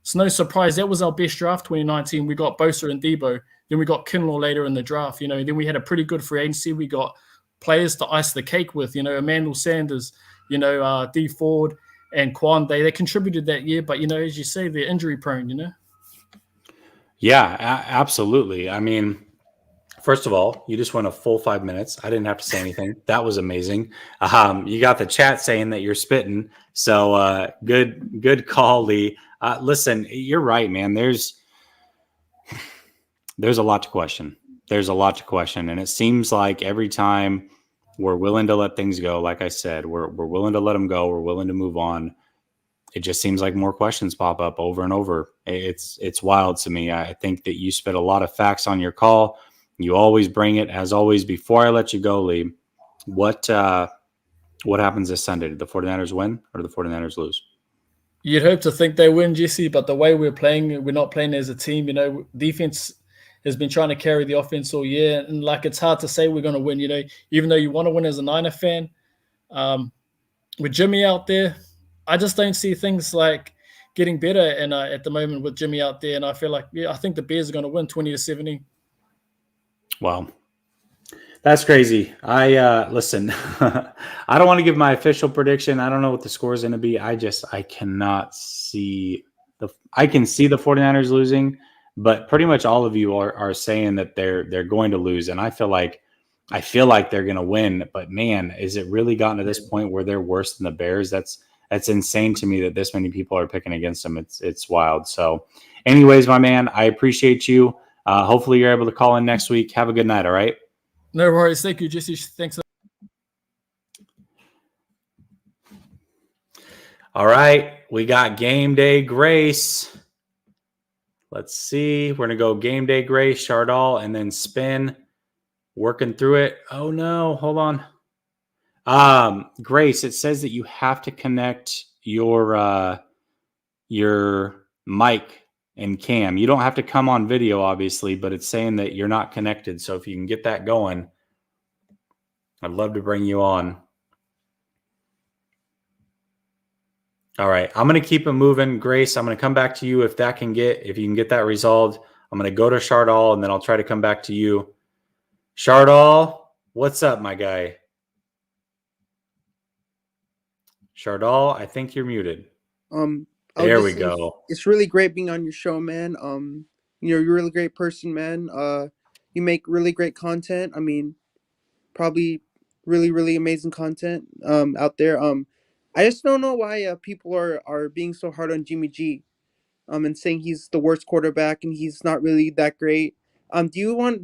It's no surprise. That was our best draft, 2019. We got Bosa and Debo. Then we got Kinlaw later in the draft, Then we had a pretty good free agency. We got players to ice the cake with, Emmanuel Sanders, D Ford and Quan. They contributed that year, but, as you say, they're injury prone, Yeah, absolutely. I mean, first of all, you just went a full 5 minutes. I didn't have to say anything. That was amazing. You got the chat saying that you're spitting. So good call, Lee. Listen, you're right, man. There's a lot to question. And it seems like every time we're willing to let things go, like I said, we're willing to let them go. We're willing to move on. It just seems like more questions pop up over and over. It's wild to me. I think that you spit a lot of facts on your call. You always bring it, as always. Before I let you go, Lee, what happens this Sunday? Did the 49ers win or did the 49ers lose? You'd hope to think they win, Jesse, but the way we're playing, we're not playing as a team. Defense has been trying to carry the offense all year, and it's hard to say we're going to win. Even though you want to win as a Niner fan, with Jimmy out there, I just don't see things like getting better. And at the moment with Jimmy out there, and I feel like, I think the Bears are going to win 20-17. Wow. That's crazy. Listen, I don't want to give my official prediction. I don't know what the score is going to be. I cannot see I can see the 49ers losing, but pretty much all of you are saying that they're going to lose. And I feel like they're going to win, but man, is it really gotten to this point where they're worse than the Bears? That's insane to me that this many people are picking against them. It's wild. So anyways, my man, I appreciate you. Hopefully you're able to call in next week. Have a good night. All right. No worries. Thank you, Jesse. Thanks. All right. We got game day Grace. Let's see. We're going to go game day Grace, Chardoll, and then spin. Working through it. Oh no, hold on. Grace, it says that you have to connect your mic and cam. You don't have to come on video, obviously, but it's saying that you're not connected. So if you can get that going, I'd love to bring you on. All right, I'm going to keep it moving. Grace, I'm going to come back to you if you can get that resolved. I'm going to go to Chardoll, and then I'll try to come back to you. Chardoll, what's up, my guy? Chardoll, I think you're muted. There we go. It's really great being on your show, man. You're a really great person, man. You make really great content. I mean, probably really, really amazing content out there. I just don't know why people are being so hard on Jimmy G, and saying he's the worst quarterback and he's not really that great. Do you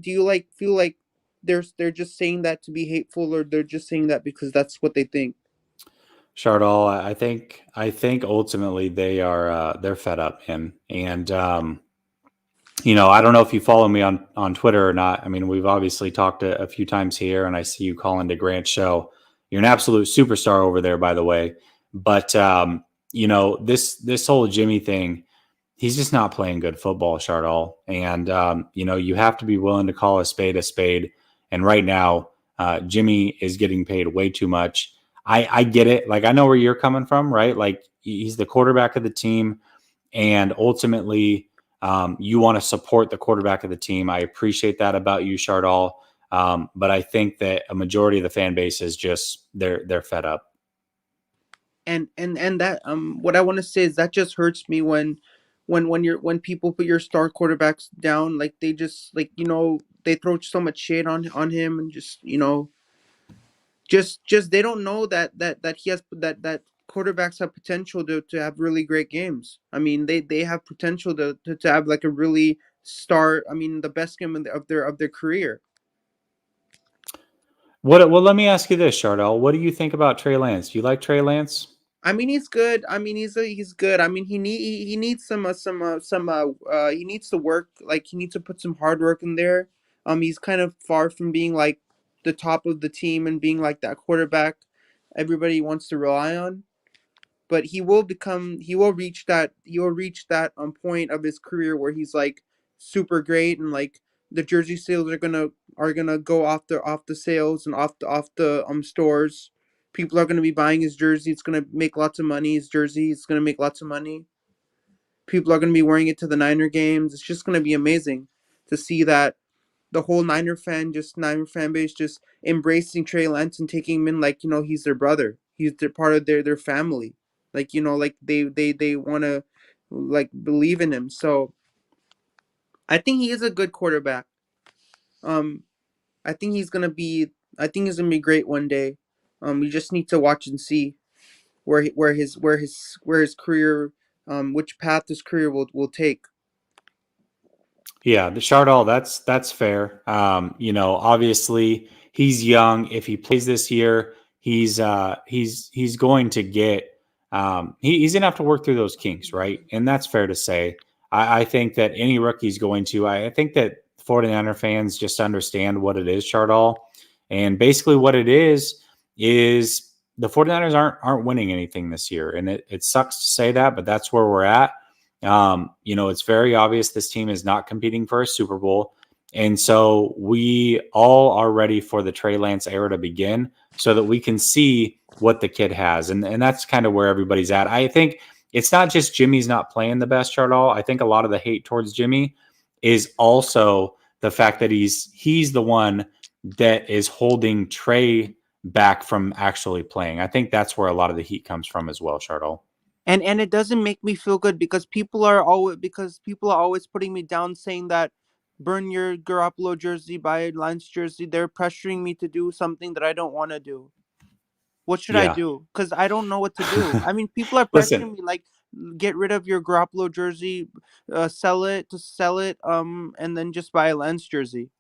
feel like they're just saying that to be hateful, or they're just saying that because that's what they think? Chardoll, I think ultimately they're fed up, man. And I don't know if you follow me on Twitter or not. I mean, we've obviously talked a few times here, and I see you call into Grant's show. You're an absolute superstar over there, by the way. But this whole Jimmy thing, he's just not playing good football, Chardoll. And you have to be willing to call a spade. And right now, Jimmy is getting paid way too much. I get it. Like, I know where you're coming from, right? Like, he's the quarterback of the team, and ultimately, you want to support the quarterback of the team. I appreciate that about you, Chardoll. But I think that a majority of the fan base is just they're fed up. And that what I want to say is that just hurts me when people put your star quarterbacks down, like they just they throw so much shade on him, and just they don't know that he has that quarterbacks have potential to have really great games. I mean, they have potential to have like a really the best game of their career. Well, let me ask you this, Chardoll. What do you think about Trey Lance? Do you like Trey Lance? I mean, he's good. I mean, he's good. I mean, he needs some he needs to work. Like, he needs to put some hard work in there. He's kind of far from being like the top of the team and being like that quarterback everybody wants to rely on. But he will reach that point of his career where he's like super great, and like the jersey sales are gonna go off the sales and off the stores. People are gonna be buying his jersey. It's gonna make lots of money. His jersey, it's gonna make lots of money. People are gonna be wearing it to the Niner games. It's just gonna be amazing to see that the whole Niner fan base just embracing Trey Lance and taking him in like he's their brother. They're part of their family. Like like they want to like believe in him. So I think he is a good quarterback. I think he's gonna be great one day. We just need to watch and see where his career, which path his career will take. Yeah, the Chardoll, that's fair. Obviously he's young. If he plays this year, he's going to get he's gonna have to work through those kinks, right? And that's fair to say. I think that any rookie's going to. I think that 49er fans just understand what it is, Chardoll. And basically what it is the 49ers aren't winning anything this year. And it sucks to say that, but that's where we're at. It's very obvious this team is not competing for a Super Bowl. And so we all are ready for the Trey Lance era to begin so that we can see what the kid has. And that's kind of where everybody's at. I think it's not just Jimmy's not playing the best, Chardoll. I think a lot of the hate towards Jimmy is also the fact that he's the one that is holding Trey back from actually playing. I think that's where a lot of the heat comes from as well, Chardoll. And it doesn't make me feel good because people are always putting me down, saying that burn your Garoppolo jersey, buy a Lance jersey. They're pressuring me to do something that I don't want to do. What should I do? Because I don't know what to do. I mean, people are pressuring me like, get rid of your Garoppolo jersey, sell it, and then just buy a Lance jersey.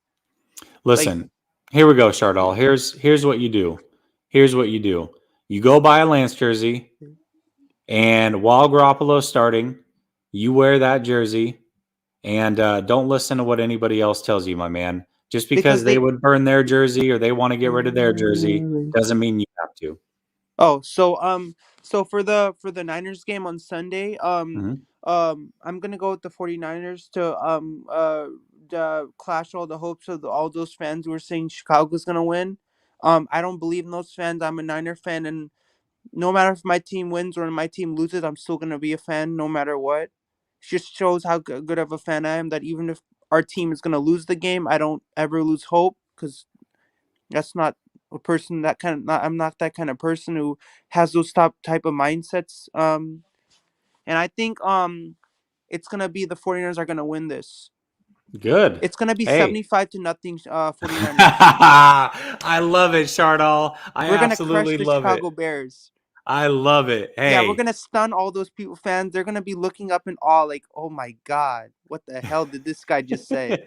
Listen, here we go, Chardoll. Here's what you do. You go buy a Lance jersey. And while Garoppolo's starting, you wear that jersey, and don't listen to what anybody else tells you, my man. Just because they would burn their jersey or they want to get rid of their jersey doesn't mean you have to. Oh, so for the Niners game on Sunday, I'm gonna go with the 49ers to clash all the hopes of all those fans who are saying Chicago's gonna win. I don't believe in those fans. I'm a Niner fan, and no matter if my team wins or my team loses, I'm still going to be a fan no matter what. It just shows how good of a fan I am, that even if our team is going to lose the game, I don't ever lose hope, because that's not a person I'm not that kind of person who has those type of mindsets. And I think it's going to be the 49ers are going to win this. Good. It's going to be 75-0 49ers. I love it, Chardoll. We're going to crush the Chicago Bears. I love it. Hey. Yeah, we're going to stun all those fans. They're going to be looking up in awe like, oh my God, what the hell did this guy just say?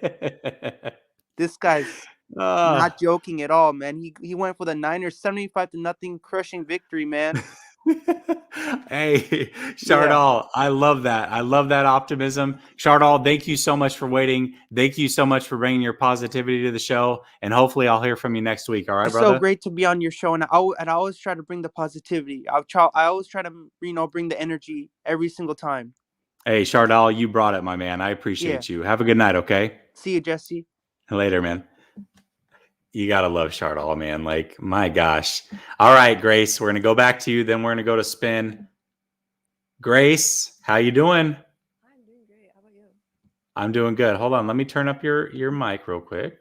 This guy's not joking at all, man. He went for the Niners 75-0 crushing victory, man. Hey, Chardoll, I love that. I love that optimism. Chardoll, thank you so much for waiting. Thank you so much for bringing your positivity to the show. And hopefully I'll hear from you next week. All right, It's brother? so great to be on your show, and I always try to bring the positivity. I always try to bring the energy every single time. Hey, Chardoll, you brought it, my man. I appreciate you. Have a good night, okay? See you, Jesse. Later, man. You gotta love Chardoll, man. Like, my gosh. All right, Grace, we're gonna go back to you. Then we're gonna go to Spin. Grace, how you doing? I'm doing great. How about you? I'm doing good. Hold on, let me turn up your mic real quick.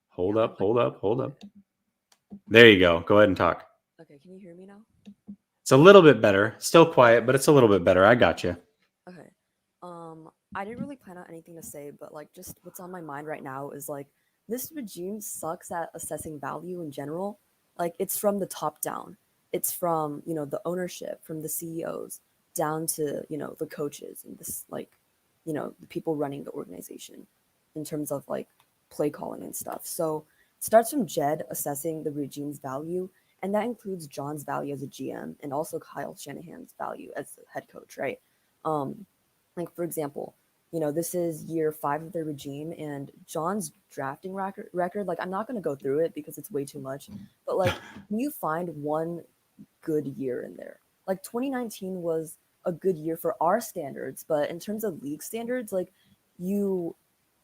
Hold up. There you go. Go ahead and talk. Okay, can you hear me now? It's a little bit better. Still quiet, but it's a little bit better. I got you. Okay. I didn't really plan out anything to say, but like just what's on my mind right now is like this regime sucks at assessing value in general. Like it's from the top down. It's from, the ownership, from the CEOs down to, the coaches and this like, the people running the organization in terms of like play calling and stuff. So it starts from Jed assessing the regime's value, and that includes John's value as a GM and also Kyle Shanahan's value as the head coach, right? Like for example, this is year 5 of the regime, and John's drafting record, like I'm not going to go through it because it's way too much, but like, can you find one good year in there? Like 2019 was a good year for our standards, but in terms of league standards, like you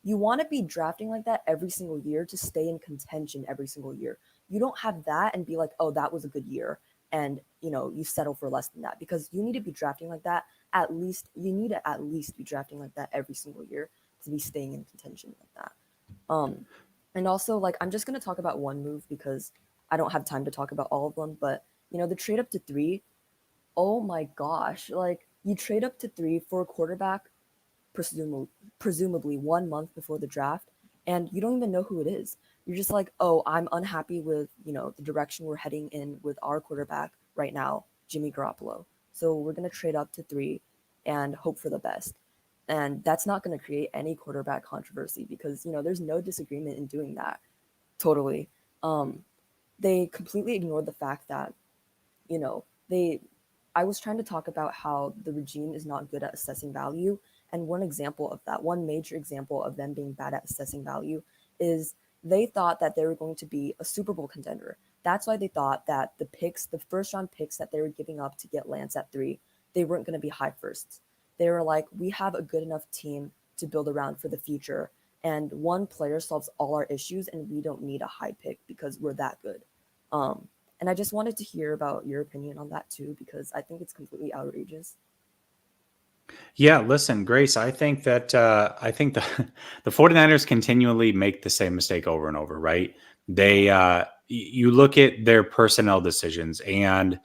want to be drafting like that every single year to stay in contention every single year. You don't have that and be like, oh, that was a good year, and you settle for less than that, because you need to be drafting like that. You need to at least be drafting like that every single year to be staying in contention like that. And also, like, I'm just going to talk about one move because I don't have time to talk about all of them, but the trade up to 3, oh my gosh, like you trade up to 3 for a quarterback, presumably 1 month before the draft, and you don't even know who it is. You're just like, oh, I'm unhappy with the direction we're heading in with our quarterback right now, Jimmy Garoppolo. So we're going to trade up to 3 and hope for the best. And that's not going to create any quarterback controversy because, there's no disagreement in doing that. Totally. They completely ignored the fact that, I was trying to talk about how the regime is not good at assessing value. And one example of that, one major example of them being bad at assessing value is they thought that they were going to be a Super Bowl contender. That's why they thought that the first round picks that they were giving up to get Lance at 3, they weren't going to be high firsts. They were like, we have a good enough team to build around for the future. And one player solves all our issues, and we don't need a high pick because we're that good. And I just wanted to hear about your opinion on that too, because I think it's completely outrageous. Yeah, listen, Grace, I think that the 49ers continually make the same mistake over and over, right? You look at their personnel decisions, and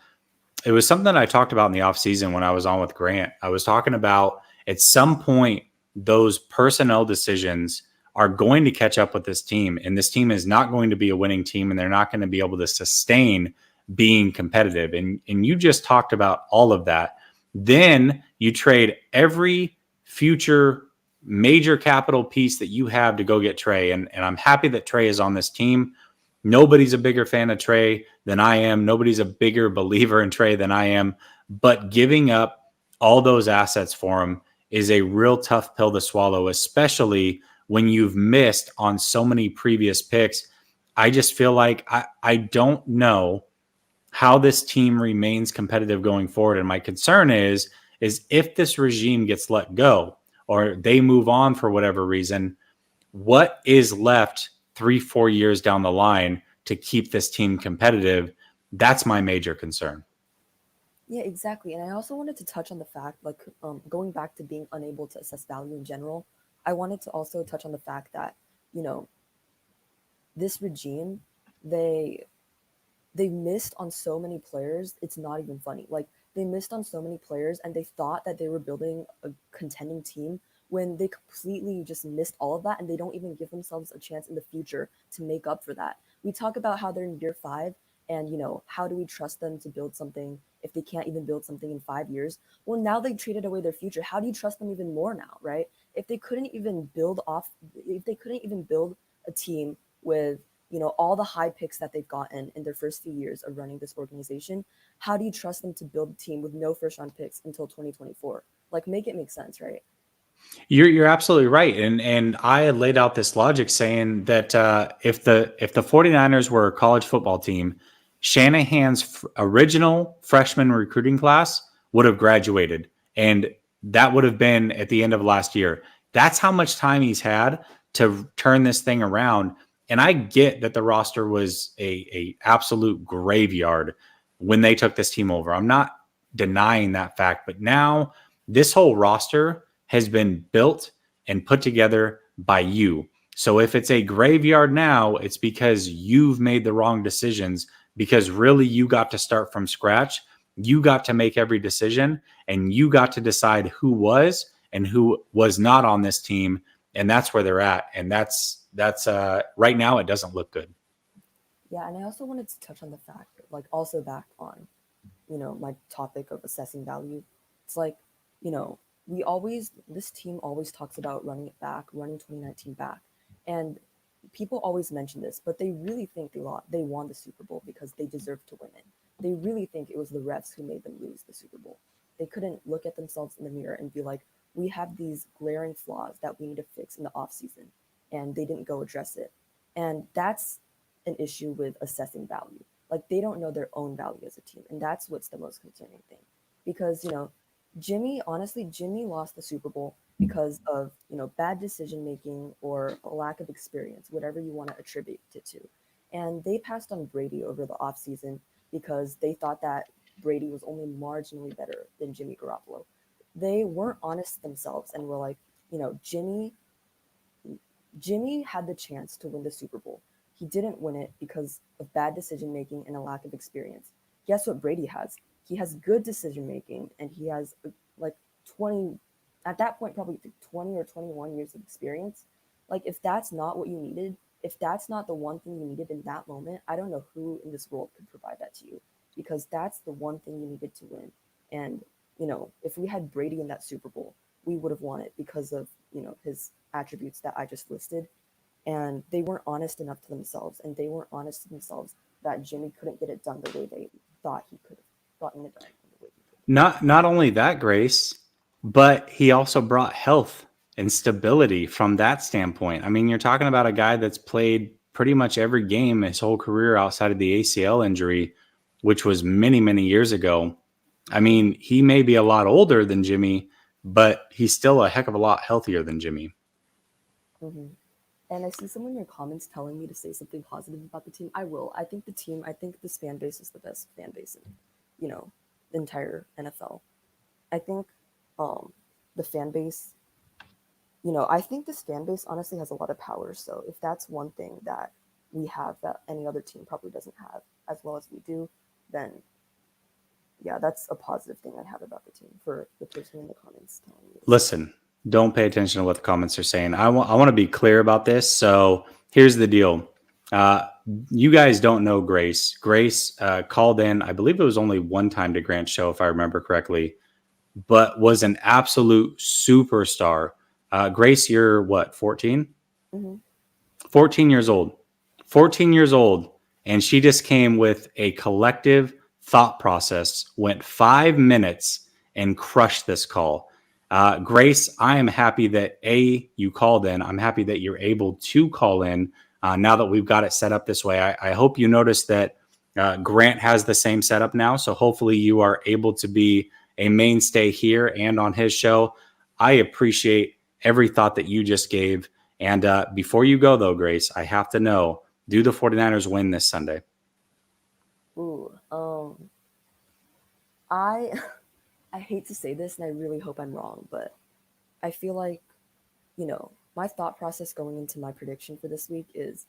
it was something that I talked about in the offseason when I was on with Grant. I was talking about at some point, those personnel decisions are going to catch up with this team, and this team is not going to be a winning team, and they're not going to be able to sustain being competitive. And you just talked about all of that. Then you trade every future major capital piece that you have to go get Trey. And I'm happy that Trey is on this team. Nobody's a bigger fan of Trey than I am. Nobody's a bigger believer in Trey than I am. But giving up all those assets for him is a real tough pill to swallow, especially when you've missed on so many previous picks. I just feel like I don't know how this team remains competitive going forward. And my concern is if this regime gets let go or they move on for whatever reason, what is left 3-4 years down the line to keep this team competitive? That's my major concern. Yeah, exactly. And I also wanted to touch on the fact, like, going back to being unable to assess value in general, I wanted to also touch on the fact that, this regime, they missed on so many players. It's not even funny. Like, they missed on so many players, and they thought that they were building a contending team when they completely just missed all of that, and they don't even give themselves a chance in the future to make up for that. We talk about how they're in year 5, and how do we trust them to build something if they can't even build something in 5 years? Well, now they traded away their future. How do you trust them even more now, right? If they couldn't even build a team with all the high picks that they've gotten in their first few years of running this organization, how do you trust them to build a team with no first round picks until 2024? Like, make it make sense, right? You're absolutely right. And I had laid out this logic saying that if the 49ers were a college football team, Shanahan's original freshman recruiting class would have graduated, and that would have been at the end of last year. That's how much time he's had to turn this thing around. And I get that the roster was a absolute graveyard when they took this team over. I'm not denying that fact, but now this whole roster has been built and put together by you. So if it's a graveyard now, it's because you've made the wrong decisions, because really you got to start from scratch. You got to make every decision, and you got to decide who was and who was not on this team. And that's where they're at. And that's right now it doesn't look good. Yeah, and I also wanted to touch on the fact, like, also back on, my topic of assessing value. It's like, this team always talks about running it back, running 2019 back. And people always mention this, but they really think they won the Super Bowl because they deserved to win it. They really think it was the refs who made them lose the Super Bowl. They couldn't look at themselves in the mirror and be like, we have these glaring flaws that we need to fix in the offseason. And they didn't go address it. And that's an issue with assessing value. Like, they don't know their own value as a team. And that's what's the most concerning thing. Because, Jimmy lost the Super Bowl because of, bad decision making or a lack of experience, whatever you want to attribute it to. And they passed on Brady over the offseason because they thought that Brady was only marginally better than Jimmy Garoppolo. They weren't honest to themselves and were like, Jimmy had the chance to win the Super Bowl. He didn't win it because of bad decision making and a lack of experience. Guess what Brady has? He has good decision making, and he has like 20, at that point, probably 20 or 21 years of experience. Like, if that's not what you needed, if that's not the one thing you needed in that moment, I don't know who in this world could provide that to you, because that's the one thing you needed to win. And, if we had Brady in that Super Bowl, we would have won it because of, his attributes that I just listed. And they weren't honest enough to themselves, and they weren't honest to themselves that Jimmy couldn't get it done the way they thought he could have gotten it done. Not only that, Grace, but he also brought health and stability from that standpoint. I mean, you're talking about a guy that's played pretty much every game his whole career outside of the ACL injury, which was many, many years ago. I mean, he may be a lot older than Jimmy, but he's still a heck of a lot healthier than Jimmy. Mm-hmm. And I see someone in your comments telling me to say something positive about the team. I will. I think this fan base is the best fan base in, the entire NFL. I think the fan base, I think this fan base honestly has a lot of power. So if that's one thing that we have that any other team probably doesn't have as well as we do, then yeah, that's a positive thing I have about the team for the person in the comments telling me. Listen, don't pay attention to what the comments are saying. I want to be clear about this. So here's the deal. You guys don't know Grace. Grace called in, I believe it was only one time to Grant's show, if I remember correctly, but was an absolute superstar. Grace, you're what, 14? Mm-hmm. 14 years old. 14 years old. And she just came with a collective thought process, went 5 minutes and crushed this call. Grace, I am happy that you called in. I'm happy that you're able to call in now that we've got it set up this way. I hope you noticed that Grant has the same setup now. So hopefully you are able to be a mainstay here and on his show. I appreciate every thought that you just gave. And before you go, though, Grace, I have to know, do the 49ers win this Sunday? Ooh, I hate to say this, and I really hope I'm wrong, but I feel like, my thought process going into my prediction for this week is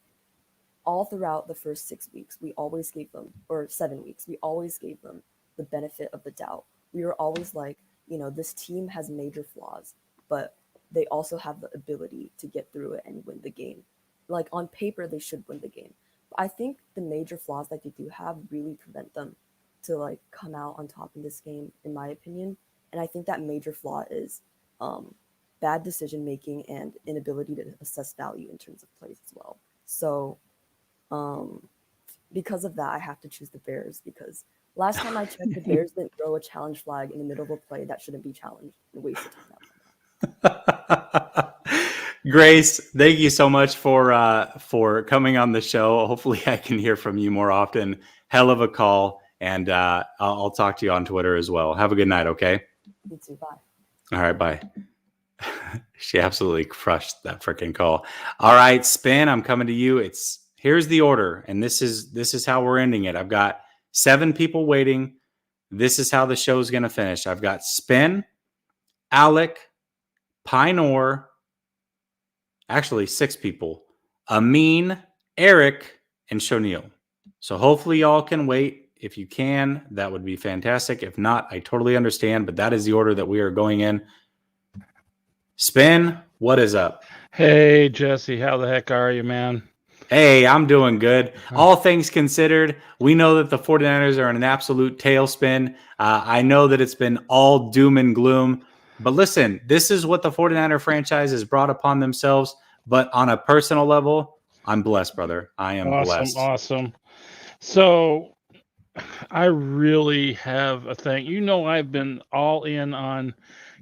all throughout the first 6 weeks, we always gave them, or 7 weeks, we always gave them the benefit of the doubt. We were always like, this team has major flaws, but they also have the ability to get through it and win the game. Like, on paper, they should win the game. But I think the major flaws that they do have really prevent them to, like, come out on top in this game, in my opinion. And I think that major flaw is bad decision making and inability to assess value in terms of plays as well. So Because of that, I have to choose the Bears because last time I checked, the Bears didn't throw a challenge flag in the middle of a play that shouldn't be challenged and wasted time. Grace, thank you so much for coming on the show. Hopefully, I can hear from you more often. Hell of a call, and I'll talk to you on Twitter as well. Have a good night, okay? You too. Bye. All right, bye. She absolutely crushed that freaking call. All right, Spin, I'm coming to you. Here's the order, and this is how we're ending it. I've got 7 people waiting. This is how the show is going to finish. I've got Spin, Alec, Pinor, actually 6 people, Amin, Eric, and Shonil. So hopefully y'all can wait. If you can, that would be fantastic. If not, I totally understand, but that is the order that we are going in. Spin, what is up? Hey, Jesse, how the heck are you, man? Hey, I'm doing good. All things considered, we know that the 49ers are in an absolute tailspin. I know that it's been all doom and gloom. But listen, this is what the 49er franchise has brought upon themselves. But on a personal level, I'm blessed, brother. I am blessed. Awesome. So I really have a thing. You know, I've been all in on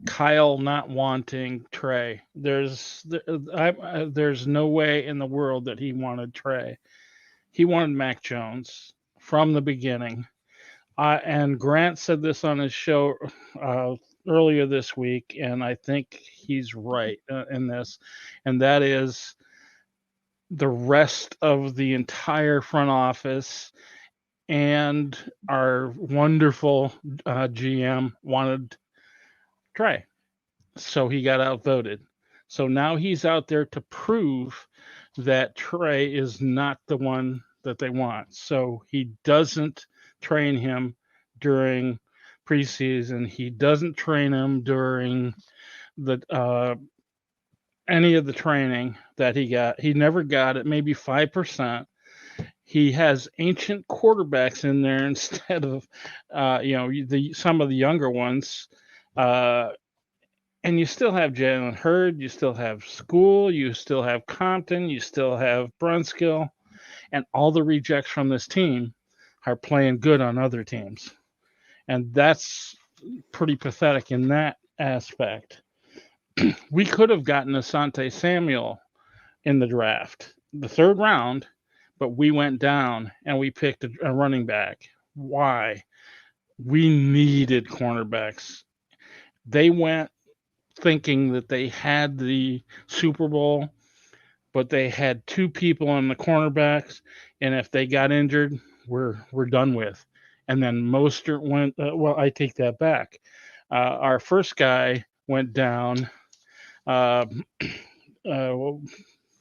Kyle not wanting Trey. There's no way in the world that he wanted Trey. He wanted Mac Jones from the beginning. And Grant said this on his show earlier this week, and I think he's right in this, and that is the rest of the entire front office and our wonderful GM wanted Trey. So he got outvoted. So now he's out there to prove that Trey is not the one that they want. So he doesn't train him during preseason. He doesn't train him during the any of the training that he got. He never got it, maybe 5%. He has ancient quarterbacks in there instead of some of the younger ones. And you still have Jalen Hurd, you still have School, you still have Compton, you still have Brunskill, and all the rejects from this team are playing good on other teams. And that's pretty pathetic in that aspect. We could have gotten Asante Samuel in the draft, the 3rd round, but we went down and we picked a running back. Why? We needed cornerbacks. They went thinking that they had the Super Bowl, but they had 2 people on the cornerbacks, and if they got injured, we're done with. And then Mostert went. Well, I take that back. Our first guy went down. Jeff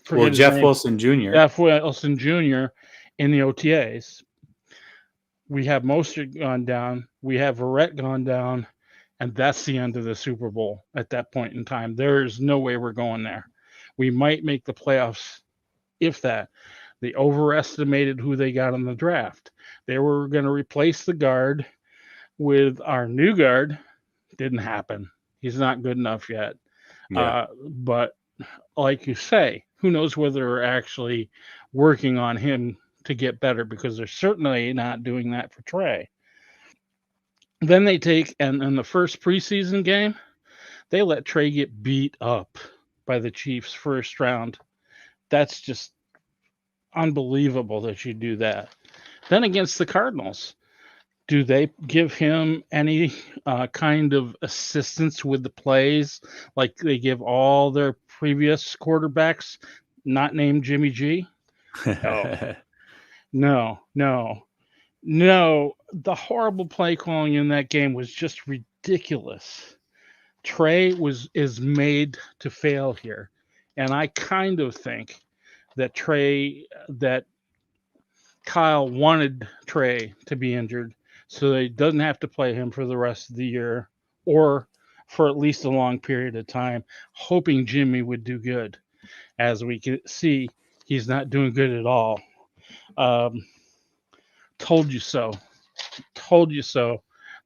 Wilson Jr. Jeff Wilson Jr. in the OTAs. We have Mostert gone down. We have Verrett gone down. And that's the end of the Super Bowl at that point in time. There's no way we're going there. We might make the playoffs, if that. They overestimated who they got in the draft. They were going to replace the guard with our new guard. Didn't happen. He's not good enough yet. Yeah. But like you say, who knows whether they're actually working on him to get better, because they're certainly not doing that for Trey. Then they take, and in the first preseason game, they let Trey get beat up by the Chiefs first round. That's just unbelievable that you do that. Then against the Cardinals, do they give him any kind of assistance with the plays like they give all their previous quarterbacks, not named Jimmy G? No. The horrible play calling in that game was just ridiculous. Trey is made to fail here. And I kind of think that Kyle wanted Trey to be injured so that he doesn't have to play him for the rest of the year or for at least a long period of time, hoping Jimmy would do good. As we can see, he's not doing good at all. Told you so.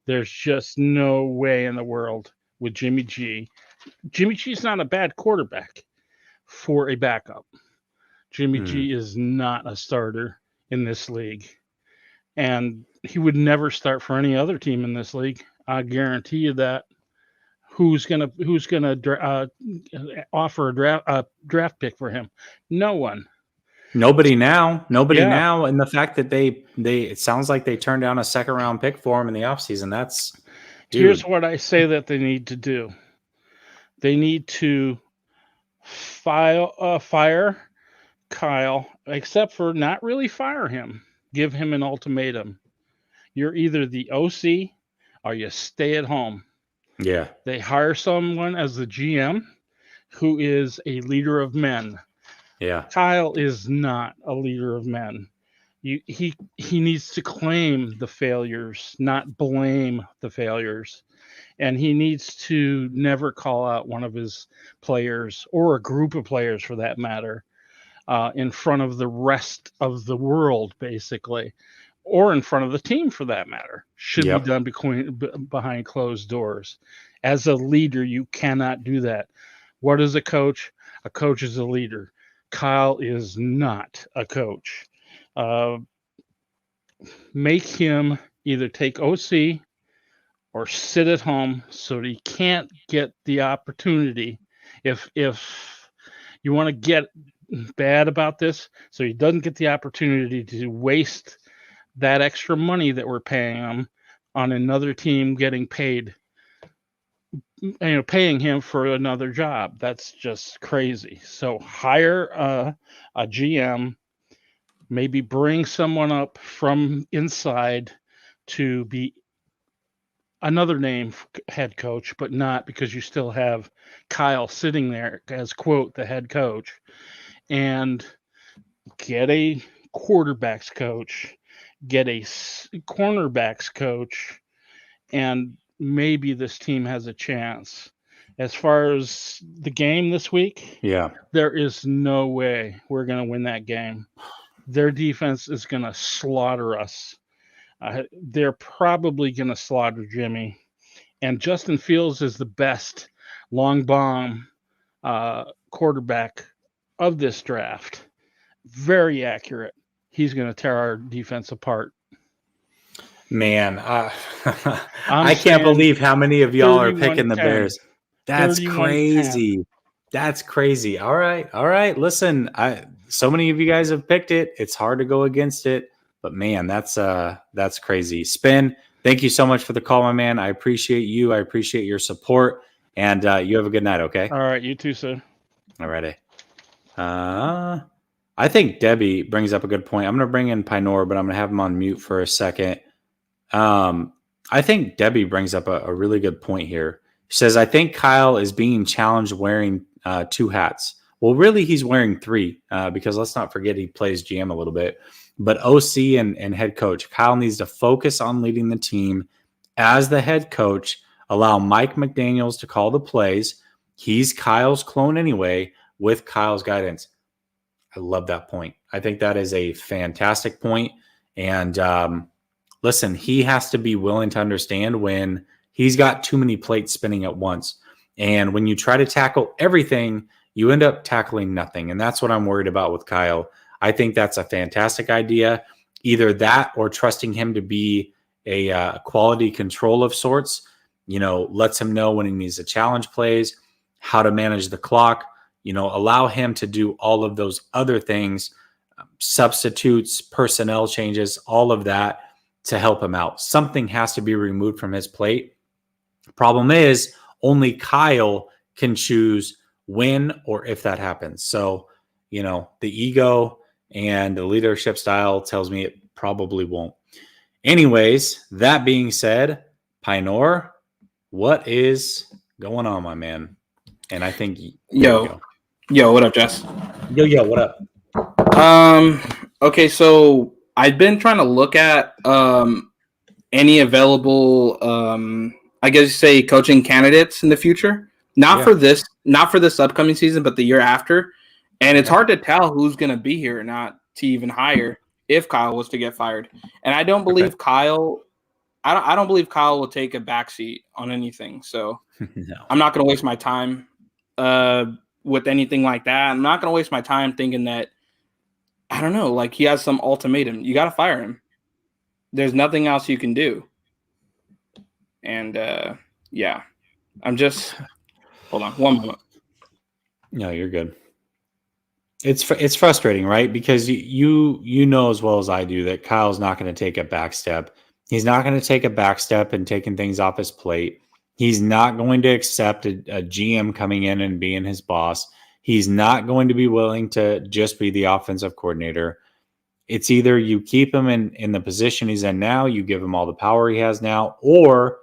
There's just no way in the world with Jimmy G. Jimmy G's not a bad quarterback for a backup. Jimmy G is not a starter in this league, and he would never start for any other team in this league. I guarantee you that. Who's gonna offer a draft pick for him? No one. Nobody now. Yeah. And the fact that they it sounds like they turned down a second round pick for him in the offseason. That's Here's what I say that they need to do. They need to fire Kyle, except for not really fire him. Give him an ultimatum. You're either the OC or you stay at home. Yeah. They hire someone as the GM who is a leader of men. Yeah. Kyle is not a leader of men. He needs to claim the failures, not blame the failures. And he needs to never call out one of his players, or a group of players for that matter, in front of the rest of the world, basically, or in front of the team for that matter. Should be done behind closed doors. As a leader, you cannot do that. What is a coach? A coach is a leader. Kyle is not a coach. Make him either take OC or sit at home so that he can't get the opportunity. If you want to get bad about this, so he doesn't get the opportunity to waste that extra money that we're paying him on another team getting paid, paying him for another job. That's just crazy. So hire a GM, maybe bring someone up from inside to be another name head coach, but not, because you still have Kyle sitting there as, quote, the head coach, and get a quarterbacks coach, get a cornerbacks coach, and maybe this team has a chance. As far as the game this week, there is no way we're going to win that game. Their defense is going to slaughter us. They're probably going to slaughter Jimmy. And Justin Fields is the best long bomb quarterback of this draft. Very accurate. He's going to tear our defense apart. Man, I can't believe how many of y'all are picking the Bears. That's crazy. That's crazy. All right. Listen, so many of you guys have picked it. It's hard to go against it. But man, that's crazy. Spin, thank you so much for the call, my man. I appreciate you. I appreciate your support. And you have a good night, okay? All right, you too, sir. All righty. I think Debbie brings up a good point. I'm going to bring in Pinor, but I'm going to have him on mute for a second. I think Debbie brings up a really good point here. She says, I think Kyle is being challenged wearing 2 hats. Well, really, he's wearing 3 because let's not forget he plays GM a little bit. But OC and head coach, Kyle needs to focus on leading the team as the head coach, allow Mike McDaniels to call the plays. He's Kyle's clone anyway, with Kyle's guidance. I love that point. I think that is a fantastic point. And listen, he has to be willing to understand when he's got too many plates spinning at once. And when you try to tackle everything, you end up tackling nothing. And that's what I'm worried about with Kyle. I think that's a fantastic idea. Either that or trusting him to be a quality control of sorts, lets him know when he needs to challenge plays, how to manage the clock, allow him to do all of those other things, substitutes, personnel changes, all of that to help him out. Something has to be removed from his plate. Problem is, only Kyle can choose when or if that happens. So, the ego and the leadership style tells me it probably won't. Anyways, that being said, Pinor, what is going on, my man? And I think Yo, what up, Jess? Yo, what up? Okay, so I've been trying to look at any available I guess you say coaching candidates in the future. Not for this upcoming season, but the year after. And it's hard to tell who's going to be here or not to even hire if Kyle was to get fired. And I don't believe Kyle will take a backseat on anything. So no. I'm not going to waste my time with anything like that. I'm not going to waste my time thinking that I don't know, like he has some ultimatum. You got to fire him. There's nothing else you can do. And yeah, I'm just hold on one moment. No, you're good. It's frustrating, right? Because you know as well as I do that Kyle's not going to take a back step. He's not going to take a back step and taking things off his plate. He's not going to accept a GM coming in and being his boss. He's not going to be willing to just be the offensive coordinator. It's either you keep him in the position he's in now, you give him all the power he has now, or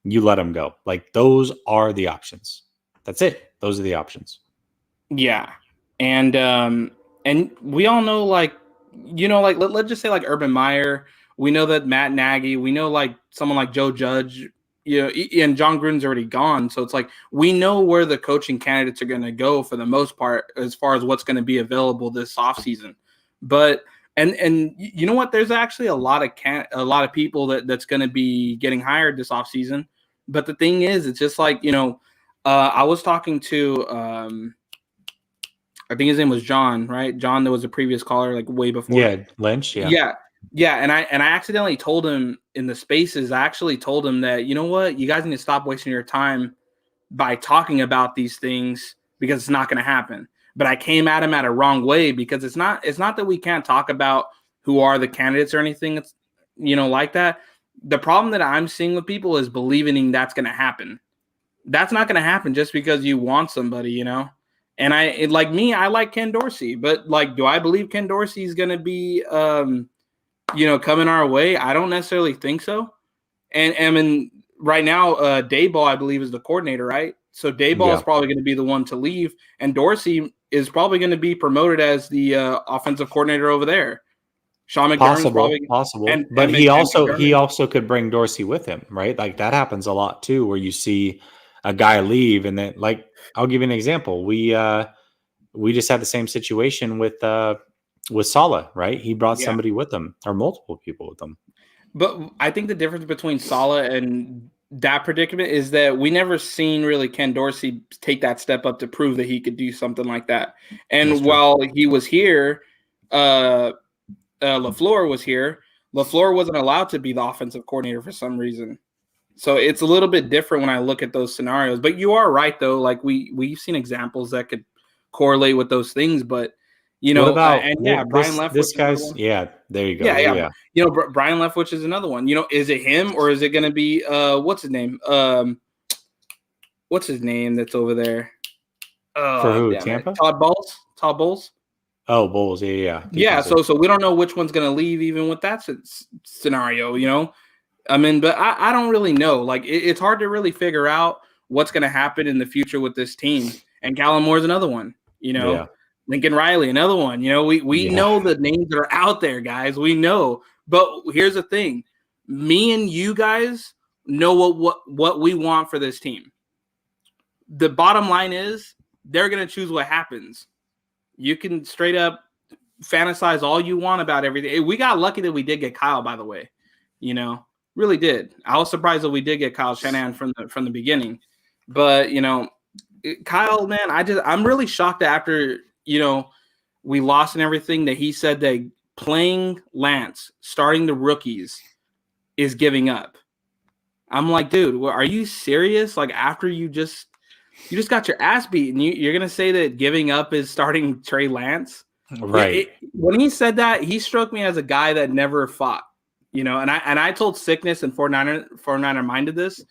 you let him go. Like, those are the options. That's it. Those are the options. Yeah. And we all know, like, you know, like let's just say like Urban Meyer. We know that Matt Nagy. We know like someone like Joe Judge. You know, and John Gruden's already gone, so it's like we know where the coaching candidates are going to go for the most part as far as what's going to be available this offseason. But and you know what? There's actually a lot of people that's going to be getting hired this offseason. But the thing is, it's just like, you know, I was talking to I think his name was John, right? John, that was a previous caller, like way before. Yeah, Lynch. Yeah. And I accidentally told him in the spaces. I actually told him that, you know what, you guys need to stop wasting your time by talking about these things because it's not going to happen. But I came at him at a wrong way, because it's not that we can't talk about who are the candidates or anything. It's, you know, like that. The problem that I'm seeing with people is believing that's going to happen. That's not going to happen just because you want somebody, you know. And I like Ken Dorsey, but like, do I believe Ken Dorsey is going to be, you know, coming our way? I don't necessarily think so. And I mean, right now, Dayball, I believe, is the coordinator, right? So Dayball is probably going to be the one to leave, and Dorsey is probably going to be promoted as the offensive coordinator over there. Sean McDermott's possible. But he also could bring Dorsey with him, right? Like, that happens a lot too, where you see a guy leave, and then, like, I'll give you an example. We just had the same situation with Saleh, right? He brought somebody with him, or multiple people with him. But I think the difference between Saleh and that predicament is that we never seen really Ken Dorsey take that step up to prove that he could do something like that. And while he was here, LaFleur was here. LaFleur wasn't allowed to be the offensive coordinator for some reason. So it's a little bit different when I look at those scenarios. But you are right, though. Like, we've seen examples that could correlate with those things. But, you know, Brian Leftwich. This guy's, there you go. Yeah. You know, Brian Leftwich is another one. You know, is it him, or is it going to be what's his name? What's his name that's over there? For who? Tampa? Todd Bowles. Oh, Bowles. Yeah. Yeah. So we don't know which one's going to leave, even with that scenario. You know, I mean, but I don't really know. Like, it's hard to really figure out what's going to happen in the future with this team. And Kellen Moore's another one. You know. Yeah. Lincoln Riley, another one. You know, we know the names that are out there, guys. We know. But here's the thing. Me and you guys know what we want for this team. The bottom line is they're going to choose what happens. You can straight up fantasize all you want about everything. We got lucky that we did get Kyle, by the way. You know, really did. I was surprised that we did get Kyle Shanahan from the beginning. But, you know, Kyle, man, I'm really shocked that after – you know, we lost and everything, that he said that playing Lance, starting the rookies, is giving up. I'm like, dude, are you serious? Like, after you just got your ass beaten, you're gonna say that giving up is starting Trey Lance? Right. When he said that, he struck me as a guy that never fought. You know, and I told Sickness and 49er Minded this.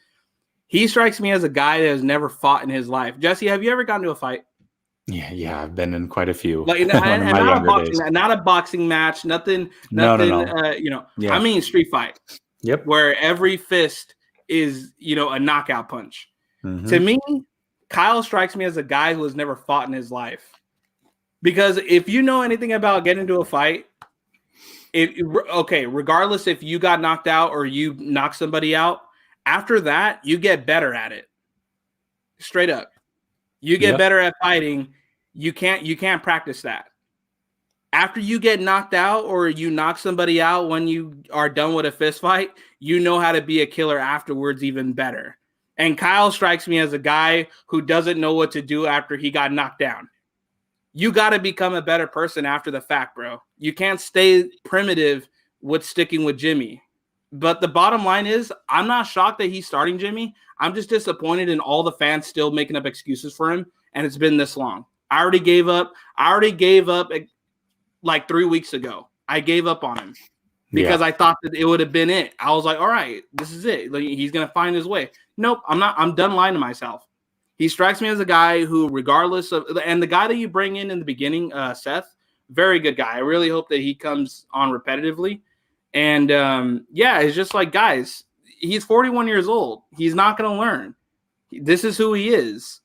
He strikes me as a guy that has never fought in his life. Jesse, have you ever gotten to a fight? Yeah, I've been in quite a few. Like, not a boxing match, nothing. No. You know, I mean, street fight. Yep. Where every fist is, you know, a knockout punch. Mm-hmm. To me, Kyle strikes me as a guy who has never fought in his life. Because if you know anything about getting into a fight, regardless if you got knocked out or you knock somebody out, after that, you get better at it. Straight up. You get better at fighting. You can't practice that. After you get knocked out or you knock somebody out when you are done with a fist fight, you know how to be a killer afterwards even better. And Kyle strikes me as a guy who doesn't know what to do after he got knocked down. you got to become a better person after the fact, bro. You can't stay primitive with sticking with Jimmy. But the bottom line is, I'm not shocked that he's starting Jimmy. I'm just disappointed in all the fans still making up excuses for him, and it's been this long. I already gave up like 3 weeks ago. I gave up on him because I thought that it would have been it. I was like, all right, this is it. Like, he's going to find his way. Nope, I'm not. I'm done lying to myself. He strikes me as a guy who, regardless of, and the guy that you bring in the beginning, Seth, very good guy. I really hope that he comes on repetitively. And it's just like, guys, he's 41 years old. He's not going to learn. This is who he is.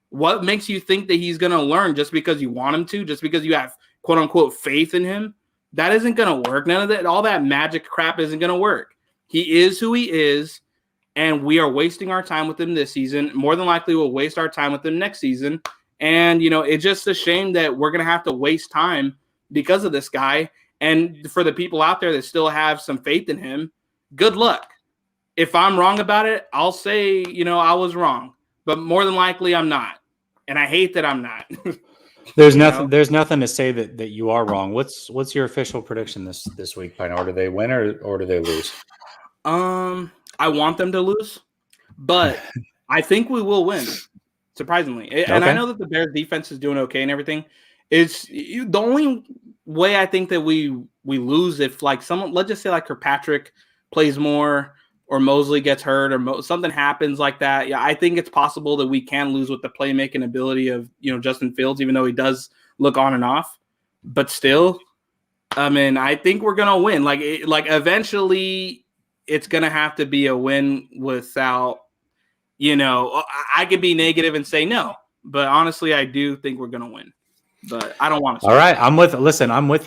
What makes you think that he's going to learn just because you want him to, just because you have quote unquote faith in him? That isn't going to work. None of that, all that magic crap isn't going to work. He is who he is. And we are wasting our time with him this season. More than likely, we'll waste our time with him next season. And, it's just a shame that we're going to have to waste time because of this guy. And for the people out there that still have some faith in him, good luck. If I'm wrong about it, I'll say, I was wrong. But more than likely, I'm not. And I hate that I'm not. There's nothing to say that you are wrong. What's your official prediction this week, Pino? Do they win or do they lose? I want them to lose, but I think we will win, surprisingly. And I know that the Bears defense is doing okay and everything. It's the only way I think that we lose if, like, someone, let's just say like Kirkpatrick plays more or Mosley gets hurt or something happens like that. Yeah, I think it's possible that we can lose with the playmaking ability of, Justin Fields, even though he does look on and off. But still, I mean, I think we're going to win. Like eventually it's going to have to be a win without, I could be negative and say no, but honestly, I do think we're going to win, but I don't want to. All right. I'm with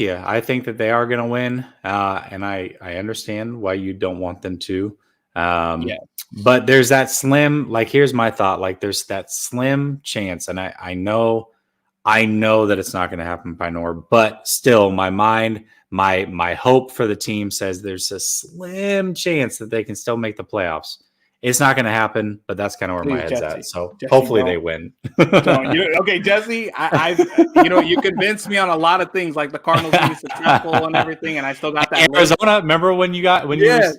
you. I think that they are going to win. And I understand why you don't want them to. But there's that slim, like, here's my thought. Like, there's that slim chance. And I know that it's not going to happen by Nor, but still my mind, my hope for the team says there's a slim chance that they can still make the playoffs. It's not going to happen, but that's kind of where my head's at. So hopefully they win. Okay, Jesse, you convinced me on a lot of things, like the Cardinals being successful and everything, and I still got that. Arizona, remember when you where's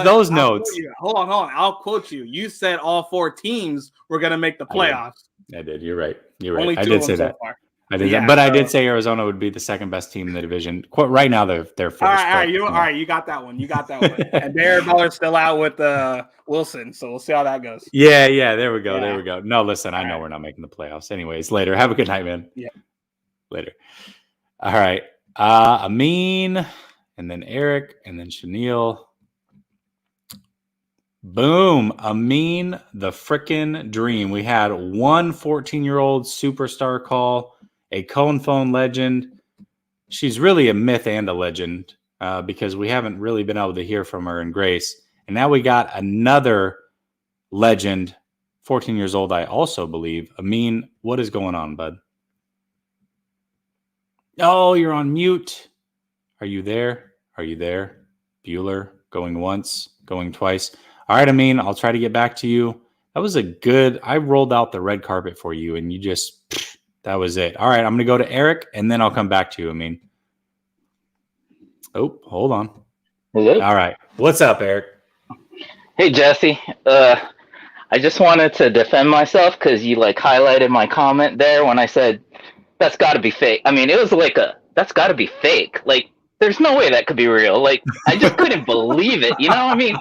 those notes? Hold on. I'll quote you. You said all 4 teams were going to make the playoffs. I did. You're right. Only I did say that. I did that, but I did say Arizona would be the second best team in the division. Right now, they're first. All right, you got that one. And Darren Baller's still out with Wilson, so we'll see how that goes. Yeah, there we go. No, listen, I know we're not making the playoffs. Anyways, later. Have a good night, man. Yeah. Later. All right. Amin, and then Eric, and then Shanil. Boom. Amin, the frickin' dream. We had one 14-year-old superstar call, a Cone Phone legend. She's really a myth and a legend because we haven't really been able to hear from her in Grace. And now we got another legend, 14 years old, I also believe. Amin, what is going on, bud? Oh, you're on mute. Are you there? Bueller, going once, going twice. All right, Amin, I'll try to get back to you. That was I rolled out the red carpet for you, and you just, that was it. All right, I'm going to go to Eric, and then I'll come back to you, Amin. Oh, hold on. Hello? All right. What's up, Eric? Hey, Jesse. I just wanted to defend myself because you, highlighted my comment there when I said, that's got to be fake. I mean, it was that's got to be fake. There's no way that could be real. I just couldn't believe it. You know what I mean?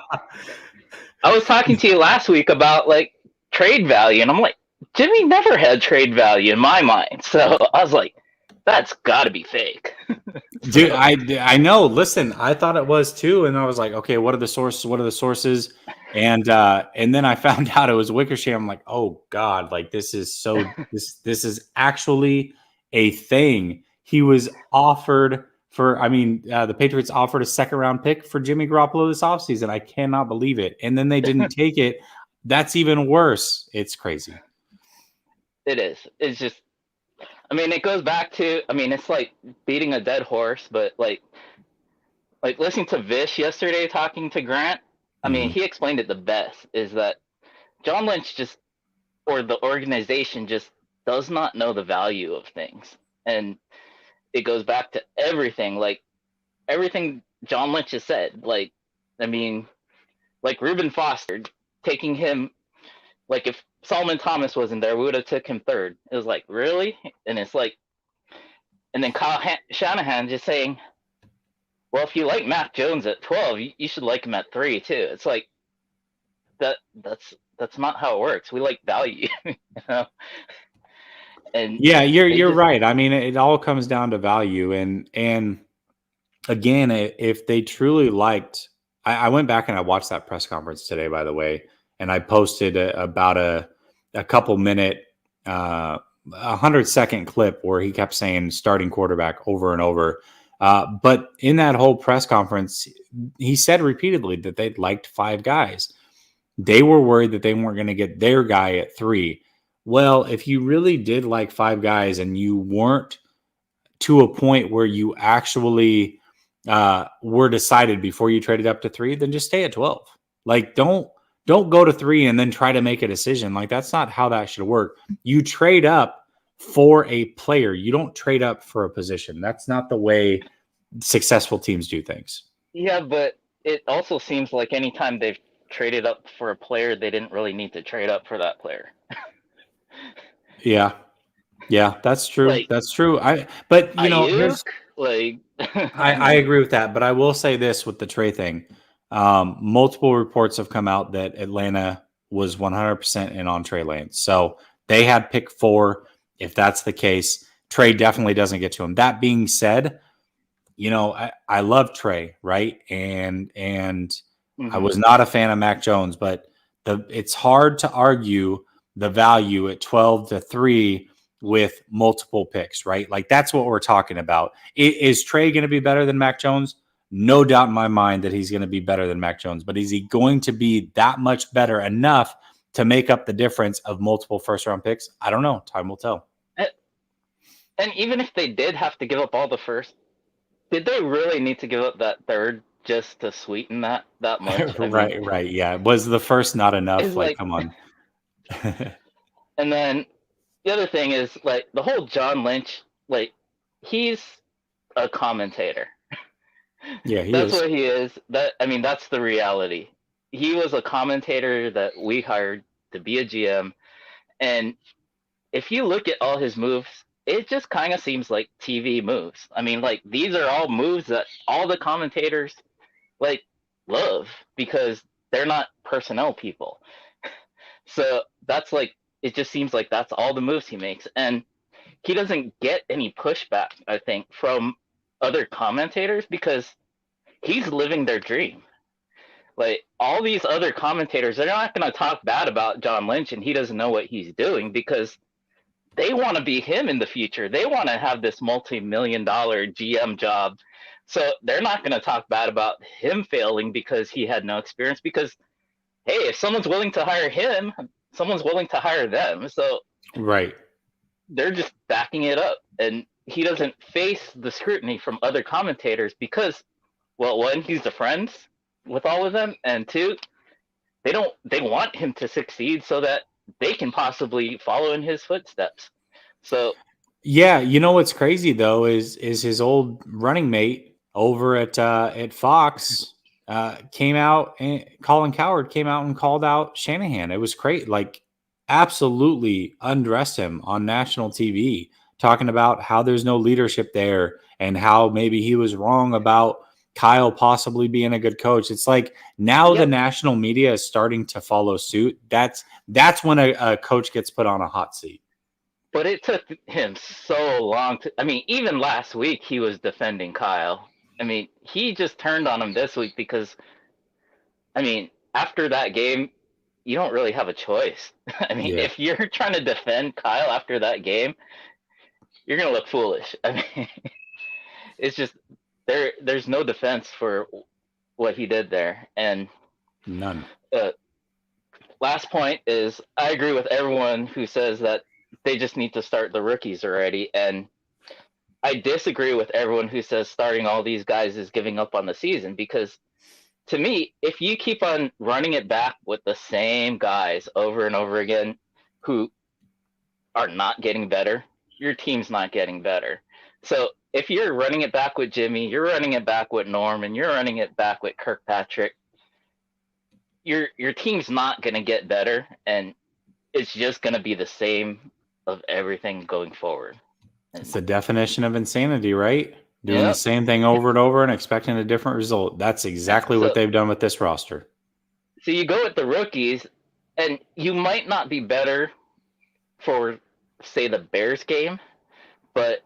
I was talking to you last week about trade value, and I'm like, Jimmy never had trade value in my mind. So I was like, that's got to be fake. Dude, I know. Listen, I thought it was too, and I was like, okay, what are the sources? And then I found out it was Wickersham. I'm like, oh God, this is this is actually a thing. He was offered the Patriots offered a 2nd-round pick for Jimmy Garoppolo this offseason. I cannot believe it. And then they didn't take it. That's even worse. It's crazy. It is. It's just, it goes back to, it's like beating a dead horse, but listening to Vish yesterday talking to Grant, he explained it the best, is that John Lynch or the organization does not know the value of things. And it goes back to everything John Lynch has said. Like, I mean, like Reuben Foster, taking him, like if Solomon Thomas wasn't there, we would have took him third. It was like, really? And it's like, and then Kyle Shanahan just saying, well, if you like Mac Jones at 12, you should like him at 3 too. It's like, that's not how it works. We like value, you know? And yeah, you're right. I mean, it all comes down to value. And again, if they truly liked, I went back and I watched that press conference today, by the way, and I posted about a couple minute, 100-second clip where he kept saying starting quarterback over and over. But in that whole press conference, he said repeatedly that they liked 5 guys. They were worried that they weren't going to get their guy at 3. Well, if you really did like 5 guys and you weren't to a point where you actually were decided before you traded up to 3, then just stay at 12. Like, don't go to 3 and then try to make a decision. Like, that's not how that should work. You trade up for a player. You don't trade up for a position. That's not the way successful teams do things. Yeah, but it also seems like anytime they've traded up for a player, they didn't really need to trade up for that player. Yeah, that's true. Like, that's true. But you know, Ayuk, like I agree with that. But I will say this with the Trey thing. Multiple reports have come out that Atlanta was 100% in on Trey Lance. So they had pick 4. If that's the case, Trey definitely doesn't get to him. That being said, you know, I love Trey, right? And I was not a fan of Mac Jones, but it's hard to argue the value at 12-3 with multiple picks, right? Like, that's what we're talking about. Is Trey going to be better than Mac Jones? No doubt in my mind that he's going to be better than Mac Jones, but is he going to be that much better enough to make up the difference of multiple first-round picks? I don't know. Time will tell. And even if they did have to give up all the first, did they really need to give up that third just to sweeten that much? Right. Yeah. Was the first not enough? Like, come on. And then the other thing is, like, the whole John Lynch, like, he's a commentator. Yeah, That's what he is. That's the reality. He was a commentator that we hired to be a GM. And if you look at all his moves, it just kind of seems like TV moves. I mean, like, these are all moves that all the commentators, like, love because they're not personnel people. So that's like, it just seems like that's all the moves he makes. And he doesn't get any pushback, I think, from other commentators because he's living their dream. Like, all these other commentators, they're not going to talk bad about John Lynch and he doesn't know what he's doing because they want to be him in the future. They want to have this multi-million-dollar GM job. So they're not going to talk bad about him failing because he had no experience because, hey, if someone's willing to hire him, someone's willing to hire them. So right, they're just backing it up. And he doesn't face the scrutiny from other commentators because, well, one, he's a friend with all of them, and 2, they want him to succeed so that they can possibly follow in his footsteps. So yeah, you know what's crazy though is his old running mate over at Fox came out, and Colin Cowherd came out and called out Shanahan. It was great, like, absolutely undressed him on national TV, talking about how there's no leadership there and how maybe he was wrong about Kyle possibly being a good coach. It's like now the national media is starting to follow suit. That's when a coach gets put on a hot seat. But it took him so long to, I mean, even last week he was defending Kyle. I mean, he just turned on him this week because, I mean, after that game, you don't really have a choice. I mean, if you're trying to defend Kyle after that game, you're going to look foolish. I mean, it's just, there's no defense for what he did there. And none. Last point is, I agree with everyone who says that they just need to start the rookies already. And I disagree with everyone who says starting all these guys is giving up on the season, because to me, if you keep on running it back with the same guys over and over again who are not getting better, your team's not getting better. So if you're running it back with Jimmy, you're running it back with Norm, and you're running it back with Kirkpatrick, your team's not going to get better, and it's just going to be the same of everything going forward. It's the definition of insanity, right? Doing the same thing over and over and expecting a different result. That's exactly what they've done with this roster. So you go with the rookies, and you might not be better for, say, the Bears game, but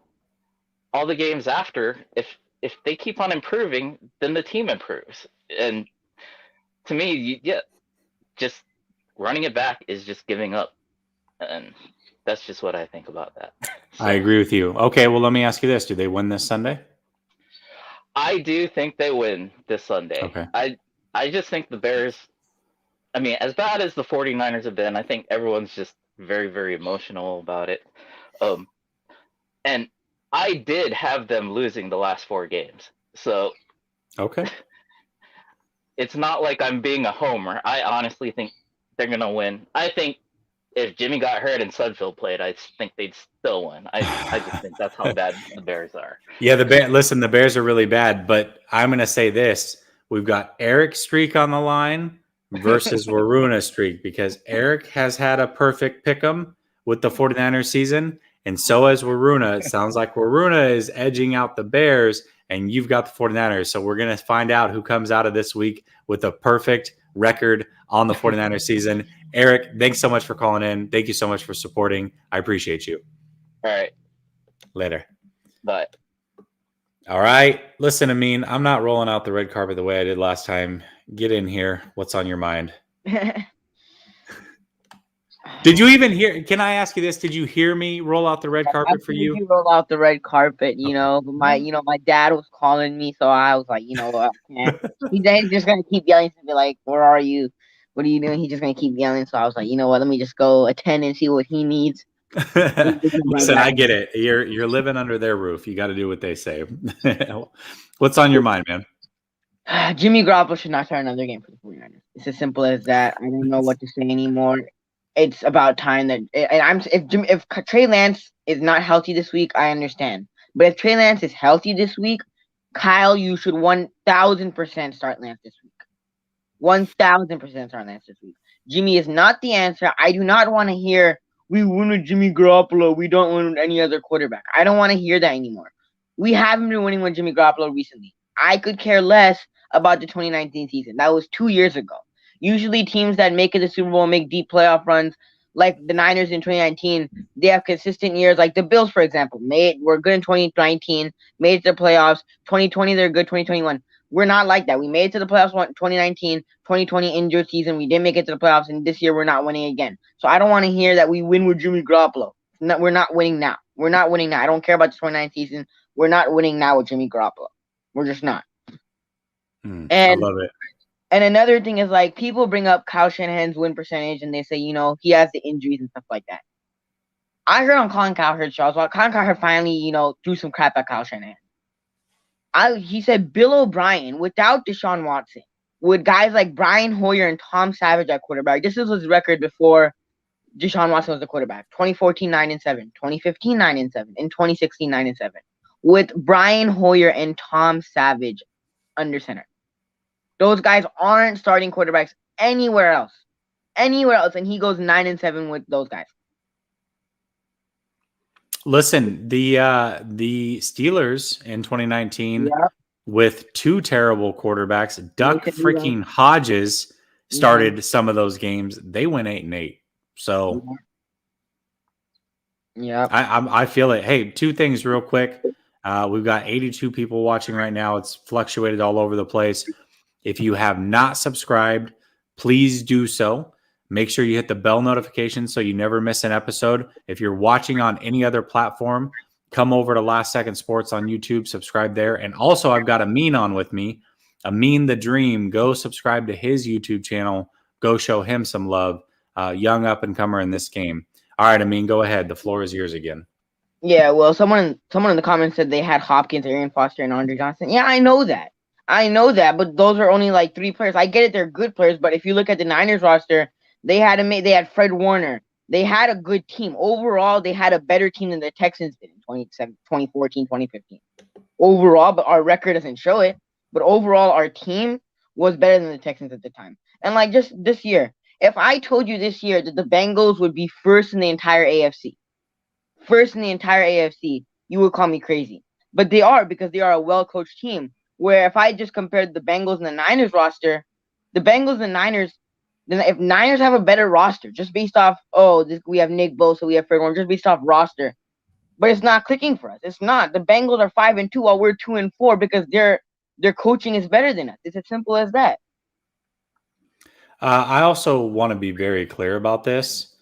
all the games after, if they keep on improving, then the team improves. And to me, just running it back is just giving up. And that's just what I think about that. I agree with you. Okay, well, let me ask you this. Do they win this Sunday? I do think they win this Sunday. Okay. I just think the Bears, I mean, as bad as the 49ers have been, I think everyone's just very, very emotional about it. And I did have them losing the last 4 games. So okay, it's not like I'm being a homer. I honestly think they're going to win. I think if Jimmy got hurt and Sudfeld played, I think they'd still win. I just think that's how bad the Bears are. Yeah, the Bears are really bad, but I'm going to say this. We've got Eric's streak on the line versus Aruna's streak, because Eric has had a perfect pick'em with the 49ers season, and so has Aruna. It sounds like Aruna is edging out the Bears, and you've got the 49ers. So we're going to find out who comes out of this week with a perfect record on the 49ers season. Eric, thanks so much for calling in. Thank you so much for supporting. I appreciate you. All right. Later. Bye. All right. Listen, Amin, I'm not rolling out the red carpet the way I did last time. Get in here. What's on your mind? Did you even hear? Can I ask you this? Did you hear me roll out the red carpet for you? You roll out the red carpet, but my dad was calling me, so I was like, I can't. He's just gonna keep yelling to me like, "Where are you? What are you doing?" He's just gonna keep yelling. So I was like, you know what? Let me just go attend and see what he needs. Listen, I get it. You're living under their roof. You got to do what they say. What's on your mind, man? Jimmy Garoppolo should not start another game for the 49ers. It's as simple as that. I don't know what to say anymore. It's about time that, and if Trey Lance is not healthy this week, I understand. But if Trey Lance is healthy this week, Kyle, you should 1,000% start Lance this week. 1,000% start Lance this week. Jimmy is not the answer. I do not want to hear we win with Jimmy Garoppolo. We don't win with any other quarterback. I don't want to hear that anymore. We haven't been winning with Jimmy Garoppolo recently. I could care less about the 2019 season. That was 2 years ago. Usually teams that make it to the Super Bowl make deep playoff runs, like the Niners in 2019, they have consistent years. Like the Bills, for example, were good in 2019, made it to the playoffs. 2020, they're good. 2021, we're not like that. We made it to the playoffs 2019, 2020 injured season. We didn't make it to the playoffs, and this year we're not winning again. So I don't want to hear that we win with Jimmy Garoppolo. No, we're not winning now. We're not winning now. I don't care about the 2019 season. We're not winning now with Jimmy Garoppolo. We're just not. I love it. And another thing is, like, people bring up Kyle Shanahan's win percentage, and they say, he has the injuries and stuff like that. I heard on Colin Cowherd's show, Colin Cowherd finally, threw some crap at Kyle Shanahan. He said Bill O'Brien, without Deshaun Watson, with guys like Brian Hoyer and Tom Savage at quarterback, this was his record before Deshaun Watson was the quarterback. 2014, 9-7, 2015, 9-7, and 2016, 9-7. With Brian Hoyer and Tom Savage under center. Those guys aren't starting quarterbacks anywhere else. And he goes 9-7 with those guys. Listen, the Steelers in 2019 with 2 terrible quarterbacks, Duck freaking Hodges started some of those games. They went 8-8. So I feel it. Hey, 2 things real quick. We've got 82 people watching right now. It's fluctuated all over the place. If you have not subscribed, please do so. Make sure you hit the bell notification so you never miss an episode. If you're watching on any other platform, come over to Last Second Sports on YouTube, subscribe there. And also, I've got Amin on with me. Amin the Dream. Go subscribe to his YouTube channel. Go show him some love. Young up-and-comer in this game. All right, Amin, go ahead. The floor is yours again. Yeah, well, someone in the comments said they had Hopkins, Arian Foster, and Andre Johnson. Yeah, I know that, but those are only like 3 players. I get it, they're good players, but if you look at the Niners roster, they had Fred Warner, They had a good team. Overall, they had a better team than the Texans did in 2014, 2015. Overall, but our record doesn't show it. But overall, our team was better than the Texans at the time. And like just this year, if I told you this year that the Bengals would be first in the entire AFC, you would call me crazy. But they are, because they are a well-coached team. Where if I just compared the Bengals and the Niners roster, the Bengals and Niners, then if Niners have a better roster, just based off, we have Nick Bosa, we have Fred Warner, just based off roster, but it's not clicking for us. It's not. The Bengals are 5-2 while we're 2-4 because their coaching is better than us. It's as simple as that. I also want to be very clear about this.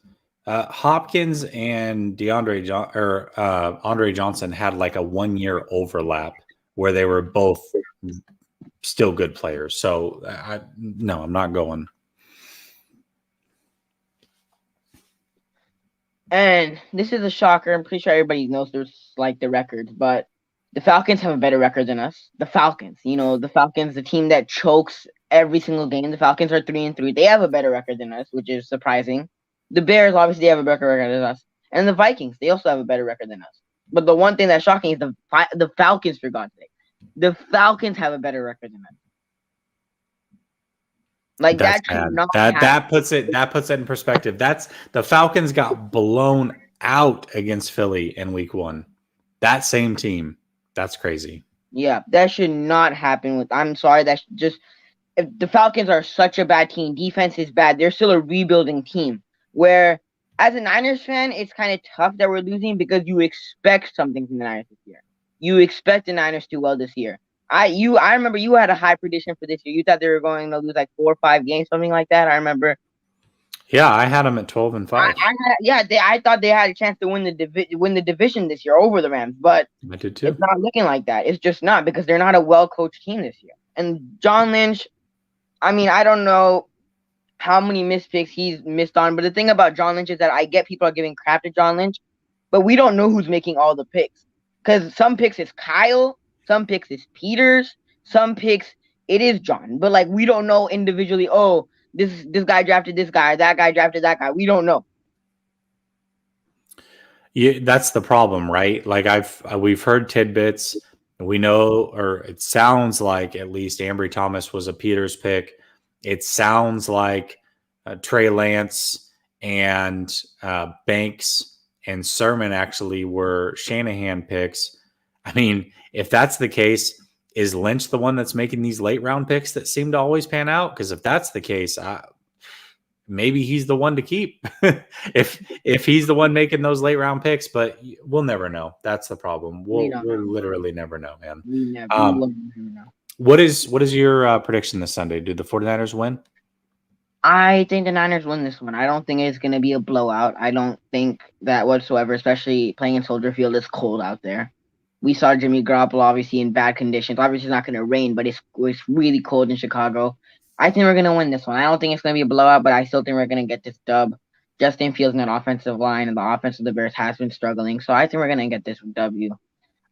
Hopkins and Andre Johnson had like a 1-year overlap where they were both still good players. So no, I'm not going. And this is a shocker. I'm pretty sure everybody knows there's like the records, but the Falcons have a better record than us. The Falcons, the team that chokes every single game. The Falcons are 3-3. They have a better record than us, which is surprising. The Bears obviously have a better record than us, and the Vikings, they also have a better record than us. But the one thing that's shocking is the Falcons, for God's sake. The Falcons have a better record than us. Like that puts it in perspective. That's the Falcons got blown out against Philly in week 1. That same team. That's crazy. Yeah, that should not happen I'm sorry, that's just, if the Falcons are such a bad team, defense is bad, they're still a rebuilding team. Where as a Niners fan, it's kind of tough that we're losing because you expect something from the Niners this year. You expect the Niners to do well this year. I remember you had a high prediction for this year. You thought they were going to lose like 4 or 5 games, something like that. I remember. Yeah, I had them at 12-5. I thought they had a chance to win the division this year over the Rams, but I did too. It's not looking like that. It's just not, because they're not a well-coached team this year. And John Lynch, I mean, I don't know how many missed picks he's missed on, but the thing about John Lynch is that I get people are giving crap to John Lynch, but we don't know who's making all the picks, because some picks is Kyle. Some picks is Peters. Some picks it is John. But like we don't know individually, this guy drafted this guy, that guy drafted that guy. We don't know. Yeah, that's the problem, right? Like we've heard tidbits. We know, or it sounds like at least Ambry Thomas was a Peters pick. It sounds like Trey Lance and Banks and Sermon actually were Shanahan picks. I mean, if that's the case, is Lynch the one that's making these late round picks that seem to always pan out? Because if that's the case, maybe he's the one to keep. if he's the one making those late round picks, but we'll never know. That's the problem. We'll literally never know, man. We never know. What is your prediction this Sunday? Do the 49ers win? I think the Niners win this one. I don't think it's going to be a blowout. I don't think that whatsoever, especially playing in Soldier Field. It's cold out there. We saw Jimmy Garoppolo obviously in bad conditions. Obviously, it's not going to rain, but it's really cold in Chicago. I think we're going to win this one. I don't think it's going to be a blowout, but I still think we're going to get this dub. Justin Fields in that offensive line, and the offense of the Bears has been struggling. So I think we're going to get this W.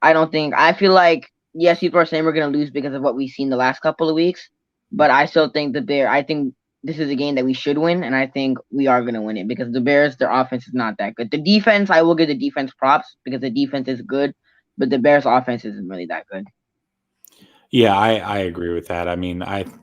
I feel like, yes, people are saying we're going to lose because of what we've seen the last couple of weeks, but I still think I think this is a game that we should win, and I think we are going to win it because the Bears, their offense is not that good. The defense, I will give the defense props because the defense is good, but the Bears' offense isn't really that good. Yeah, I agree with that. I mean, if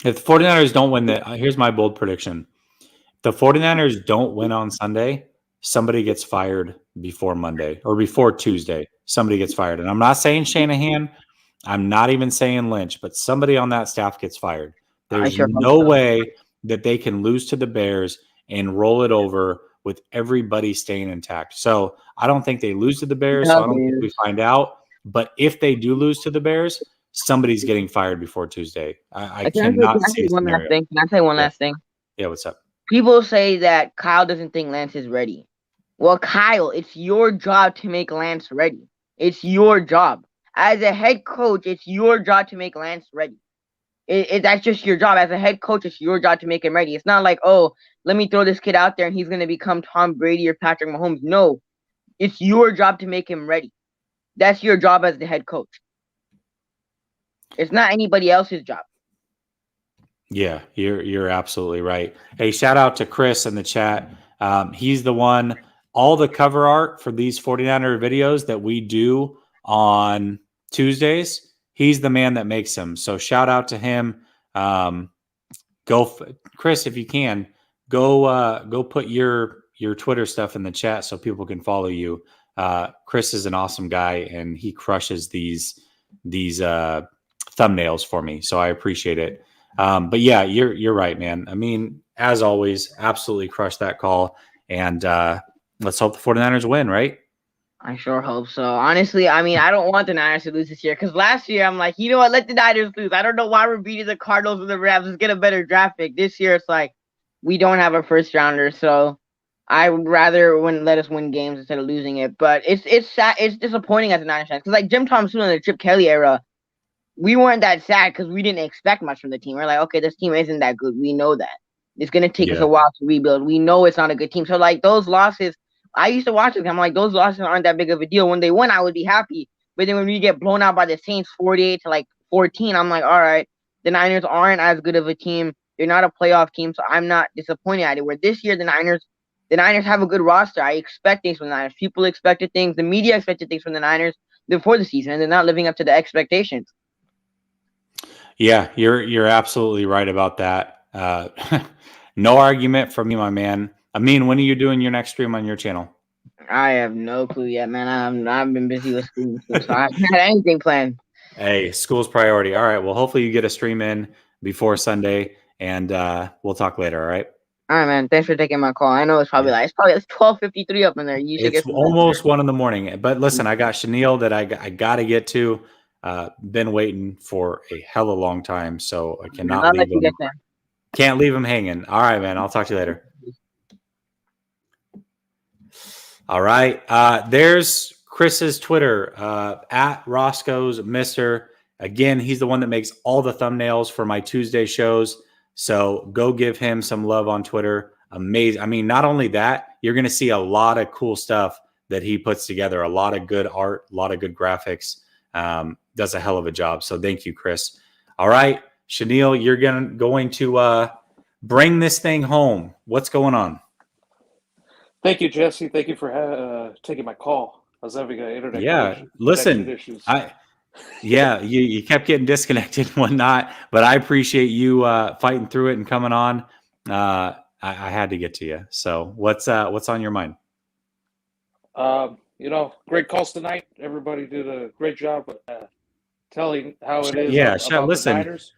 the 49ers don't win, here's my bold prediction. If the 49ers don't win on Sunday, somebody gets fired before Monday or before Tuesday. Somebody gets fired. And I'm not saying Shanahan. I'm not even saying Lynch, but somebody on that staff gets fired. There's no way that they can lose to the Bears and roll it over with everybody staying intact. So I don't think they lose to the Bears. So I don't think we find out. But if they do lose to the Bears, somebody's getting fired before Tuesday. I cannot see one last thing. Can I say one last thing? Yeah, what's up? People say that Kyle doesn't think Lance is ready. Well, Kyle, it's your job to make Lance ready. It's your job. As a head coach, it's your job to make Lance ready. That's just your job. As a head coach, it's your job to make him ready. It's not like, let me throw this kid out there and he's going to become Tom Brady or Patrick Mahomes. No, it's your job to make him ready. That's your job as the head coach. It's not anybody else's job. Yeah, you're absolutely right. Hey, shout out to Chris in the chat. He's the one, all the cover art for these 49er videos that we do on Tuesdays. He's the man that makes them. So shout out to him. Chris, if you can, go put your Twitter stuff in the chat so people can follow you. Chris is an awesome guy, and he crushes these thumbnails for me. So I appreciate it. But yeah, you're right, man. I mean, as always, absolutely crushed that call. And let's hope the 49ers win, right? I sure hope so. Honestly, I mean, I don't want the Niners to lose this year because last year I'm like, you know what, let the Niners lose. I don't know why we're beating the Cardinals and the Rams. Let's get a better draft pick. This year it's like we don't have a first rounder, so I would rather let us win games instead of losing it. But it's sad. It's disappointing as a Niners fan because like Jim Thompson in the Chip Kelly era, we weren't that sad because we didn't expect much from the team. We're like, okay, this team isn't that good. We know that. It's going to take us a while to rebuild. We know it's not a good team. So, like, those losses, I used to watch them. I'm like, those losses aren't that big of a deal. When they win, I would be happy. But then when we get blown out by the Saints 48 to, like, 14, I'm like, all right, the Niners aren't as good of a team. They're not a playoff team, so I'm not disappointed at it. Where this year, the Niners have a good roster. I expect things from the Niners. People expected things. The media expected things from the Niners before the season, and they're not living up to the expectations. Yeah, you're absolutely right about that. No argument from me, my man. I mean, when are you doing your next stream on your channel? I have no clue yet, man. I've been busy with school, so I haven't had anything planned. Hey, school's priority. All right. Well, hopefully you get a stream in before Sunday, and we'll talk later. All right. All right, man. Thanks for taking my call. I know it's probably 12:53 up in there. You should It's almost 1 a.m. But listen, I got Chenille that I got to get to. Been waiting for a hella long time, so I cannot leave him. Can't leave him hanging. All right, man. I'll talk to you later. All right. There's Chris's Twitter at Roscoe's Mister. Again, he's the one that makes all the thumbnails for my Tuesday shows. So go give him some love on Twitter. Amazing. I mean, not only that, you're going to see a lot of cool stuff that he puts together. A lot of good art, a lot of good graphics. Does a hell of a job. So thank you, Chris. All right, Chenille, you're going to bring this thing home. What's going on? Thank you, Jesse. Thank you for taking my call. I was having an internet listen, issues. You kept getting disconnected and whatnot, but I appreciate you fighting through it and coming on. I had to get to you. So what's on your mind? Great calls tonight. Everybody did a great job telling how it is. Yeah, about listen. The Niners.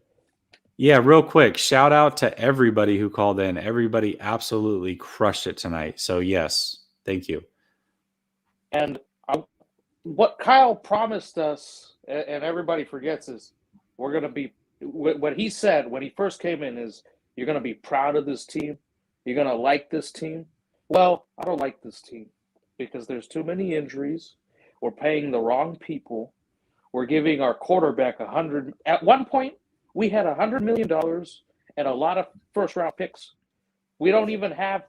Yeah, real quick, shout out to everybody who called in. Everybody absolutely crushed it tonight. So yes, thank you. And what Kyle promised us, and everybody forgets, is we're going to be, what he said when he first came in is, you're going to be proud of this team. You're going to like this team. Well, I don't like this team because there's too many injuries. We're paying the wrong people. We're giving our quarterback at one point, we had $100 million and a lot of first-round picks. We don't even have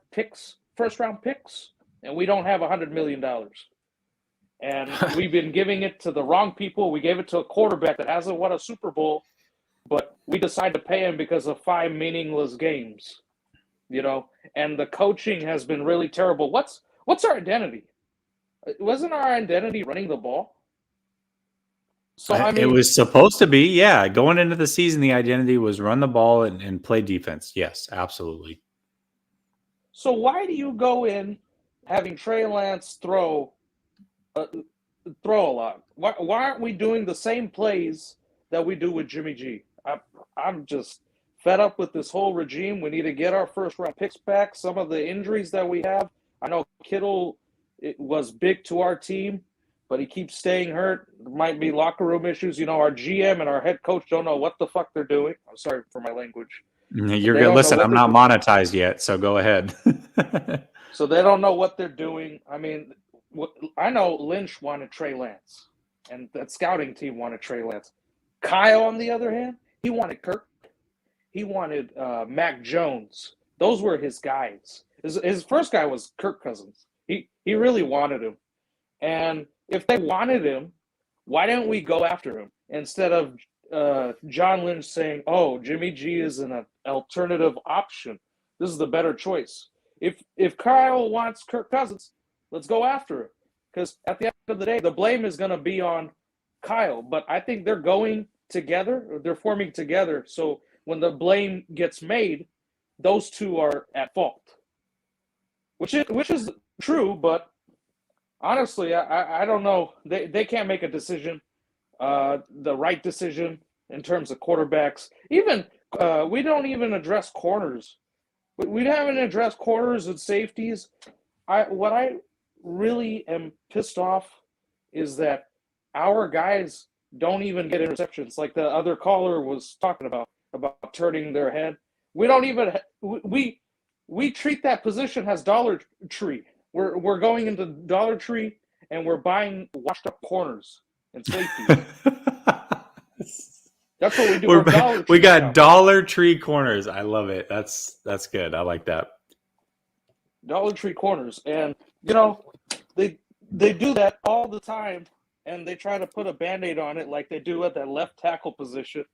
first-round picks, and we don't have $100 million. And we've been giving it to the wrong people. We gave it to a quarterback that hasn't won a Super Bowl, but we decided to pay him because of 5 meaningless games. And the coaching has been really terrible. What's our identity? Wasn't our identity running the ball? So it was supposed to be, yeah. Going into the season, the identity was run the ball and play defense. Yes, absolutely. So why do you go in having Trey Lance throw a lot? Why aren't we doing the same plays that we do with Jimmy G? I'm just fed up with this whole regime. We need to get our first-round picks back. Some of the injuries that we have. I know Kittle was big to our team, but he keeps staying hurt. There might be locker room issues. Our GM and our head coach don't know what the fuck they're doing. I'm sorry for my language. You're good. Listen, I'm not monetized yet, so go ahead. So they don't know what they're doing. I mean, I know Lynch wanted Trey Lance, and that scouting team wanted Trey Lance. Kyle, on the other hand, he wanted Kirk. He wanted Mac Jones. Those were his guys. His first guy was Kirk Cousins. He really wanted him. And if they wanted him, why didn't we go after him instead of John Lynch saying, "Oh, Jimmy G is an alternative option. This is the better choice." If Kyle wants Kirk Cousins, let's go after it. Because at the end of the day, the blame is going to be on Kyle. But I think they're going together. They're forming together. So when the blame gets made, those two are at fault. Which is true, but honestly, I don't know. They can't make a decision, the right decision in terms of quarterbacks. Even we don't even address corners. We haven't addressed corners and safeties. What I really am pissed off is that our guys don't even get interceptions, like the other caller was talking about turning their head. We don't even we treat that position as Dollar Tree. We're going into Dollar Tree and we're buying washed up corners and safeties. That's what we do. We got Dollar Tree corners. I love it. That's good. I like that. Dollar Tree corners, and they do that all the time, and they try to put a Band-Aid on it like they do at that left tackle position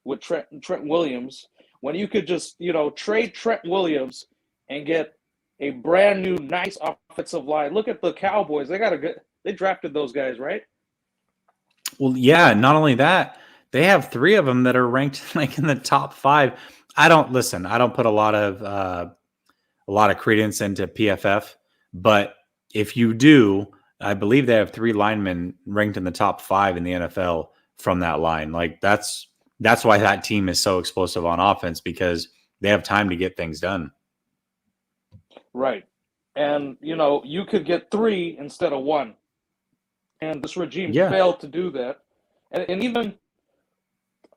with Trent Williams, when you could just trade Trent Williams and get a brand new nice offensive line. Look at the Cowboys. They drafted those guys, right? Well, yeah, not only that, they have 3 of them that are ranked like in the top 5. I don't put a lot of credence into PFF, but if you do, I believe they have 3 linemen ranked in the top 5 in the NFL from that line. Like that's why that team is so explosive on offense, because they have time to get things done. Right. And you could get 3 instead of 1. And this regime failed to do that. And even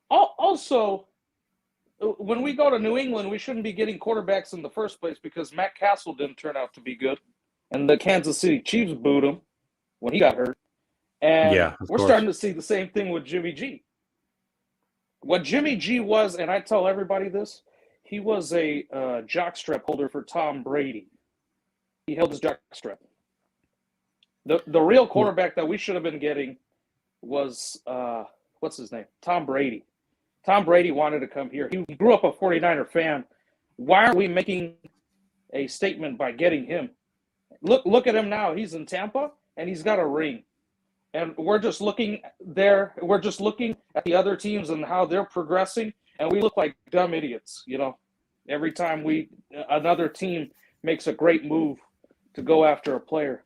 also, when we go to New England, we shouldn't be getting quarterbacks in the first place because Matt Castle didn't turn out to be good. And the Kansas City Chiefs booed him when he got hurt. And we're starting to see the same thing with Jimmy G. What Jimmy G was, and I tell everybody this, he was a jockstrap holder for Tom Brady. He held his jockstrap. The real quarterback that we should have been getting was, what's his name? Tom Brady. Tom Brady wanted to come here. He grew up a 49er fan. Why aren't we making a statement by getting him? Look at him now. He's in Tampa, and he's got a ring. And we're just looking there. We're just looking at the other teams and how they're progressing, and we look like dumb idiots, every time another team makes a great move to go after a player.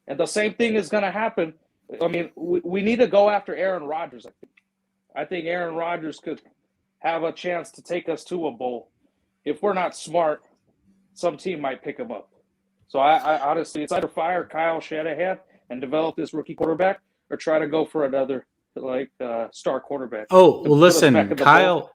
And the same thing is going to happen. I mean, we need to go after Aaron Rodgers, I think. I think Aaron Rodgers could have a chance to take us to a bowl. If we're not smart, some team might pick him up. So I honestly, it's either fire Kyle Shanahan and develop this rookie quarterback, or try to go for another star quarterback. Oh, well, listen, Kyle,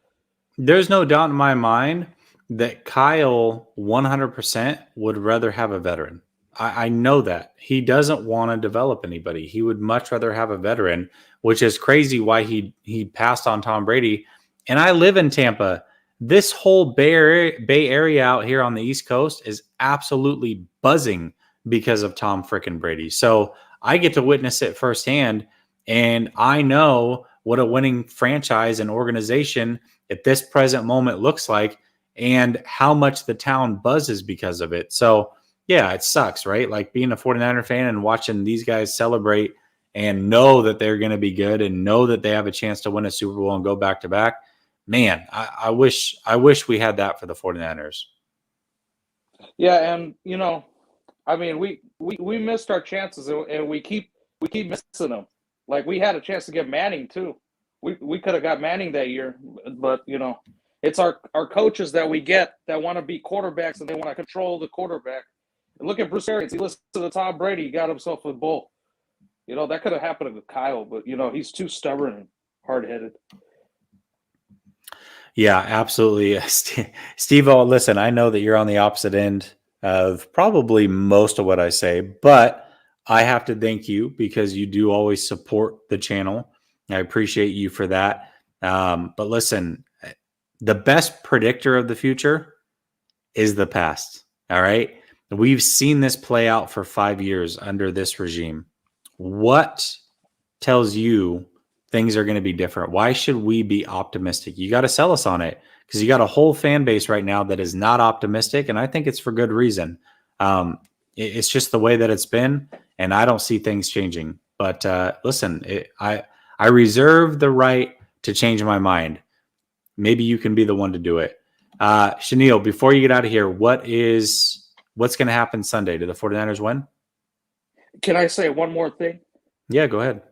there's no doubt in my mind that Kyle 100% would rather have a veteran. I know that. He doesn't want to develop anybody. He would much rather have a veteran, which is crazy why he passed on Tom Brady. And I live in Tampa. This whole Bay Area out here on the East Coast is absolutely buzzing because of Tom frickin' Brady. So I get to witness it firsthand, and I know what a winning franchise and organization at this present moment looks like and how much the town buzzes because of it. So yeah, it sucks, right? Like being a 49er fan and watching these guys celebrate and know that they're going to be good and know that they have a chance to win a Super Bowl and go back to back. Man, I wish we had that for the 49ers. Yeah, and I mean, we missed our chances, and we keep missing them. Like we had a chance to get Manning too. We could have got Manning that year, but it's our coaches that we get that want to be quarterbacks and they want to control the quarterback. And look at Bruce Arians. He listened to Tom Brady. He got himself a bowl. That could have happened with Kyle, but he's too stubborn and hard-headed. Yeah, absolutely. Steve-O, listen, I know that you're on the opposite end of probably most of what I say, but I have to thank you because you do always support the channel. I appreciate you for that. But listen, the best predictor of the future is the past. All right. We've seen this play out for 5 years under this regime. What tells you things are going to be different? Why should we be optimistic? You got to sell us on it, because you got a whole fan base right now that is not optimistic, and I think it's for good reason. It's just the way that it's been, and I don't see things changing. But listen, I reserve the right to change my mind. Maybe you can be the one to do it. Shanil, before you get out of here, what's going to happen Sunday? Do the 49ers win? Can I say one more thing? Yeah, go ahead.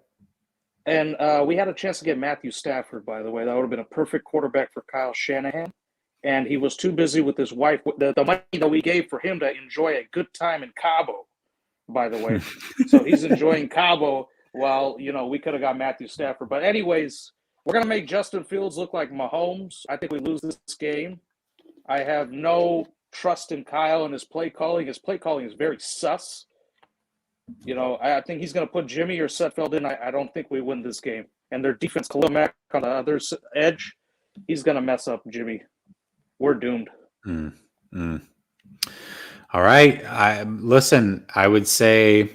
And we had a chance to get Matthew Stafford, by the way. That would have been a perfect quarterback for Kyle Shanahan. And he was too busy with his wife. The money that we gave for him to enjoy a good time in Cabo, by the way. So he's enjoying Cabo while, we could have got Matthew Stafford. But anyways, we're going to make Justin Fields look like Mahomes. I think we lose this game. I have no trust in Kyle and his play calling. His play calling is very sus. I think he's going to put Jimmy or Sudfeld in. I don't think we win this game. And their defense, Khalil Mack on the other edge, he's going to mess up Jimmy. We're doomed. All right. Listen, I would say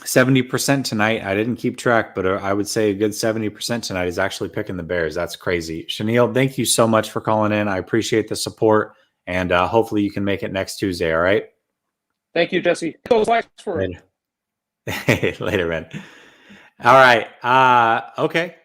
70% tonight. I didn't keep track, but I would say a good 70% tonight is actually picking the Bears. That's crazy. Shanil, thank you so much for calling in. I appreciate the support, and hopefully you can make it next Tuesday. All right. Thank you, Jesse. Those likes for Later. Later, man. All right. Okay.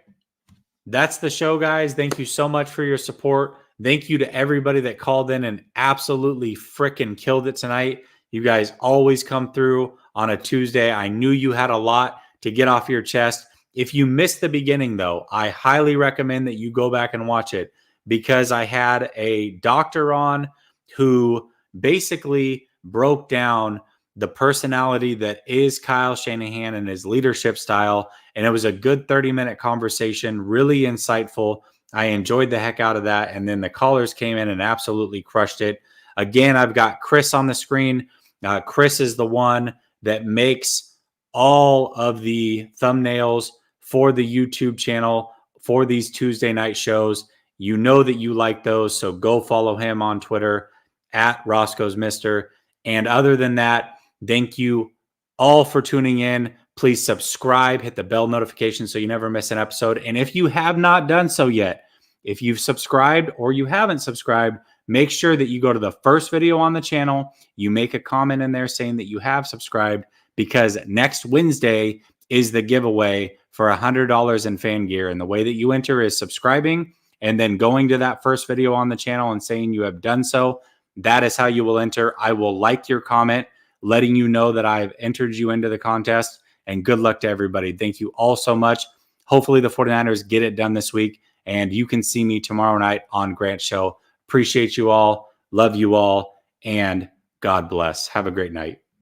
That's the show, guys. Thank you so much for your support. Thank you to everybody that called in and absolutely freaking killed it tonight. You guys always come through on a Tuesday. I knew you had a lot to get off your chest. If you missed the beginning, though, I highly recommend that you go back and watch it, because I had a doctor on who basically broke down the personality that is Kyle Shanahan and his leadership style. And it was a good 30-minute conversation, really insightful. I enjoyed the heck out of that. And then the callers came in and absolutely crushed it. Again, I've got Chris on the screen. Chris is the one that makes all of the thumbnails for the YouTube channel for these Tuesday night shows. You know that you like those, so go follow him on Twitter at Roscoe's Mister. And other than that, thank you all for tuning in. Please subscribe, hit the bell notification so you never miss an episode. And if you have not done so yet, if you've subscribed or you haven't subscribed, make sure that you go to the first video on the channel. You make a comment in there saying that you have subscribed, because next Wednesday is the giveaway for $100 in fan gear. And the way that you enter is subscribing and then going to that first video on the channel and saying you have done so. That is how you will enter. I will like your comment, letting you know that I've entered you into the contest. And good luck to everybody. Thank you all so much. Hopefully the 49ers get it done this week, and you can see me tomorrow night on Grant's show. Appreciate you all. Love you all. And God bless. Have a great night.